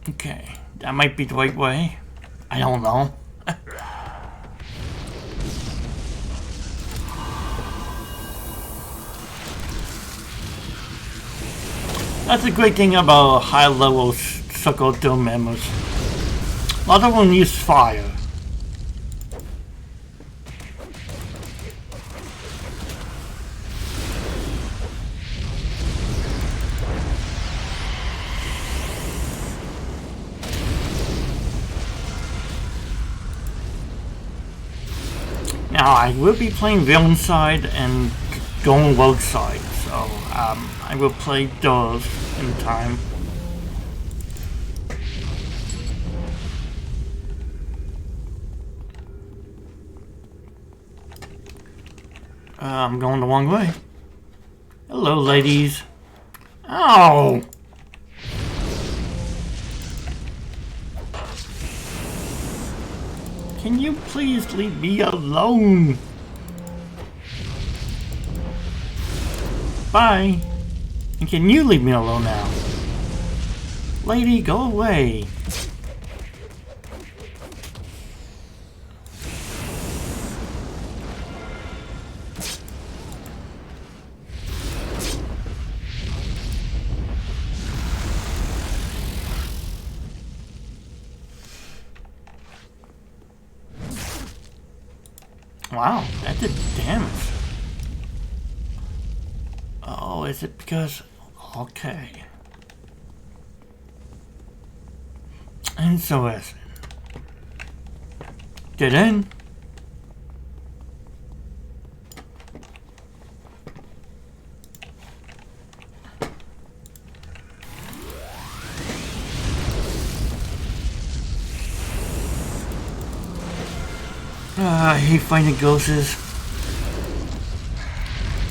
Okay, that might be the right way. I don't know. That's the great thing about high-level Circle Dome members. A lot of them use fire. Now, I will be playing Villain side and going Rogue side, so I will play those in time. I'm going the wrong way. Hello, ladies. Ow! Can you please leave me alone? Bye. And can you leave me alone now? Lady, go away. Wow, that did damage. Oh, is it because... Okay. Interesting. Get in. I hate finding ghosts.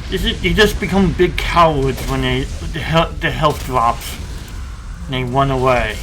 They just become big cowards when the health drops and they run away.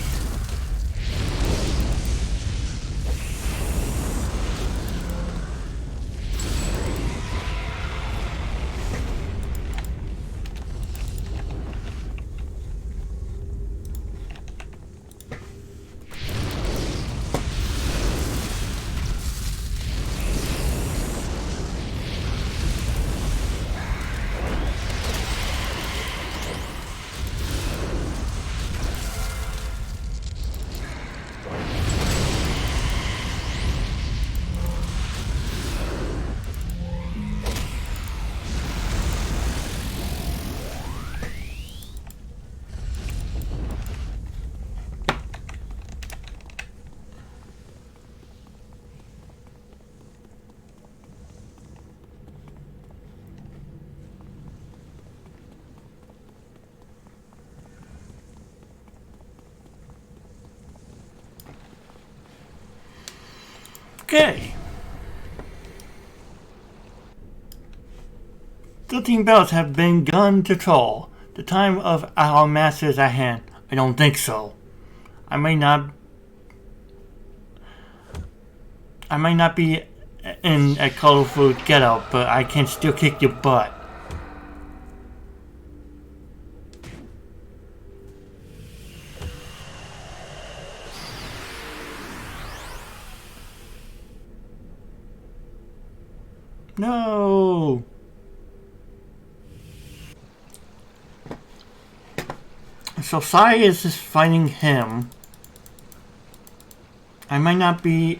Okay. 13 bells have been begun to toll. The time of our master is at hand. I don't think so. I might not be in a colorful getup, but I can still kick your butt. No. So Cyrus is fighting him. I might not be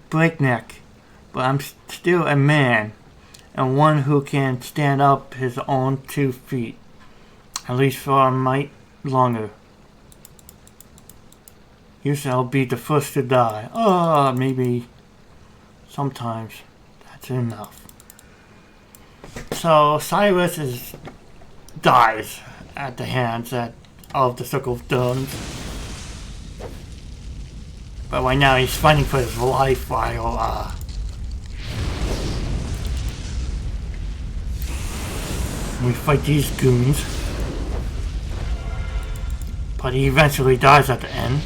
breakneck, but I'm still a man, and one who can stand up his own 2 feet, at least for a mite longer. You shall be the first to die. Maybe sometimes that's enough. So Cyrus dies at the hands of the Circle of Domes. But right now he's fighting for his life while we fight these goons. But he eventually dies at the end.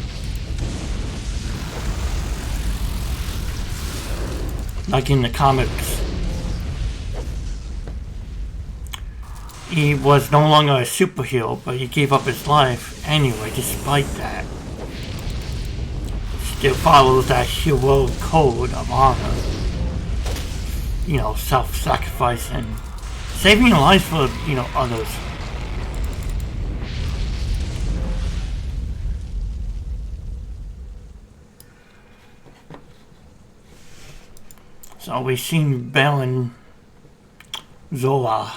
Like in the comics. He was no longer a superhero, but he gave up his life anyway, despite that. Still follows that hero code of honor. You know, self-sacrifice and saving lives for, others. So we seen Baron Zola.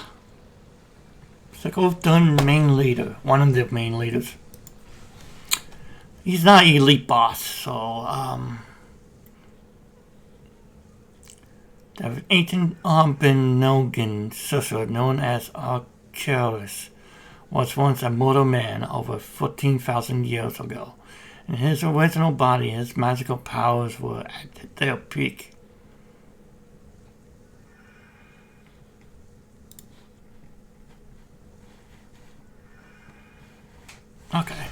It's like the main leader, one of the main leaders. He's not elite boss, so the ancient Bennogan sorcerer known as Ourobos was once a mortal man over 14,000 years ago. In his original body, his magical powers were at their peak. Okay.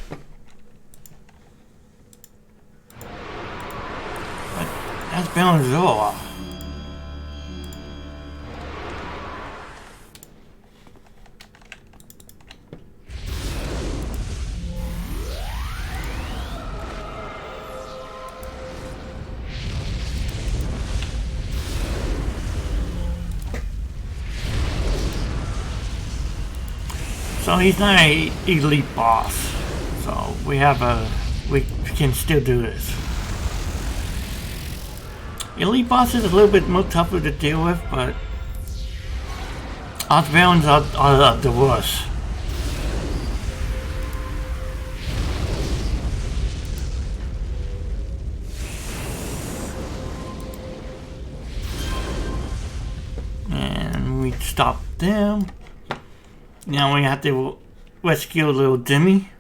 That's Baron Zola. So he's not an elite boss. So we can still do this. Elite bosses are a little bit more tougher to deal with, but our villains are the worst. And we stop them. Now we have to rescue little Demi.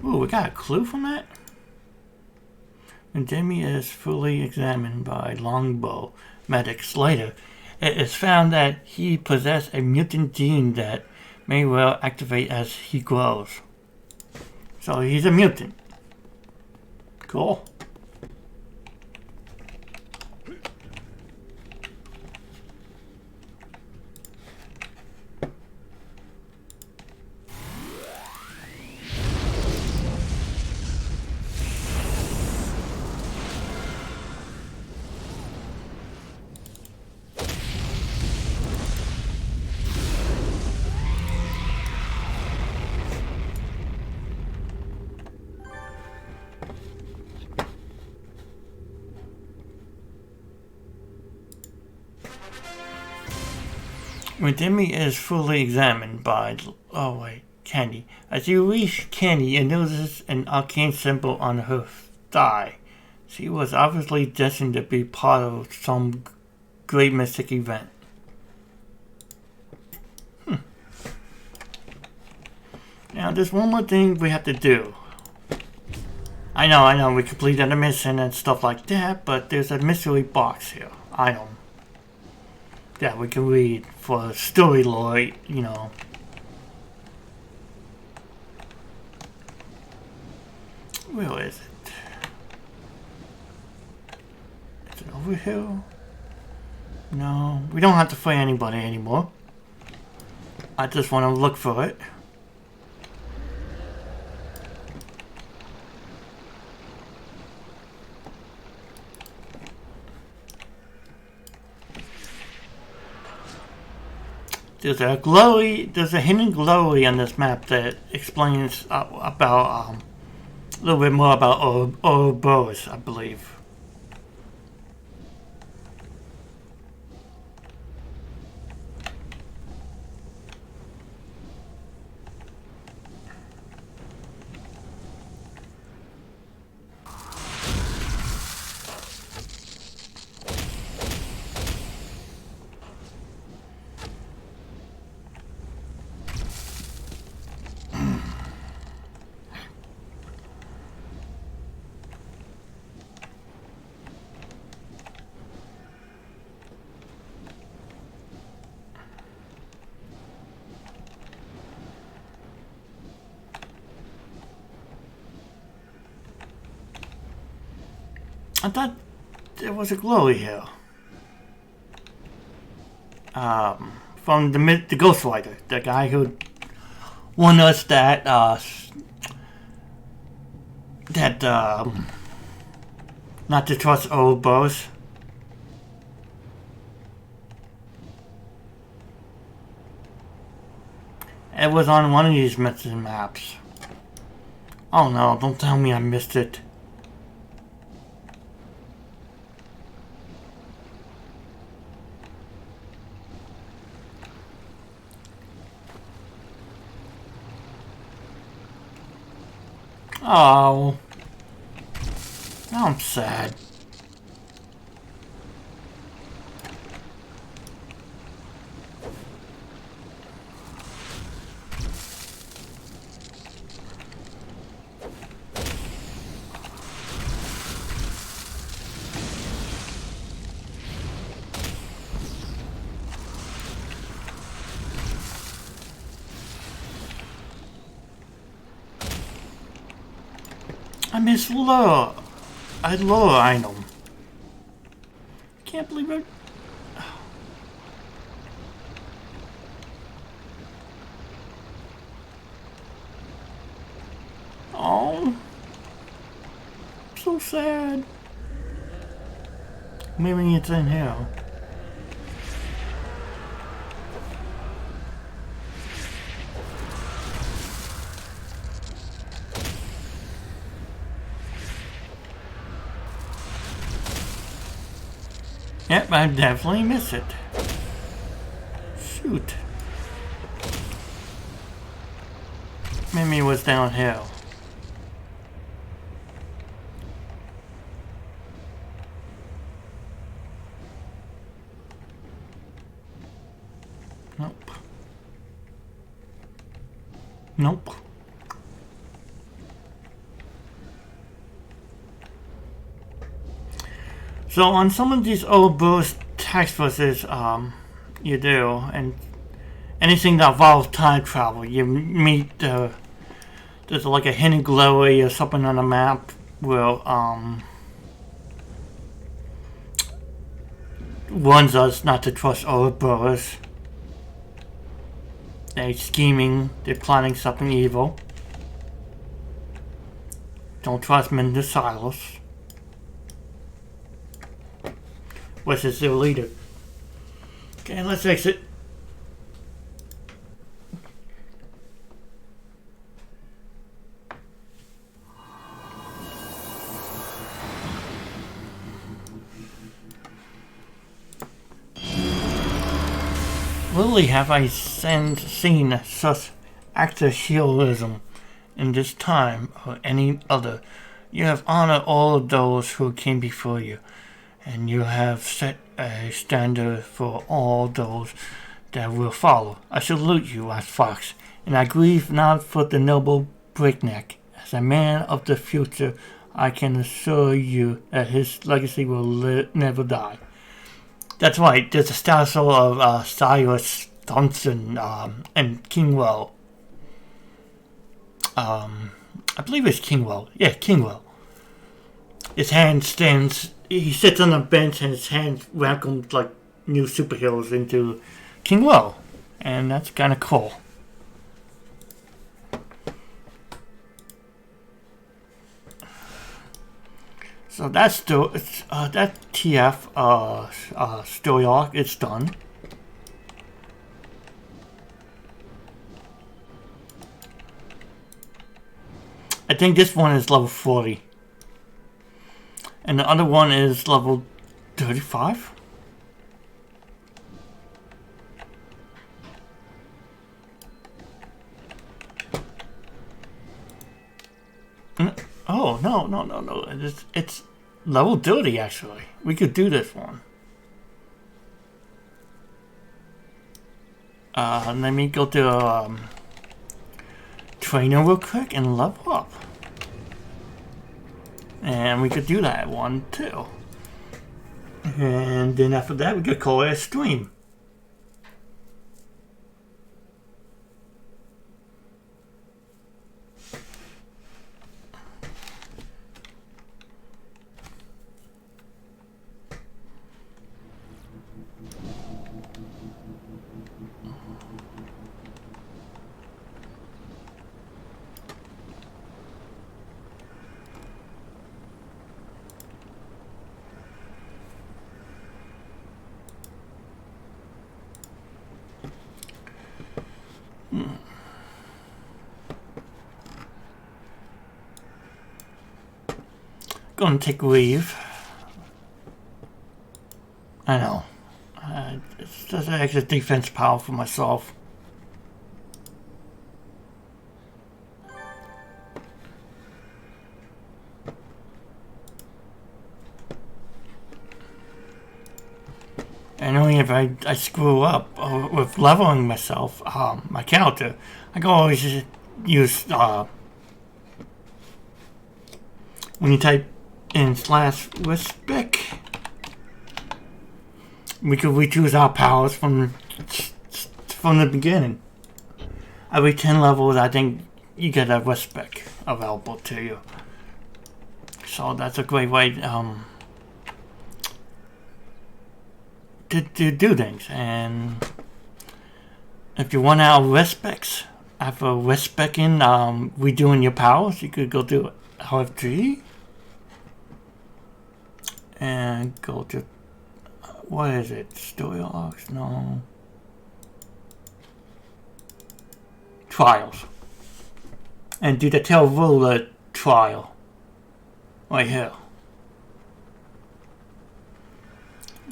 Ooh, we got a clue from that? When Demi is fully examined by longbow medics later, it is found that he possessed a mutant gene that may well activate as he grows. So he's a mutant. Cool. When Demi is fully examined by... Oh wait, Candy. As you reach Candy, you notice an arcane symbol on her thigh. She was obviously destined to be part of some great mystic event. Now there's one more thing we have to do. I know, we completed a mission and stuff like that, but there's a mystery box here. Item. That we can read for story lore, you know. Where is it? Is it over here? No, we don't have to fight anybody anymore. I just want to look for it. There's a hidden glowy on this map that explains about a little bit more about Ourobos, I believe. I thought there was a glowy here. From the Ghost Rider, the guy who warned us that that not to trust Ourobos. It was on one of these missing maps. Oh no, don't tell me I missed it. Oh. Now I'm sad. I miss lower. I lower item. Can't believe it. Oh, so sad. Maybe it's in here. Yep, I definitely miss it. Shoot. Maybe it was downhill. Nope. Nope. So on some of these Ourobos Taskforces, you do, and anything that involves time travel, you meet there's like a hidden glowy or something on the map where warns us not to trust Ourobos. They're scheming, they're planning something evil. Don't trust men in the silos. Which is their leader. Okay, let's exit. Rarely have I seen such actor-heroism in this time or any other. You have honored all of those who came before you, and you have set a standard for all those that will follow. I salute you as Fox, and I grieve not for the noble breakneck. As a man of the future, I can assure you that his legacy will never die. That's right, there's a statue of Cyrus Thompson and Kingwell. I believe it's Kingwell. Yeah, Kingwell. His hand stands. He sits on a bench and his hand welcomes like new superheroes into Kingwell, and that's kind of cool. So that's still that TF story arc. It's done. I think this one is level 40. And the other one is level 35? Oh, no. It's level 30, actually. We could do this one. Let me go to trainer real quick and level up. And we could do that one too. And then after that we could call it a stream. Gonna take leave. I know. It's just an extra defense power for myself. And only if I screw up with leveling myself, my character, I can always use, when you type in /respec, we could rechoose our powers from the beginning. Every 10 levels, I think you get a respec available to you. So that's a great way to do things. And if you run out of respects after respecing, redoing your powers, you could go to LFG and go to, what is it? Story arcs? No. Trials. And do the tail ruler trial. Right here.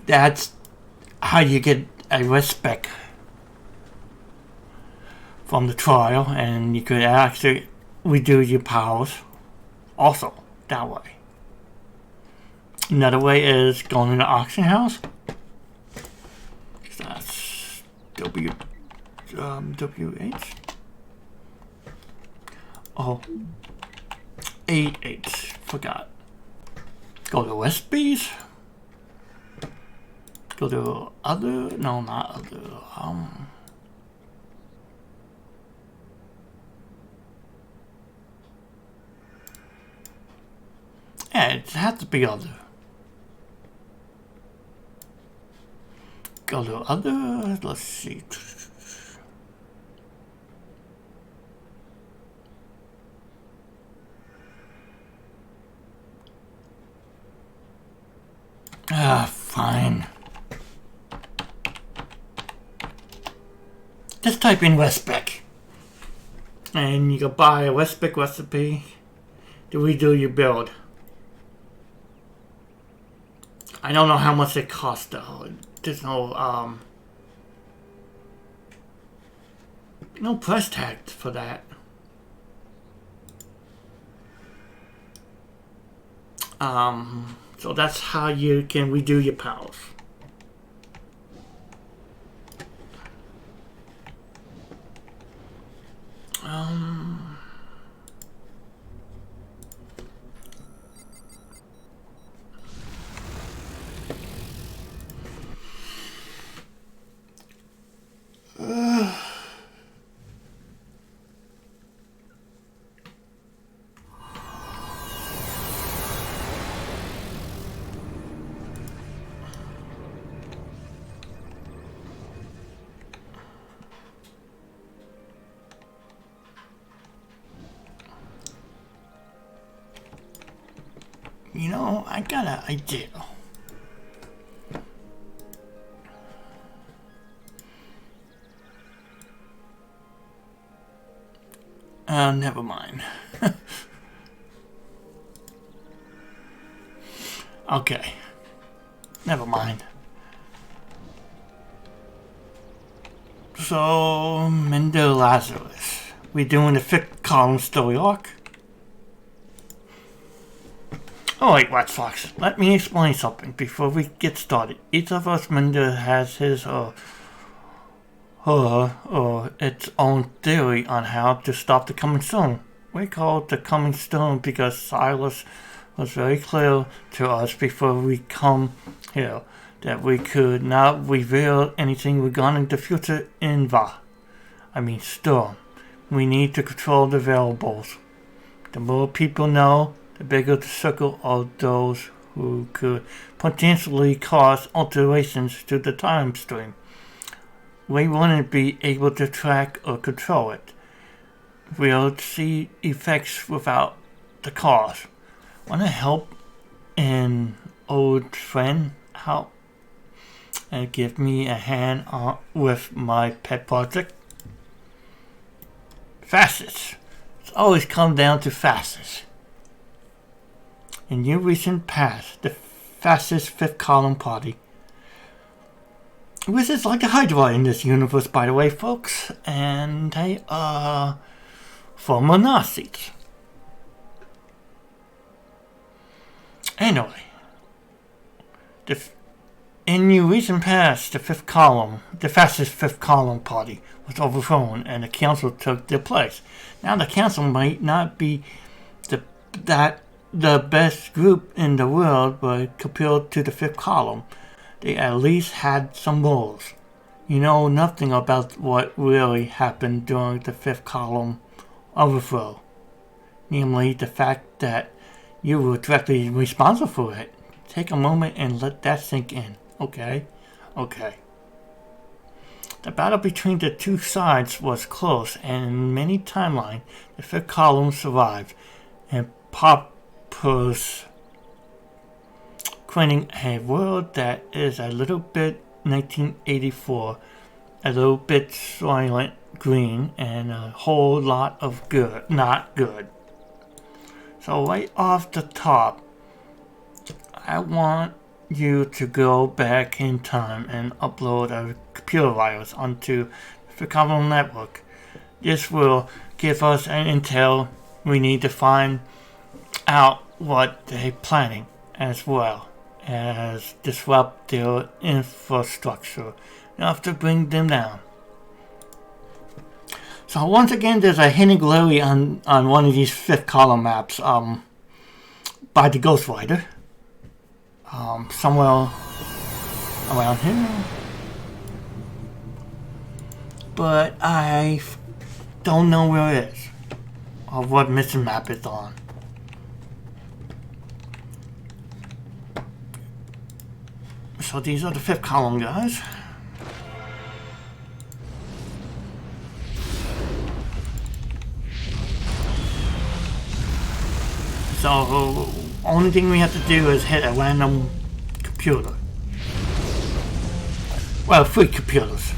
That's how you get a respec from the trial, and you could actually redo your powers also that way. Another way is going to the auction house. That's WH. Oh, 8. Forgot. Go to recipes. Go to other. No, not other. Yeah, it has to be other. Go to other. Let's see. Fine. Just type in respec. And you can buy a respec recipe to redo your build. I don't know how much it costs though. There's no price tag for that. So that's how you can redo your powers. You know, I got an idea. Never mind. Okay. Never mind. So, Mender Lazarus. We doing the 5th column story arc? Alright, Rat Fox, let me explain something before we get started. Each of us Mender has his or its own theory on how to stop the coming storm. We call it the coming storm because Silas was very clear to us before we come here that we could not reveal anything regarding the future storm. We need to control the variables. The more people know, the bigger the circle of those who could potentially cause alterations to the time stream. We wouldn't be able to track or control it. We'll see effects without the cause. Want to help an old friend out and give me a hand with my pet project? Fascists. It's always come down to fascists. In your recent past, the fascist fifth column party, which is like a Hydra in this universe, by the way, folks, and they are former Nazis. Anyway, in your recent past, the fascist fifth column party was overthrown and the council took their place. Now the council might not be the best group in the world, but compared to the fifth column, they at least had some rules. You know nothing about what really happened during the fifth column overthrow. Namely, the fact that you were directly responsible for it. Take a moment and let that sink in. Okay? The battle between the two sides was close, and in many timelines, the fifth column survived, and Popper's creating a world that is a little bit 1984, a little bit Soylent Green, and a whole lot of not good. So right off the top, I want you to go back in time and upload a computer virus onto the Common Network. This will give us an intel we need to find out what they're planning, as well as disrupt their infrastructure enough to bring them down. So once again, there's a hidden glory on one of these fifth column maps by the Ghost Rider. Somewhere around here. But I don't know where it is or what mission map it's on. So these are the fifth column guys. So only thing we have to do is hit a random computer. Well, 3 computers.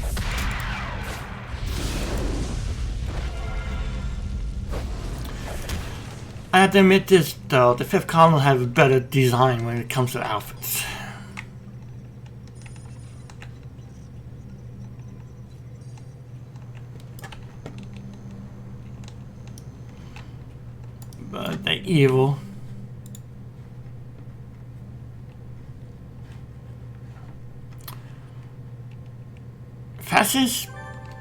I have to admit this though, the fifth column has a better design when it comes to outfits. But they're evil. Fascists,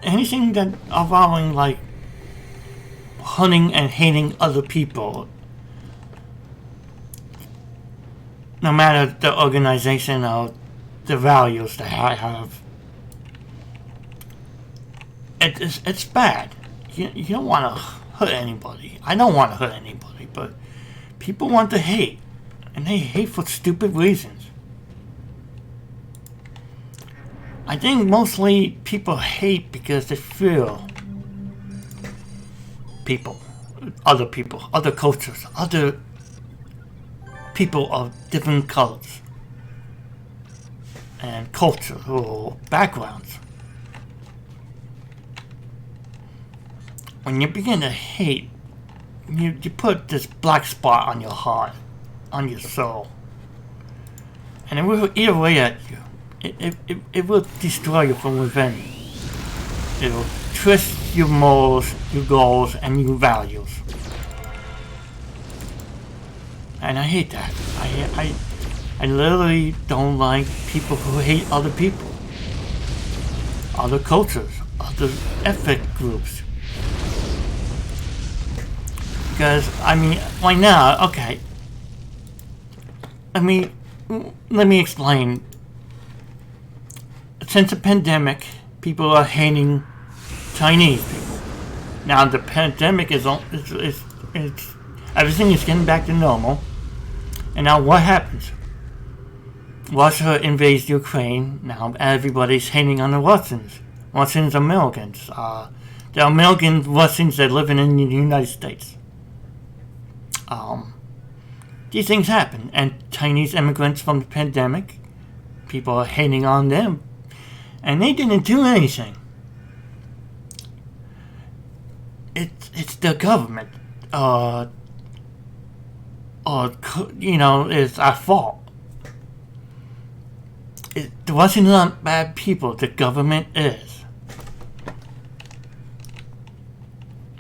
anything that involving like hunting and hating other people, no matter the organization or the values that I have, it's bad. You don't want to hurt anybody. I don't want to hurt anybody, but people want to hate, and they hate for stupid reasons. I think mostly people hate because they feel other cultures, other people of different colors and culture or backgrounds. When you begin to hate, you put this black spot on your heart, on your soul, and it will eat away at you. It will destroy you from within. It will twist your morals, your goals, and your values. And I hate that. I literally don't like people who hate other people, other cultures, other ethnic groups. Because, I mean, right now, okay. Let me explain. Since the pandemic, people are hating Chinese people. Now the pandemic is everything is getting back to normal. And now what happens? Russia invades Ukraine. Now everybody's hating on the Russians. Russians are Americans. There are American Russians that live in the United States. These things happen, and Chinese immigrants from the pandemic, people are hating on them. And they didn't do anything. It's it's the government. It's our fault. It wasn't not bad people. The government is.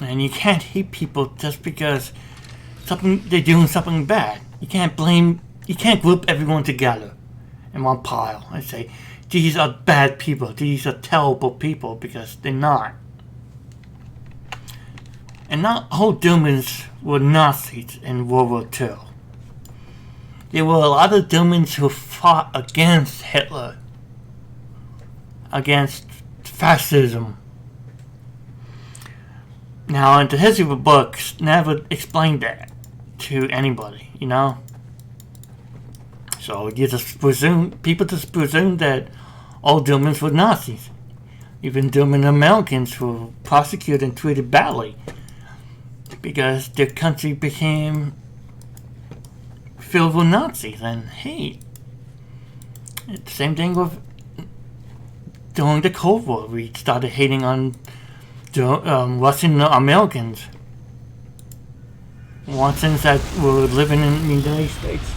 And you can't hate people just because they're doing something bad. You can't group everyone together in one pile and say, these are bad people, these are terrible people, because they're not. And not all Germans were Nazis in World War II. There were a lot of Germans who fought against Hitler, against fascism. Now, in the history of the books, never explained that to anybody, you know? So people just presume that all Germans were Nazis. Even German Americans were prosecuted and treated badly because their country became filled with Nazis and hate. It's the same thing with during the Cold War. We started hating on Russian Americans, Russians that were living in the United States.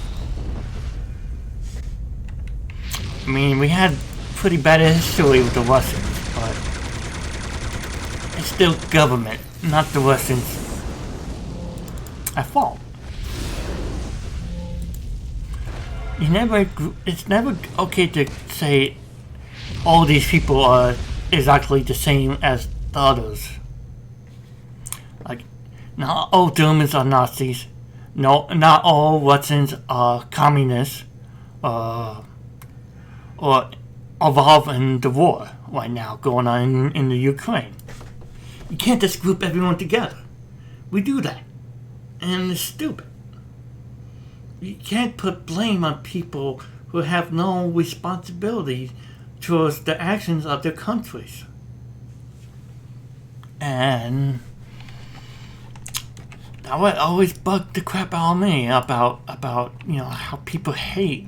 I mean, we had pretty bad history with the Russians, but it's still government, not the Russians, at fault. It's never okay to say all these people are exactly the same as the others. Like, not all Germans are Nazis. No, not all Russians are communists. Or involved in the war right now going on in the Ukraine. You can't just group everyone together. We do that. And it's stupid. You can't put blame on people who have no responsibility towards the actions of their countries. And that would always bug the crap out of me about how people hate.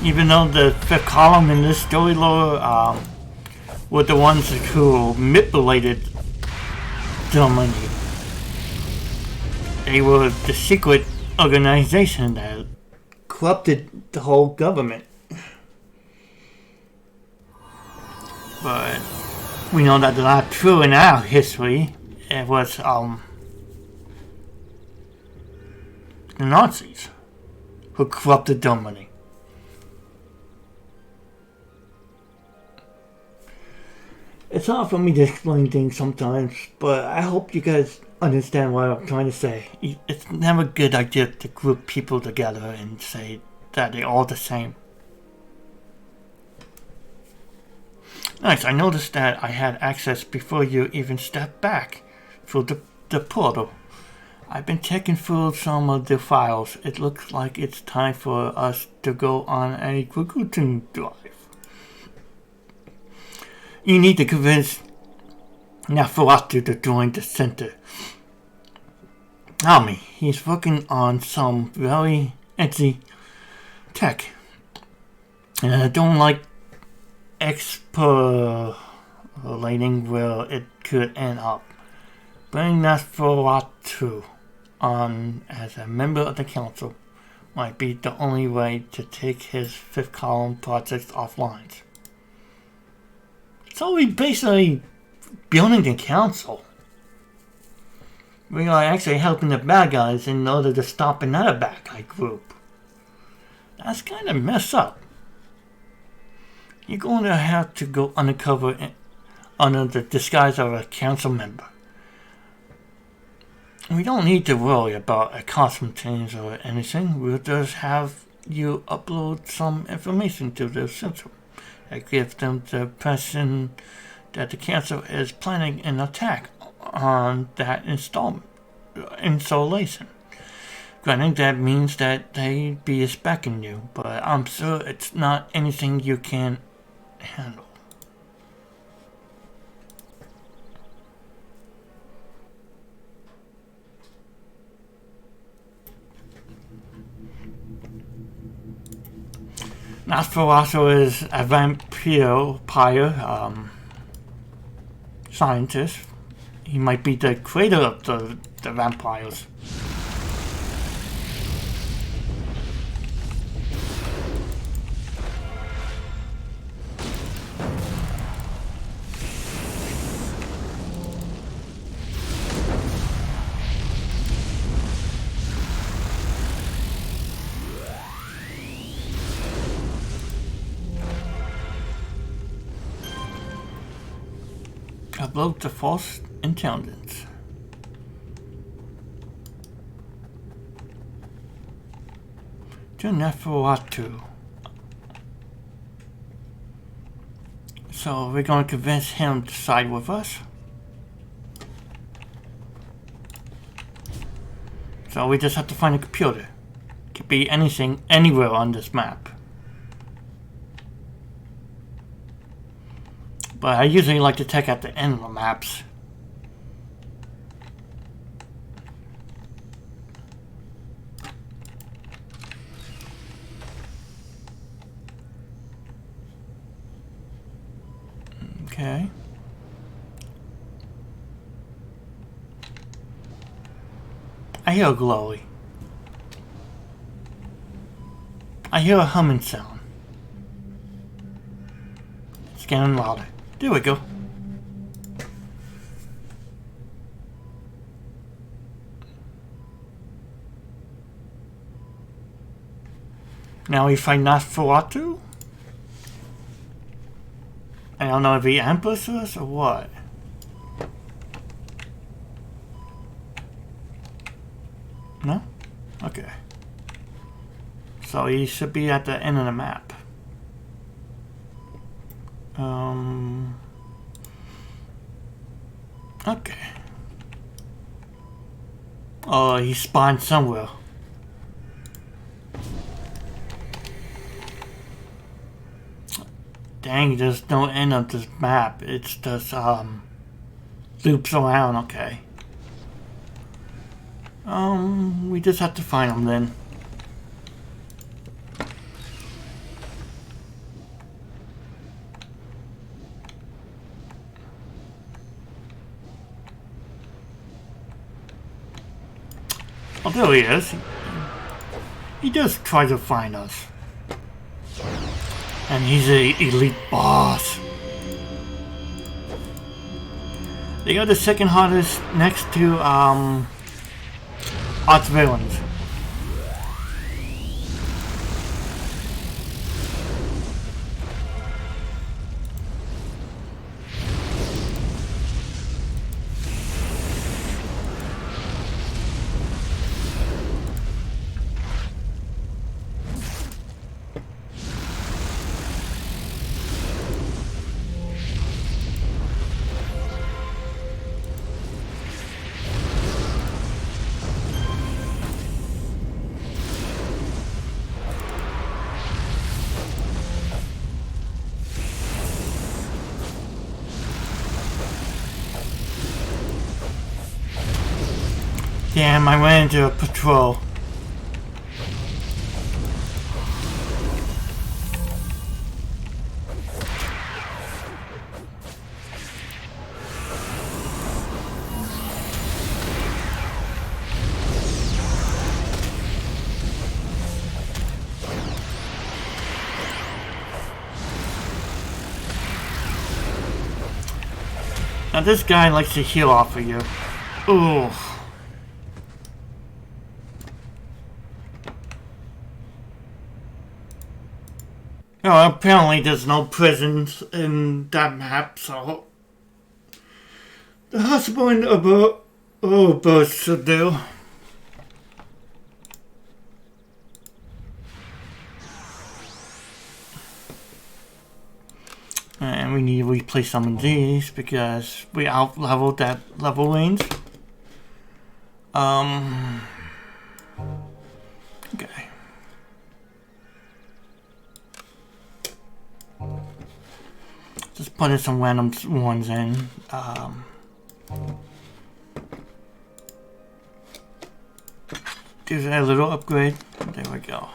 Even though the fifth column in this story lore were the ones who manipulated Germany. They were the secret organization that corrupted the whole government. But we know that's not true in our history. It was the Nazis who corrupted Germany. It's hard for me to explain things sometimes, but I hope you guys understand what I'm trying to say. It's never a good idea to group people together and say that they're all the same. Nice, I noticed that I had access before you even stepped back through the portal. I've been checking through some of the files. It looks like it's time for us to go on a recruiting drive. You need to convince Nafaratu to join the center. Tell me, he's working on some very edgy tech. And I don't like extrapolating where it could end up. Bring Nafaratu on as a member of the council might be the only way to take his fifth column projects offline. So we basically building the council. We are actually helping the bad guys in order to stop another bad guy group. That's kind of messed up. You're going to have to go undercover under the disguise of a council member. We don't need to worry about a costume change or anything. We'll just have you upload some information to the system. I give them the impression that the council is planning an attack on that installation. Granted, that means that they be expecting you, but I'm sure it's not anything you can handle. Nosferatu is a vampire scientist. He might be the creator of the vampires. Upload the false intelligence. To Nosferatu. So we're going to convince him to side with us. So we just have to find a computer. Could be anything, anywhere on this map. But I usually like to check at the end of the maps. Okay. I hear a glowy. I hear a humming sound. It's getting louder. There we go. Now we find Nosferatu? I don't know if he ambushed us or what. No? Okay. So he should be at the end of the map. Okay. Oh, he spawned somewhere. Dang, there's no end of this map. It's just, loops around, okay. We just have to find him then. Oh, there he is. He does try to find us. And he's an elite boss. They got the second hardest next to, Arch Villains. Damn, I went into a patrol. Now this guy likes to heal off of you. Ooh. Oh, apparently there's no prisons in that map, so the husband of Ourobos should do. And we need to replace some of these because we out-leveled that level range. Okay. Just putting some random ones in. Do that little upgrade. There we go.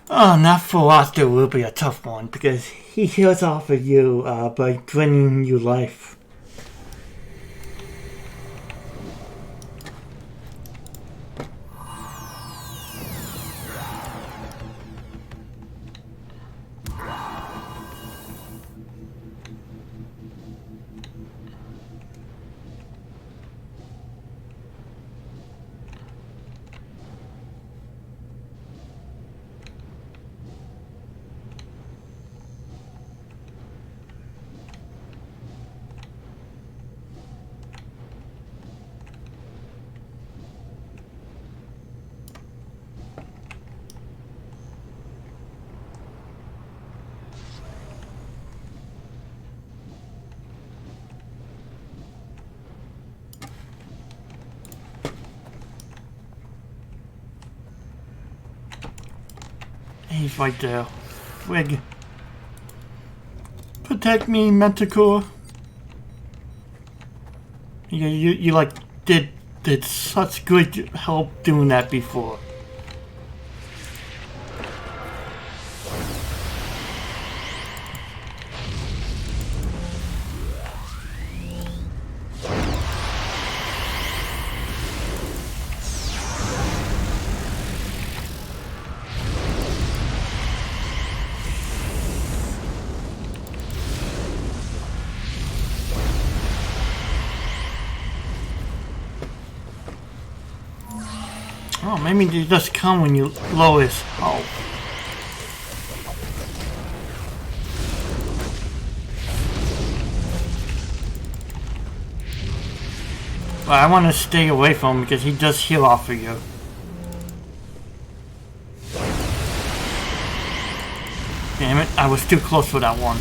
Oh, not for us, there will be a tough one because he heals off of you by bringing you life. He's right there. Frig. Protect me, Manticore. You like did such good help doing that before. Oh, maybe they just come when you lower his health. But I want to stay away from him because he does heal off of you. Damn it, I was too close for that one.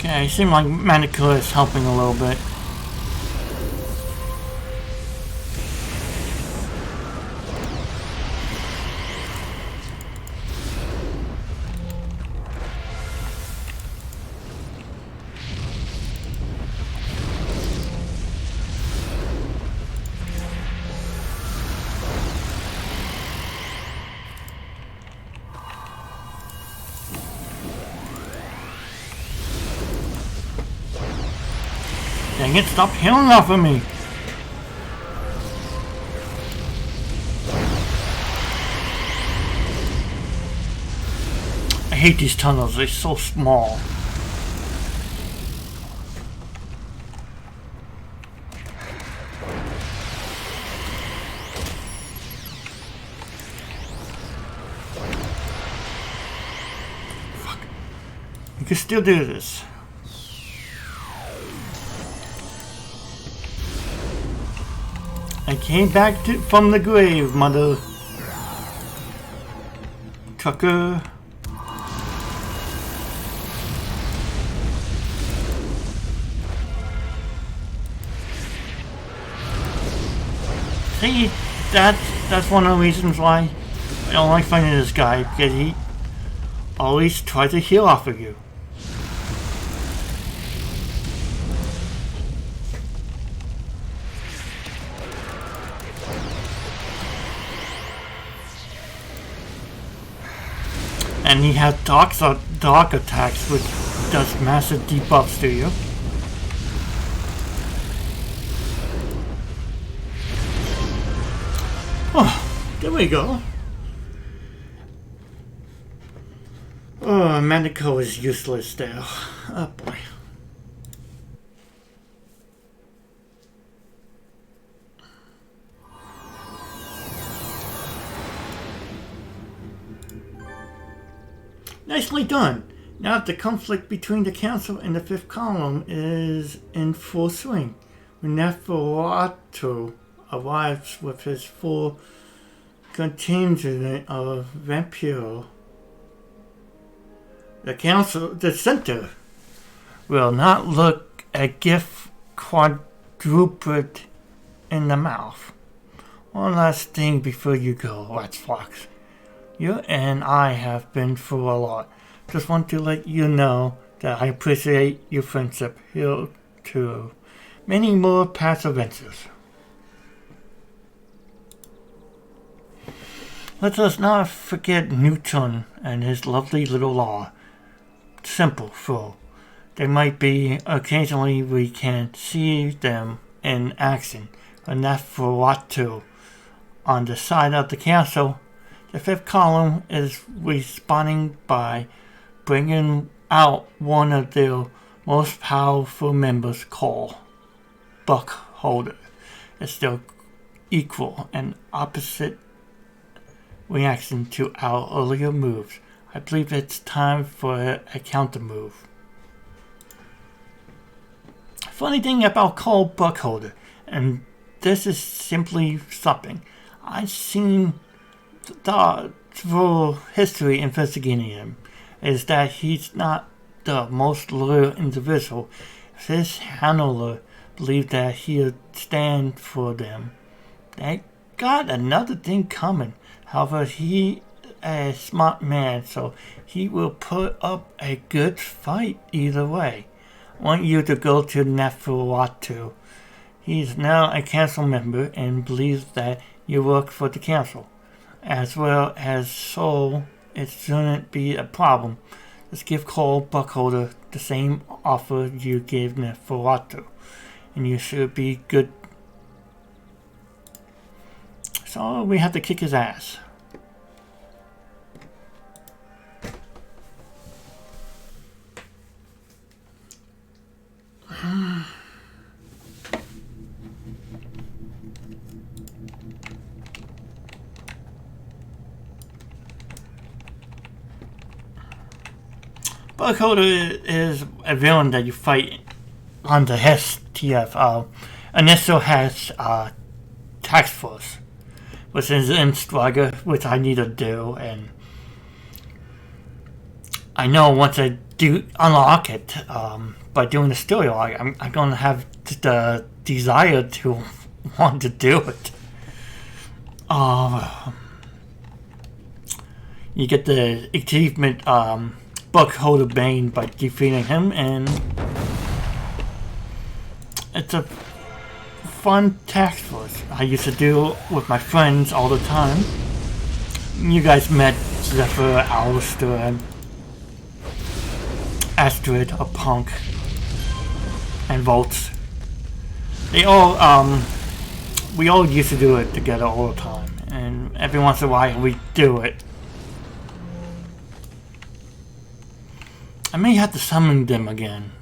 Okay, it seems like Manticore is helping a little bit. Dang it, stop healing off of me! I hate these tunnels, they're so small. Fuck. You can still do this. I came back from the grave, mother trucker. See, that's one of the reasons why I don't like fighting this guy, because he always tries to heal off of you. And he has dark attacks, which does massive debuffs to you. Oh, there we go. Oh, Manticore is useless there. Oh boy. Nicely done. Now the conflict between the council and the fifth column is in full swing. When Neferatu arrives with his full contingent of vampiro, the center, will not look a gift quadrupled in the mouth. One last thing before you go, Red Fox. You and I have been through a lot. Just want to let you know that I appreciate your friendship here to many more past adventures. Let us not forget Newton and his lovely little law. Simple, though. There might be occasionally we can see them in action, but not for what to. On the side of the council, the fifth column is responding by bringing out one of their most powerful members called Buckholder. It's their equal and opposite reaction to our earlier moves. I believe it's time for a counter move. Funny thing about Cole Buckholder, and this is simply something I've seen through history investigating him, is that he's not the most loyal individual. If his handler believed that he'd stand for them, they got another thing coming. However, he a smart man, so he will put up a good fight either way. I want you to go to Neferatu. He's now a council member and believes that you work for the council, as well as so it shouldn't be a problem. Just give Cole Buckholder the same offer you gave Neferatu, and you should be good. So we have to kick his ass. Buckholder is a villain that you fight on the STF. Initial has Taskforce, which is in Struggle, which I need to do, and I know once I do unlock it, by doing the story arc, I'm gonna have the desire to want to do it. You get the achievement, Buckholder Bane by defeating him, and it's a fun task force I used to do with my friends all the time. You guys met Zephyr, Alistair, Astrid, a punk, and Volts. They all, we all used to do it together all the time, and every once in a while we do it. I may have to summon them again.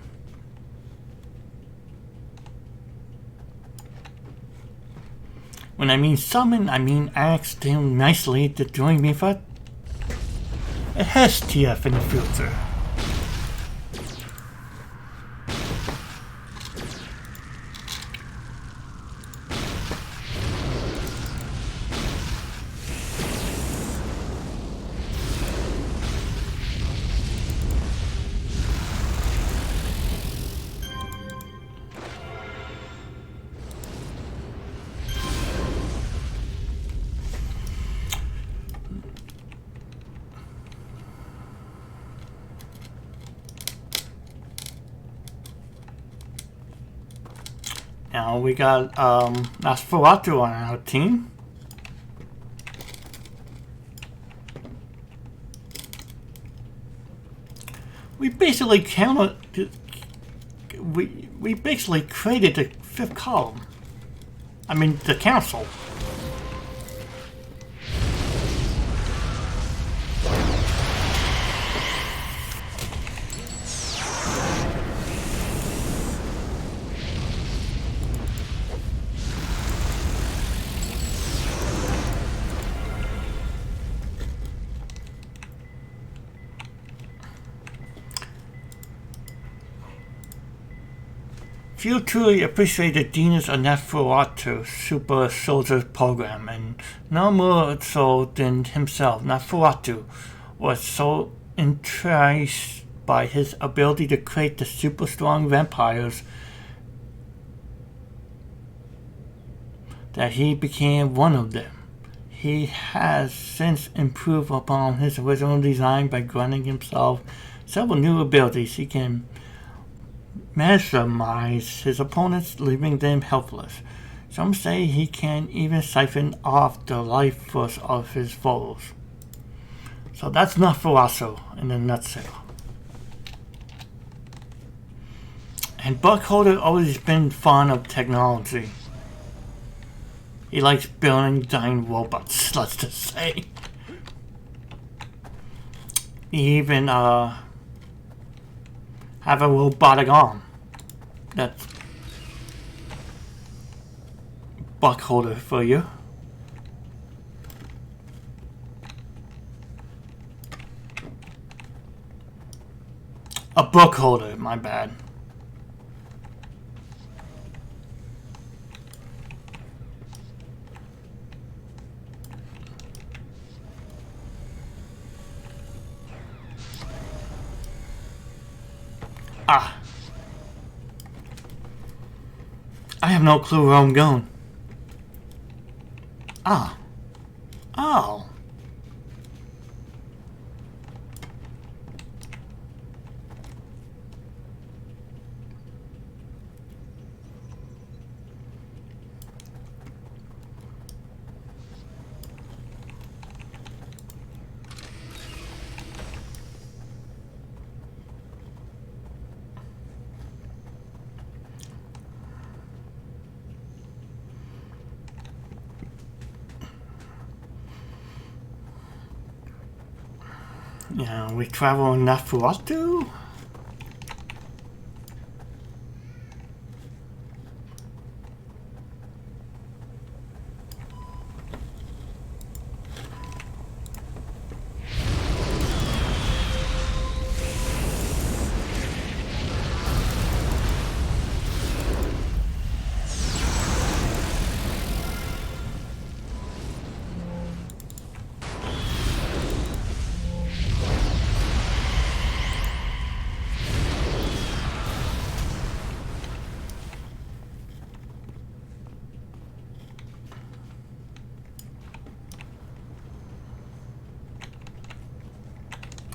When I mean summon, I mean ask them nicely to join me for a STF in the future. Now we got Nosferatu on our team. We basically we basically created the fifth column. I mean the council. Few truly appreciate the genius of Neferatu Super Soldier program, and no more so than himself. Neferatu was so entranced by his ability to create the super strong vampires that he became one of them. He has since improved upon his original design by granting himself several new abilities. He can mesmerize his opponents, leaving them helpless. Some say he can even siphon off the life force of his foes. So that's Nosferatu in a nutshell. And Buckholder always been fond of technology. He likes building giant robots, let's just say. He even have a robotic arm. That's Buckholder for you. A book holder, my bad. Ah. I have no clue where I'm going. Ah. Oh. Yeah, we travel in Nosferatu?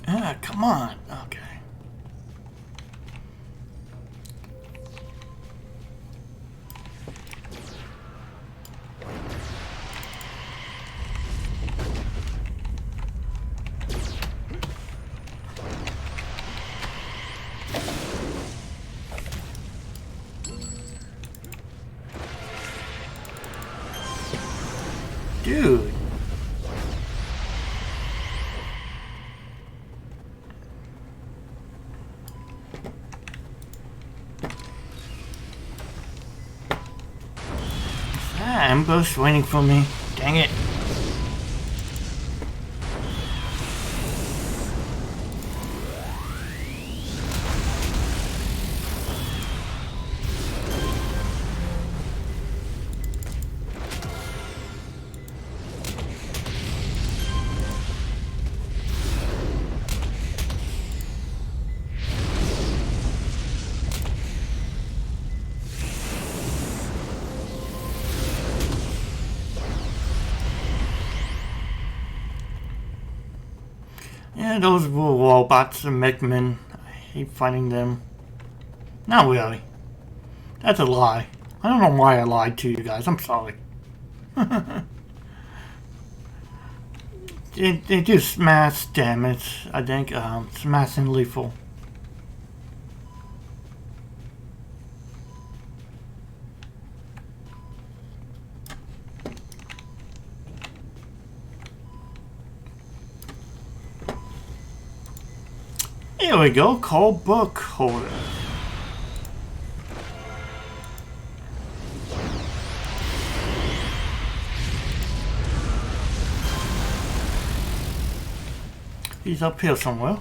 Ah, come on. Okay. Dude. Ambush waiting for me. Dang it. Yeah, those were robots, the Megmen. I hate fighting them. Not really. That's a lie. I don't know why I lied to you guys. I'm sorry. they do smash damage, I think. Smash and lethal. Here we go, cold book holder. He's up here somewhere.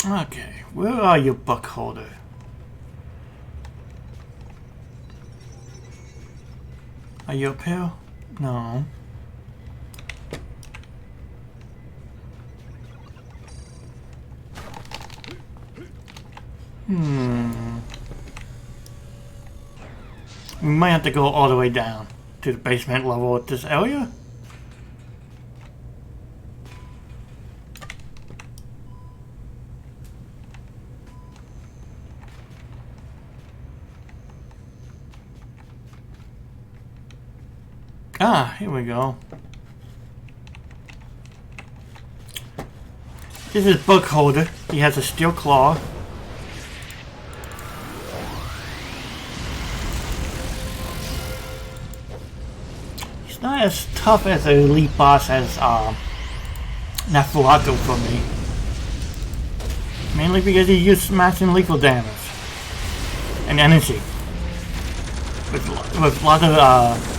Okay, where are you, book holder? Are you up here? No. We might have to go all the way down to the basement level at this area. Ah, here we go. This is book holder. He has a steel claw. He's not as tough as an elite boss as Nafuato for me. Mainly because he used smashing lethal damage and energy. With a lot of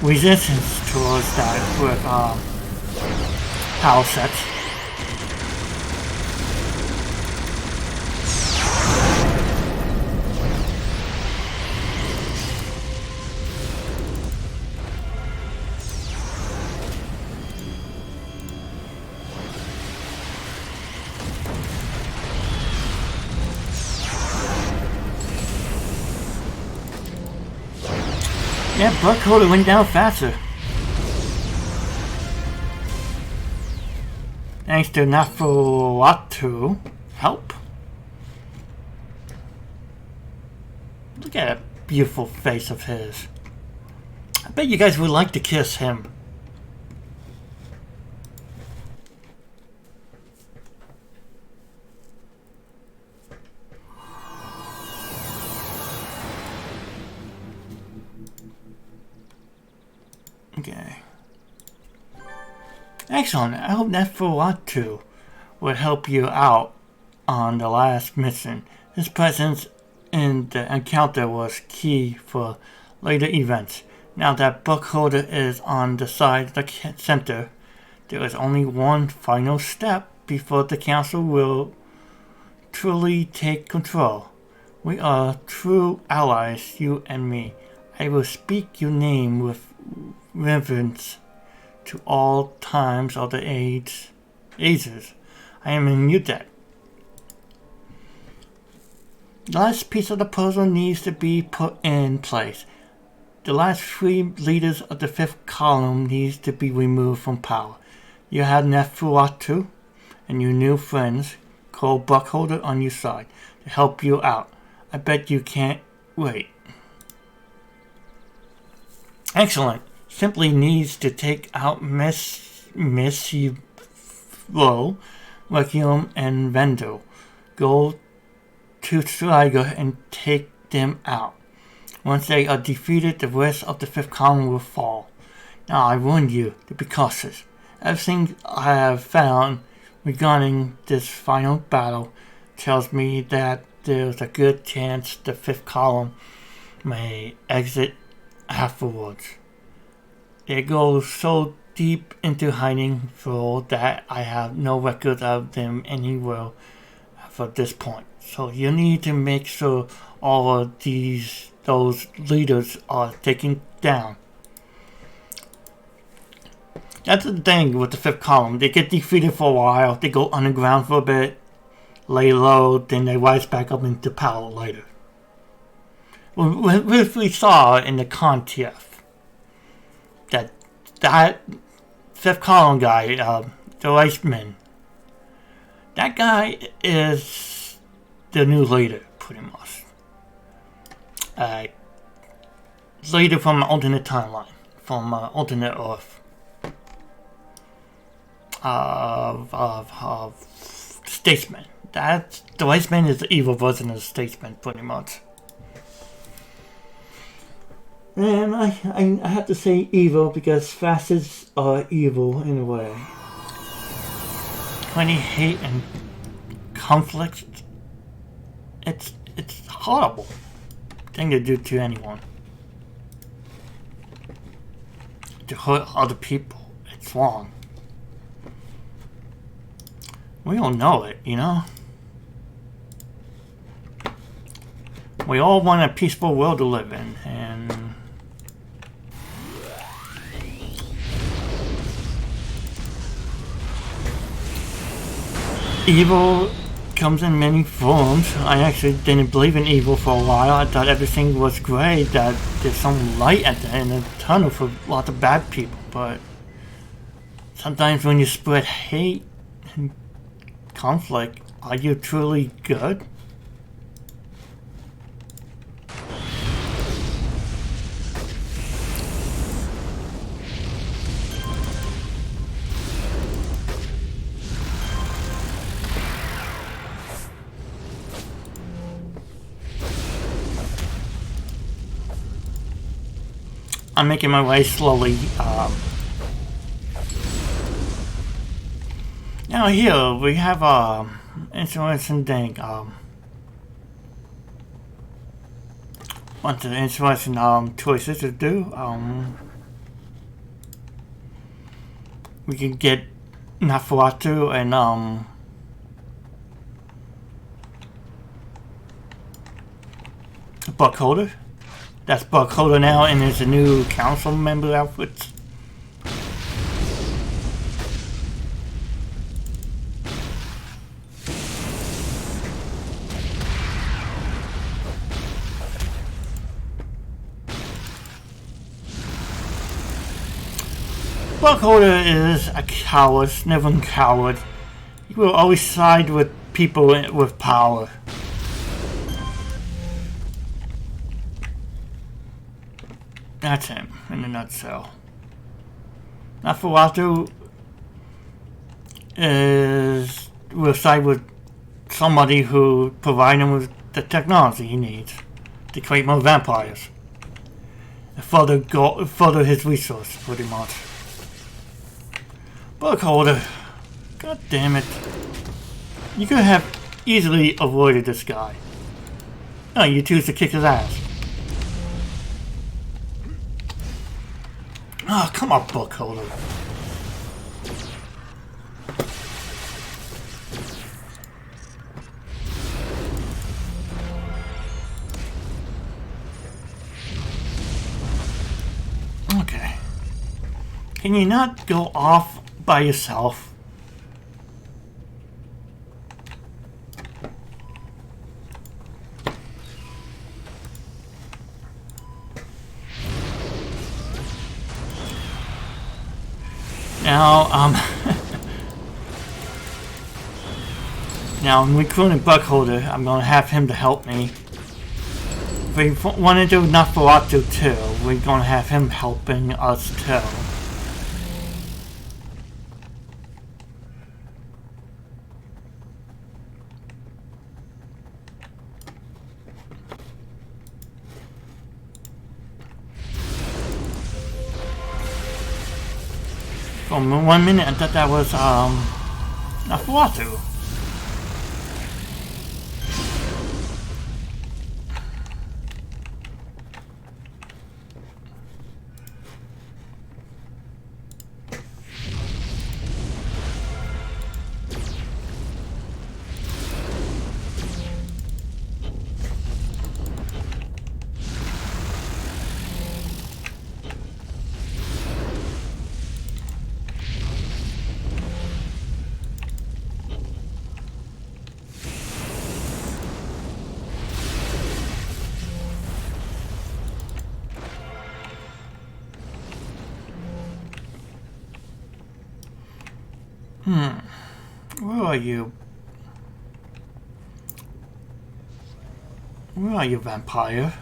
resistance towards that with power sets. Yeah, Buck Holder went down faster. Thanks to Nafuatu help. Look at that beautiful face of his. I bet you guys would like to kiss him. Okay. Excellent. I hope Nafuatu would help you out on the last mission. His presence in the encounter was key for later events. Now that book holder is on the side of the center, there is only one final step before the council will truly take control. We are true allies, you and me. I will speak your name with reverence to all times of the ages. I am in your debt. The last piece of the puzzle needs to be put in place. The last 3 leaders of the 5th column needs to be removed from power. You have Nefuatu and your new friends, Cole Buckholder, on your side to help you out. I bet you can't wait. Excellent. Simply needs to take out Missy Rowe, Requiem, and Vendo. Go to Striger and take them out. Once they are defeated, the rest of the 5th column will fall. Now I warn you to be cautious. Everything I have found regarding this final battle tells me that there's a good chance the 5th column may exit afterwards. They go so deep into hiding for that I have no record of them anywhere for this point. So you need to make sure all of those leaders are taken down. That's the thing with the 5th column. They get defeated for a while, they go underground for a bit, lay low, then they rise back up into power later. Which we saw in the Contf. That 5th column guy, the Iceman, that guy is the new leader, pretty much. Leader from an alternate timeline, from alternate Earth. Of Statesman. The Iceman is the evil version of the Statesman, pretty much. And I have to say evil because fascists are evil in a way. When you hate and conflict, it's horrible thing to do to anyone. To hurt other people, it's wrong. We don't know it, you know? We all want a peaceful world to live in, and evil comes in many forms. I actually didn't believe in evil for a while. I thought everything was great, that there's some light at the end of the tunnel for lots of bad people, but sometimes when you spread hate and conflict, are you truly good? I'm making my way slowly. Now here we have interesting thing. Bunch of interesting choices to do. We can get Nafuatu and Buckholder. That's Buckholder now, and there's a new council member outfit. Buckholder is a coward, sniveling coward. He will always side with people with power. That's him, in a nutshell. Nafuatu will side with somebody who provides him with the technology he needs to create more vampires. And further his resource, pretty much. Buckholder, god damn it. You could have easily avoided this guy. No, you choose to kick his ass. Oh, come on, Buckholder. Okay. Can you not go off by yourself? Now, now I'm recruiting Buckholder. I'm gonna have him to help me. If we want to do Nafuatu too, we're gonna have him helping us too. For 1 minute, I thought that was, Nafuatu. Where are you? Where are you, vampire?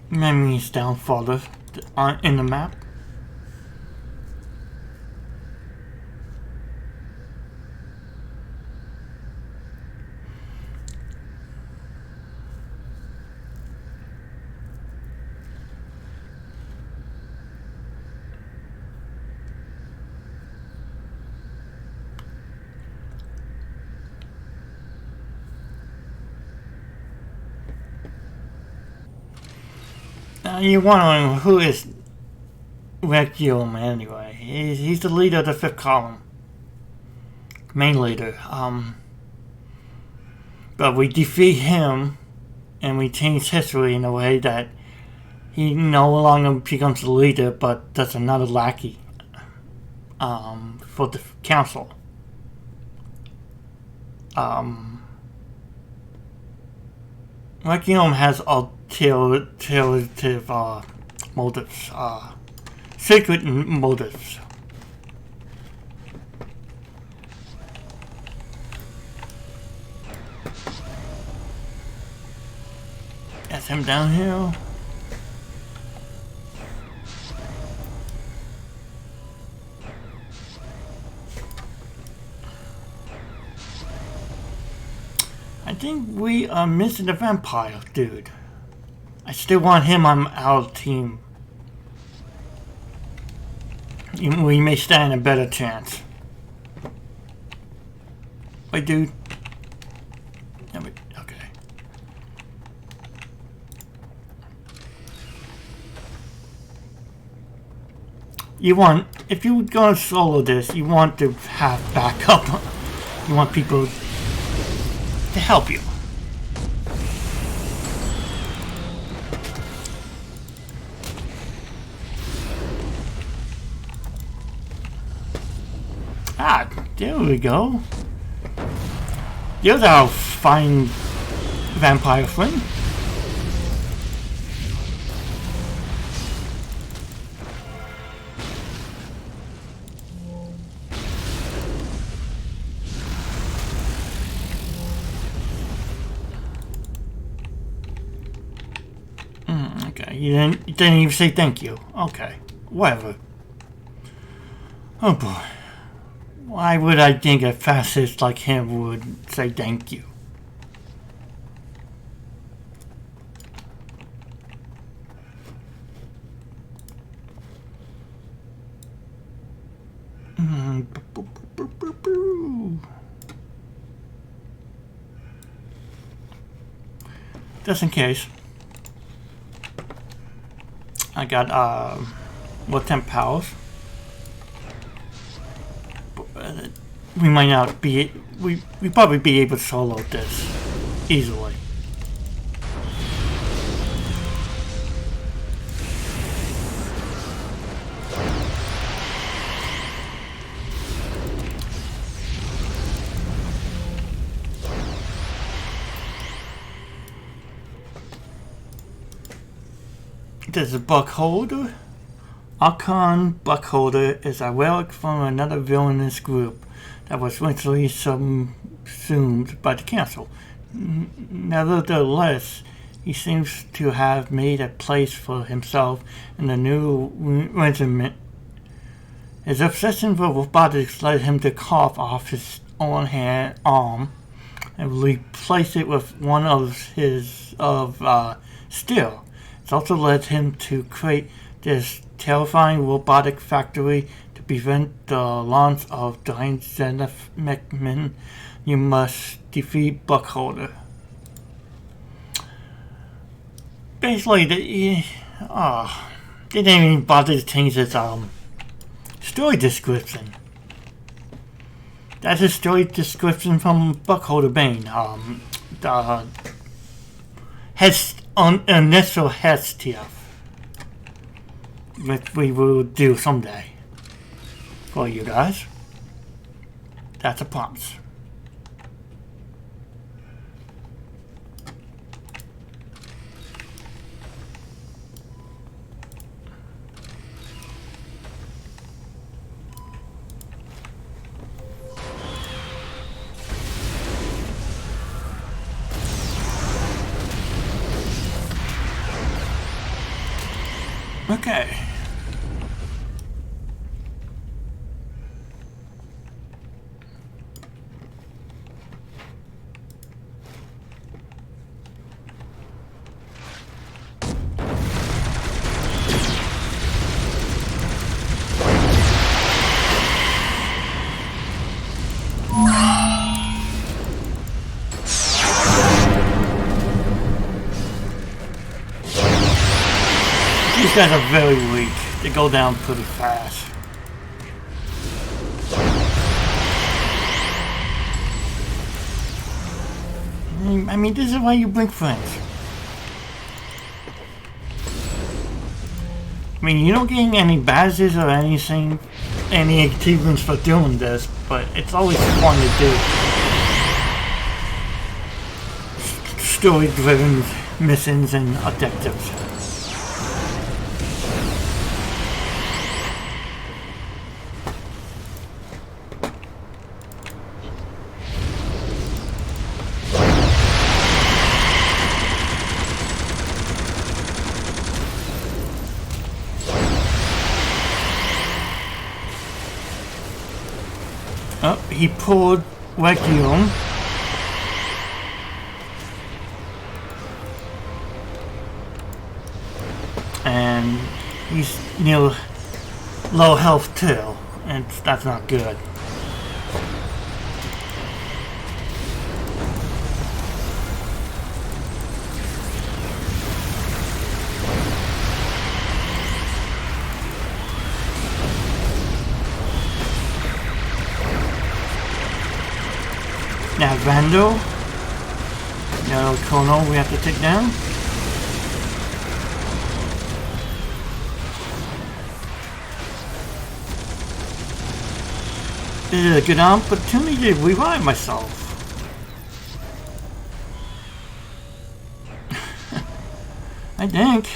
Enemies down further in the map. You're wondering who is Requiem anyway. He's the leader of the fifth column. Main leader. But we defeat him and we change history in a way that he no longer becomes the leader, but that's another lackey for the council. Requiem has alternative motives, secret motives. That's him downhill. I think we are missing the vampire dude. I still want him on our team. We may stand a better chance. Wait, dude. Okay. If you're gonna solo this, you want to have backup. You want people to help you. Ah, there we go. There's our fine vampire friend. Okay, you didn't even say thank you. Okay, whatever. Oh boy. Why would I think a fascist like him would say thank you? Just in case. I got what 10 powers. We might not be. We probably be able to solo this easily. There's a buck holder. Archon Buckholder is a relic from another villainous group that was eventually subsumed by the council. Nevertheless, he seems to have made a place for himself in the new regiment. His obsession for robotics led him to carve off his own arm and replace it with one of steel. It's also led him to create this terrifying robotic factory to prevent the launch of giant xenophmen. You must defeat Buckholder. Basically, they didn't even bother to change his story description. That's his story description from Buckholder Bane. The initial STF. Which we will do someday for you guys. That's a promise. Okay. guys are very weak. They go down pretty fast. I mean, this is why you bring friends. I mean, you don't get any badges or anything, any achievements for doing this, but it's always fun to do. Story-driven missions and objectives. Oh, he pulled Vacuum. And he's near low health too, and that's not good. Now Vandal, now Kono we have to take down. This is a good opportunity to revive myself. I think,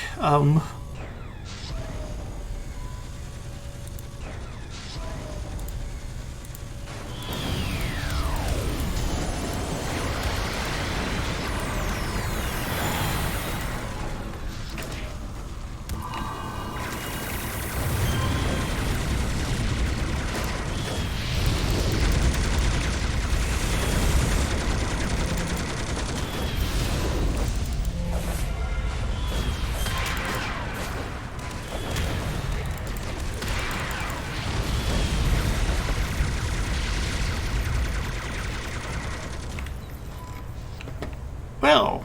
well,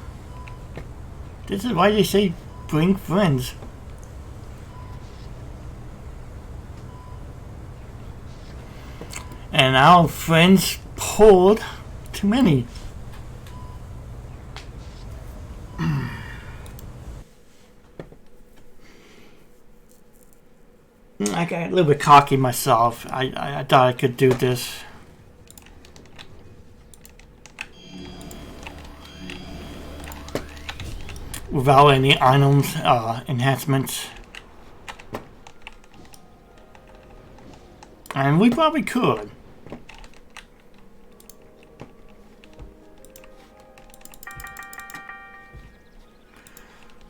this is why they say bring friends. And our friends pulled too many. I got a little bit cocky myself. I thought I could do this. Without any items, enhancements. And we probably could.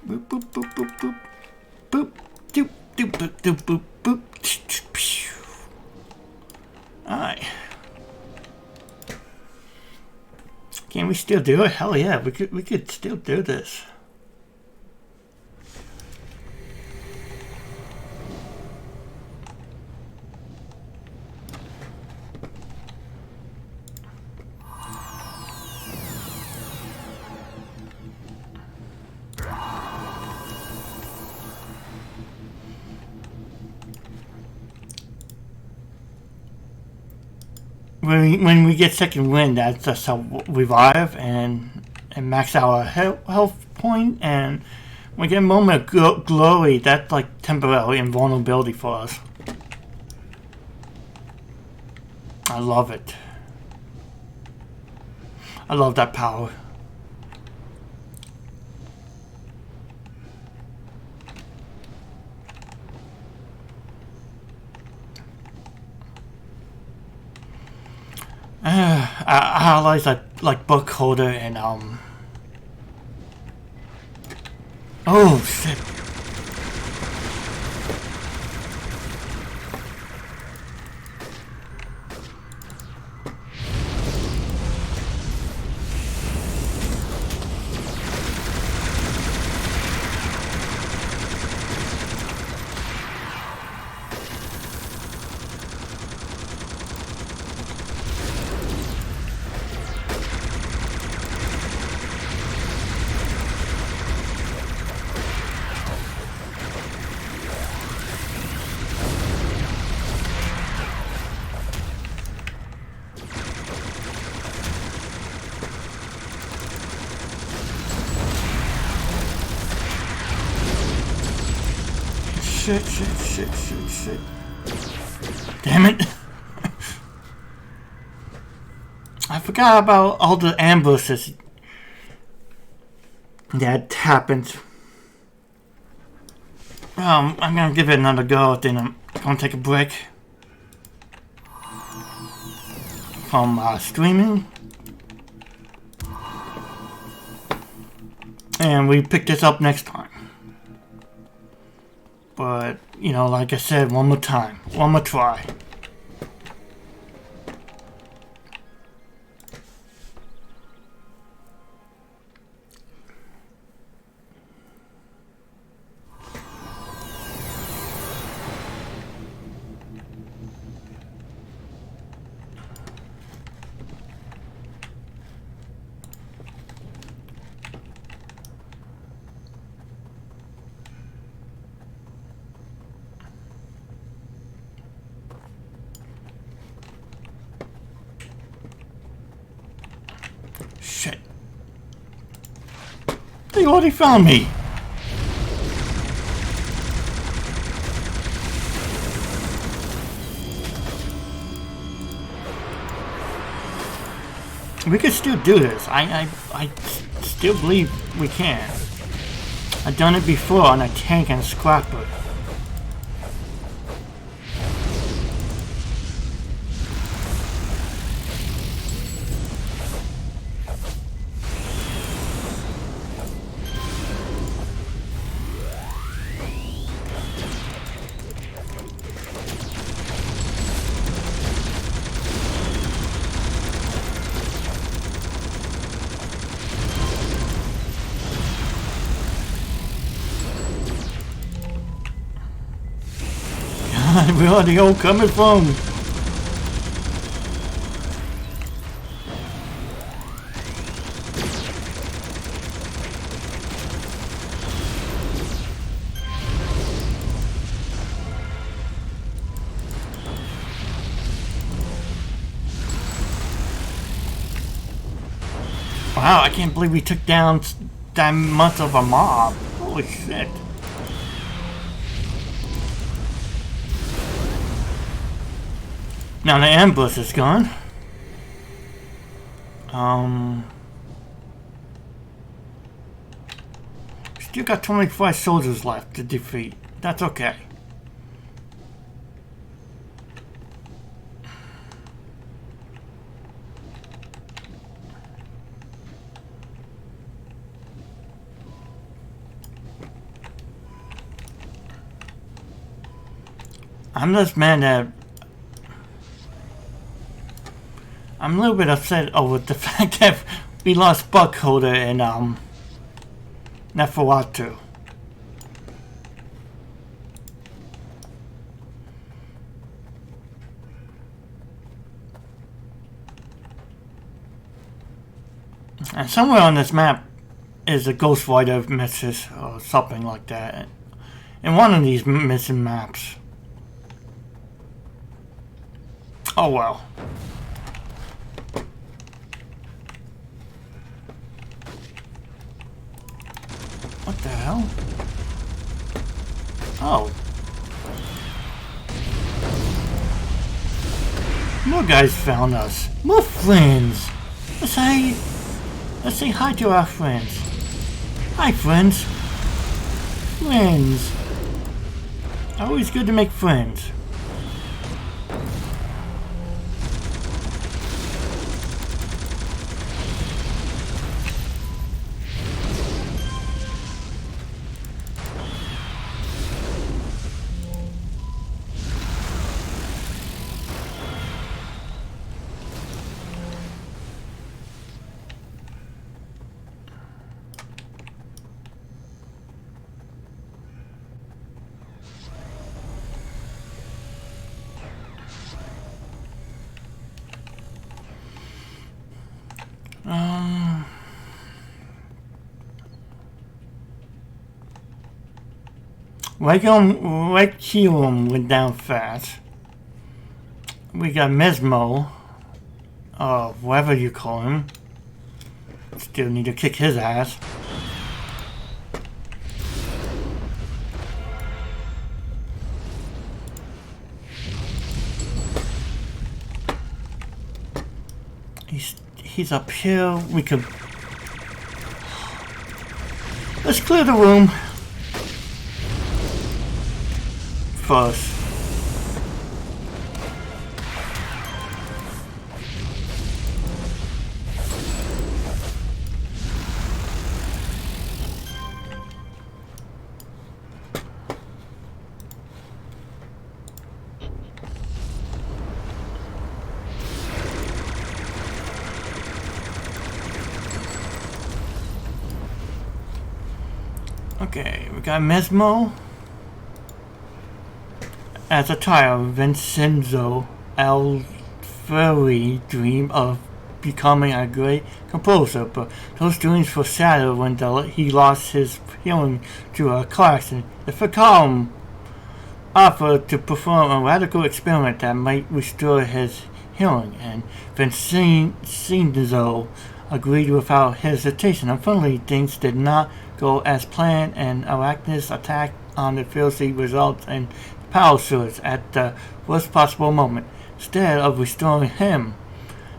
Boop, boop, boop, boop, boop. Boop, doop, doop, doop, doop, boop, boop. Alright. Can we still do it? Hell yeah, we could still do this. When we get second wind, that's just how revive and max our health point, and when we get a moment of glory, that's like temporary invulnerability for us. I love it. I love that power. Allies like book holder and oh shit. shit, shit, shit, shit, shit. Damn it. I forgot about all the ambushes that happened. I'm gonna give it another go, then I'm gonna take a break from streaming. And we pick this up next time. But, you know, like I said, one more time. One more try. Shit. They already found me. We can still do this. I still believe we can. I've done it before on a tank and a scrapper. Where are they all coming from? Wow, I can't believe we took down that much of a mob. Holy shit. Now the ambush is gone. Still got 25 soldiers left to defeat. That's okay. I'm just mad that I'm a little bit upset over the fact that we lost Buckholder and Neferatu. And somewhere on this map is a Ghost Rider message or something like that. In one of these missing maps. Oh well. What the hell? Oh. More guys found us. More friends. Let's say hi to our friends. Hi, friends. Friends. Always good to make friends. Requiem went down fast. We got Mesmo, whatever you call him. Still need to kick his ass. He's up here. We could... Let's clear the room first. Okay, we got Mesmo. As a child, Vincenzo Alfieri dreamed of becoming a great composer, but those dreams were shattered when he lost his hearing to a car accident. The Facom offered to perform a radical experiment that might restore his hearing, and Vincenzo agreed without hesitation. Unfortunately, things did not go as planned, and Arachnid's attack on the Pharisee results in power surge at the worst possible moment. Instead of restoring him,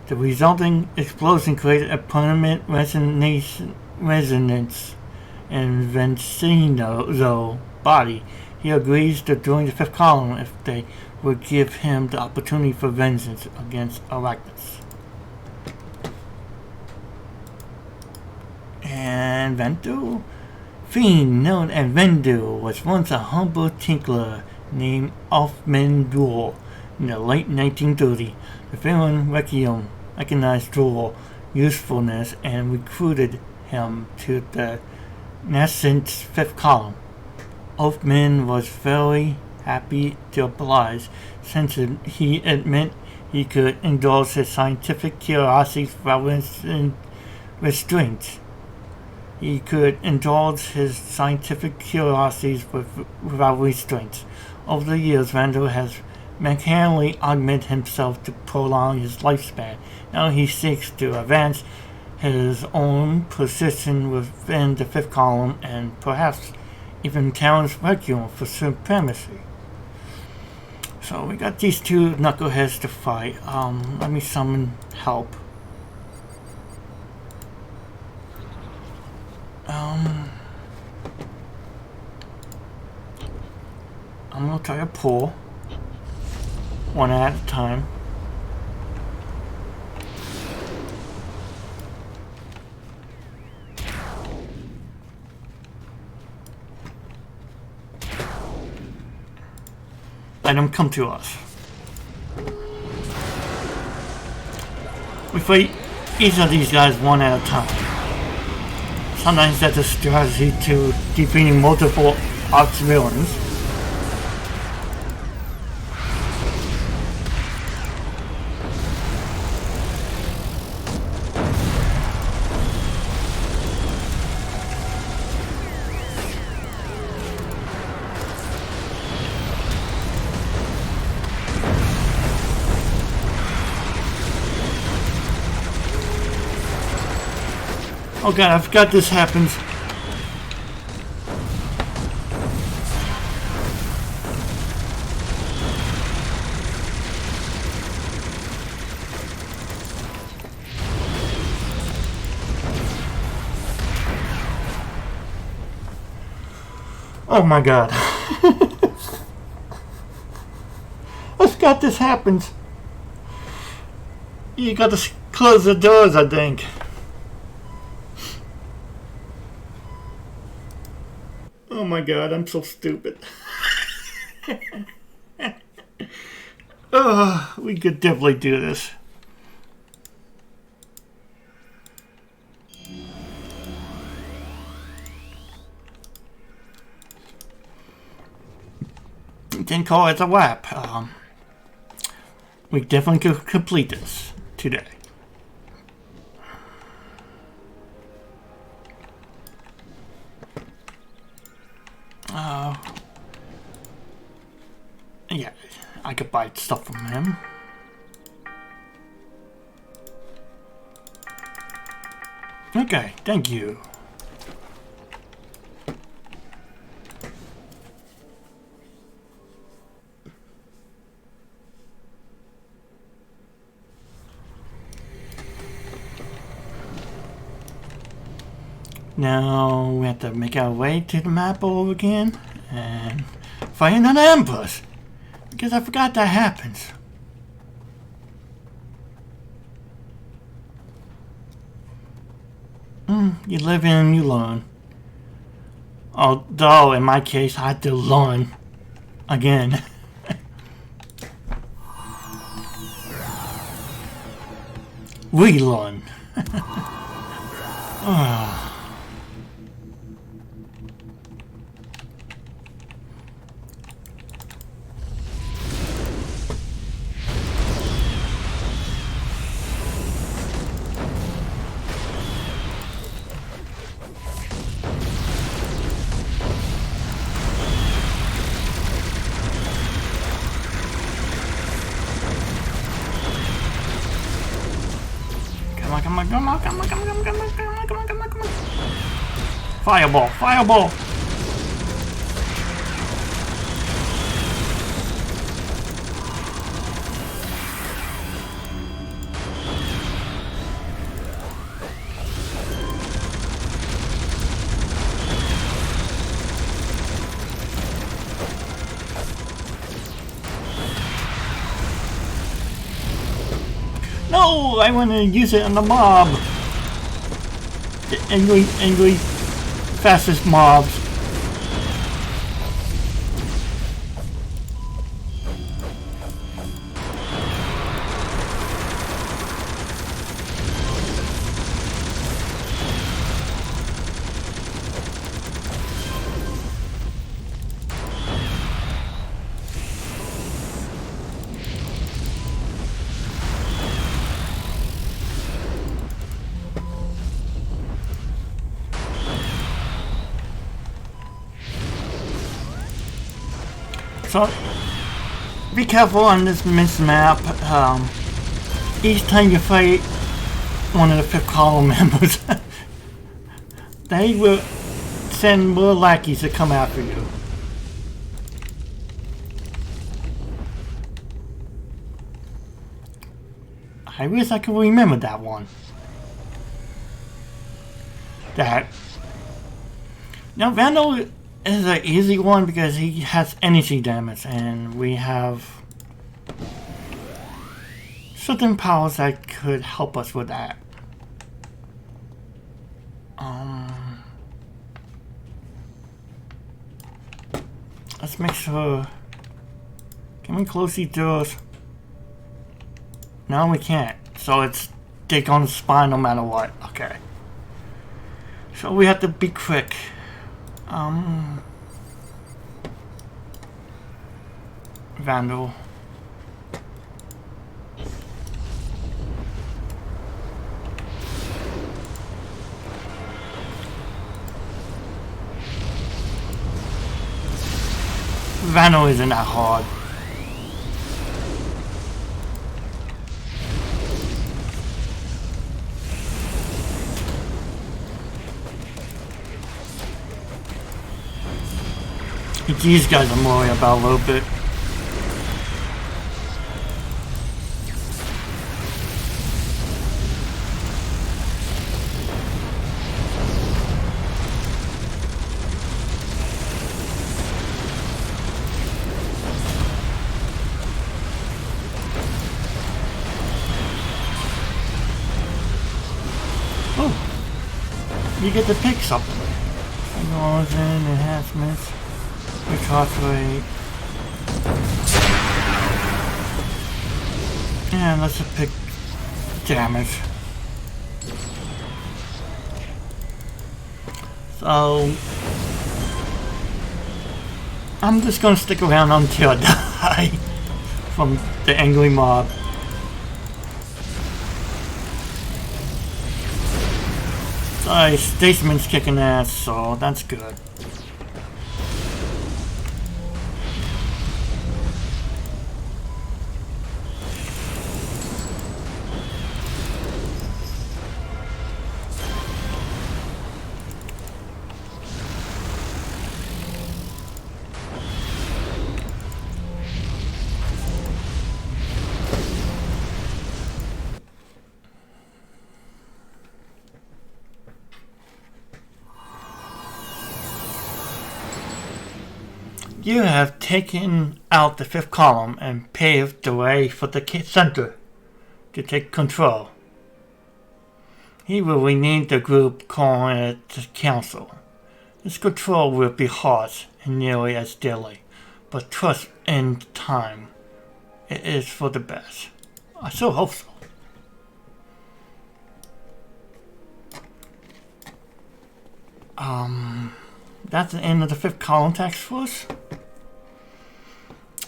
the resulting explosion created a permanent resonance in Vincenzo's body. He agrees to join the fifth column if they would give him the opportunity for vengeance against Arachnid. And Vendu? Fiend known as Vendu was once a humble tinkler named Offman in the late 1930s. The Baron Requiem recognized Duel's usefulness and recruited him to the nascent fifth column. Offman was very happy to oblige, since he admitted he could indulge his scientific curiosity without restraint. He could indulge his scientific curiosities without restraints. Over the years, Randall has mechanically augmented himself to prolong his lifespan. Now he seeks to advance his own position within the fifth column and perhaps even challenge Requiem for supremacy. So we got these two knuckleheads to fight. Let me summon help. I'm gonna try to pull one at a time. Let them come to us. We fight each of these guys one at a time. Sometimes that's a strategy to defeating multiple arch villains. Oh god, I forgot this happens. Oh my god. I forgot this happens. You got to close the doors, I think. Oh my god, I'm so stupid. We could definitely do this. Didn't call it a wrap. We definitely could complete this today. Yeah, I could buy stuff from him. Okay, thank you. Now we have to make our way to the map all over again and fight another ambush. Because I forgot that happens. You live and you learn. Although in my case I had to learn again. Relearn. Come on. Fireball. No, I want to use it on the mob. The angry, fastest mobs. So, be careful on this map. Each time you fight one of the fifth column members, they will send more lackeys to come after you. I wish I could remember that one. Now, Vandal is an easy one because he has energy damage, and we have certain powers that could help us with that. Let's make sure. Can we close these doors? No, we can't. So it's dig on the spine no matter what. Okay. So we have to be quick. Vandal. Vandal isn't that hard. These guys I'm worried about a little bit. Oh, you get to pick something. Signals and enhancements. Recharge rate. And let's just pick damage. So I'm just gonna stick around until I die from the angry mob. Sorry, Statesman's kicking ass, so that's good. You have taken out the fifth column and paved the way for the center to take control. He will rename the group, calling it the Council. This control will be harsh and nearly as deadly, but trust in time. It is for the best. I so hope so. That's the end of the fifth column Taskforce.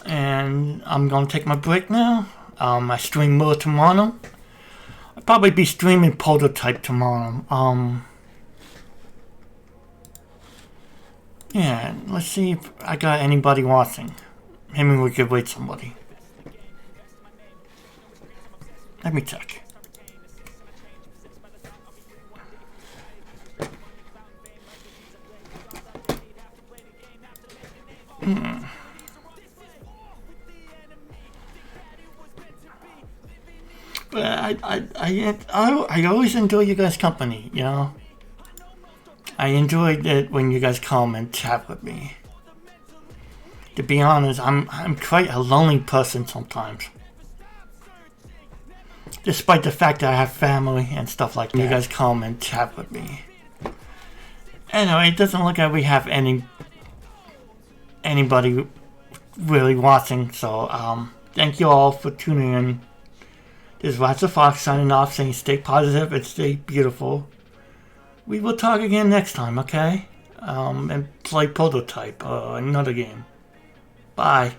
And I'm gonna take my break now. I stream more tomorrow. I'll probably be streaming Prototype tomorrow. Yeah, let's see if I got anybody watching. Maybe we could wait somebody. Let me check. But I always enjoy you guys' company, you know? I enjoyed it when you guys come and chat with me. To be honest, I'm quite a lonely person sometimes. Despite the fact that I have family and stuff like that. You guys come and chat with me. Anyway, it doesn't look like we have anybody really watching, so thank you all for tuning in. This is Watch the Fox signing off, saying stay positive and stay beautiful. We will talk again next time, okay? And play Prototype or another game. Bye.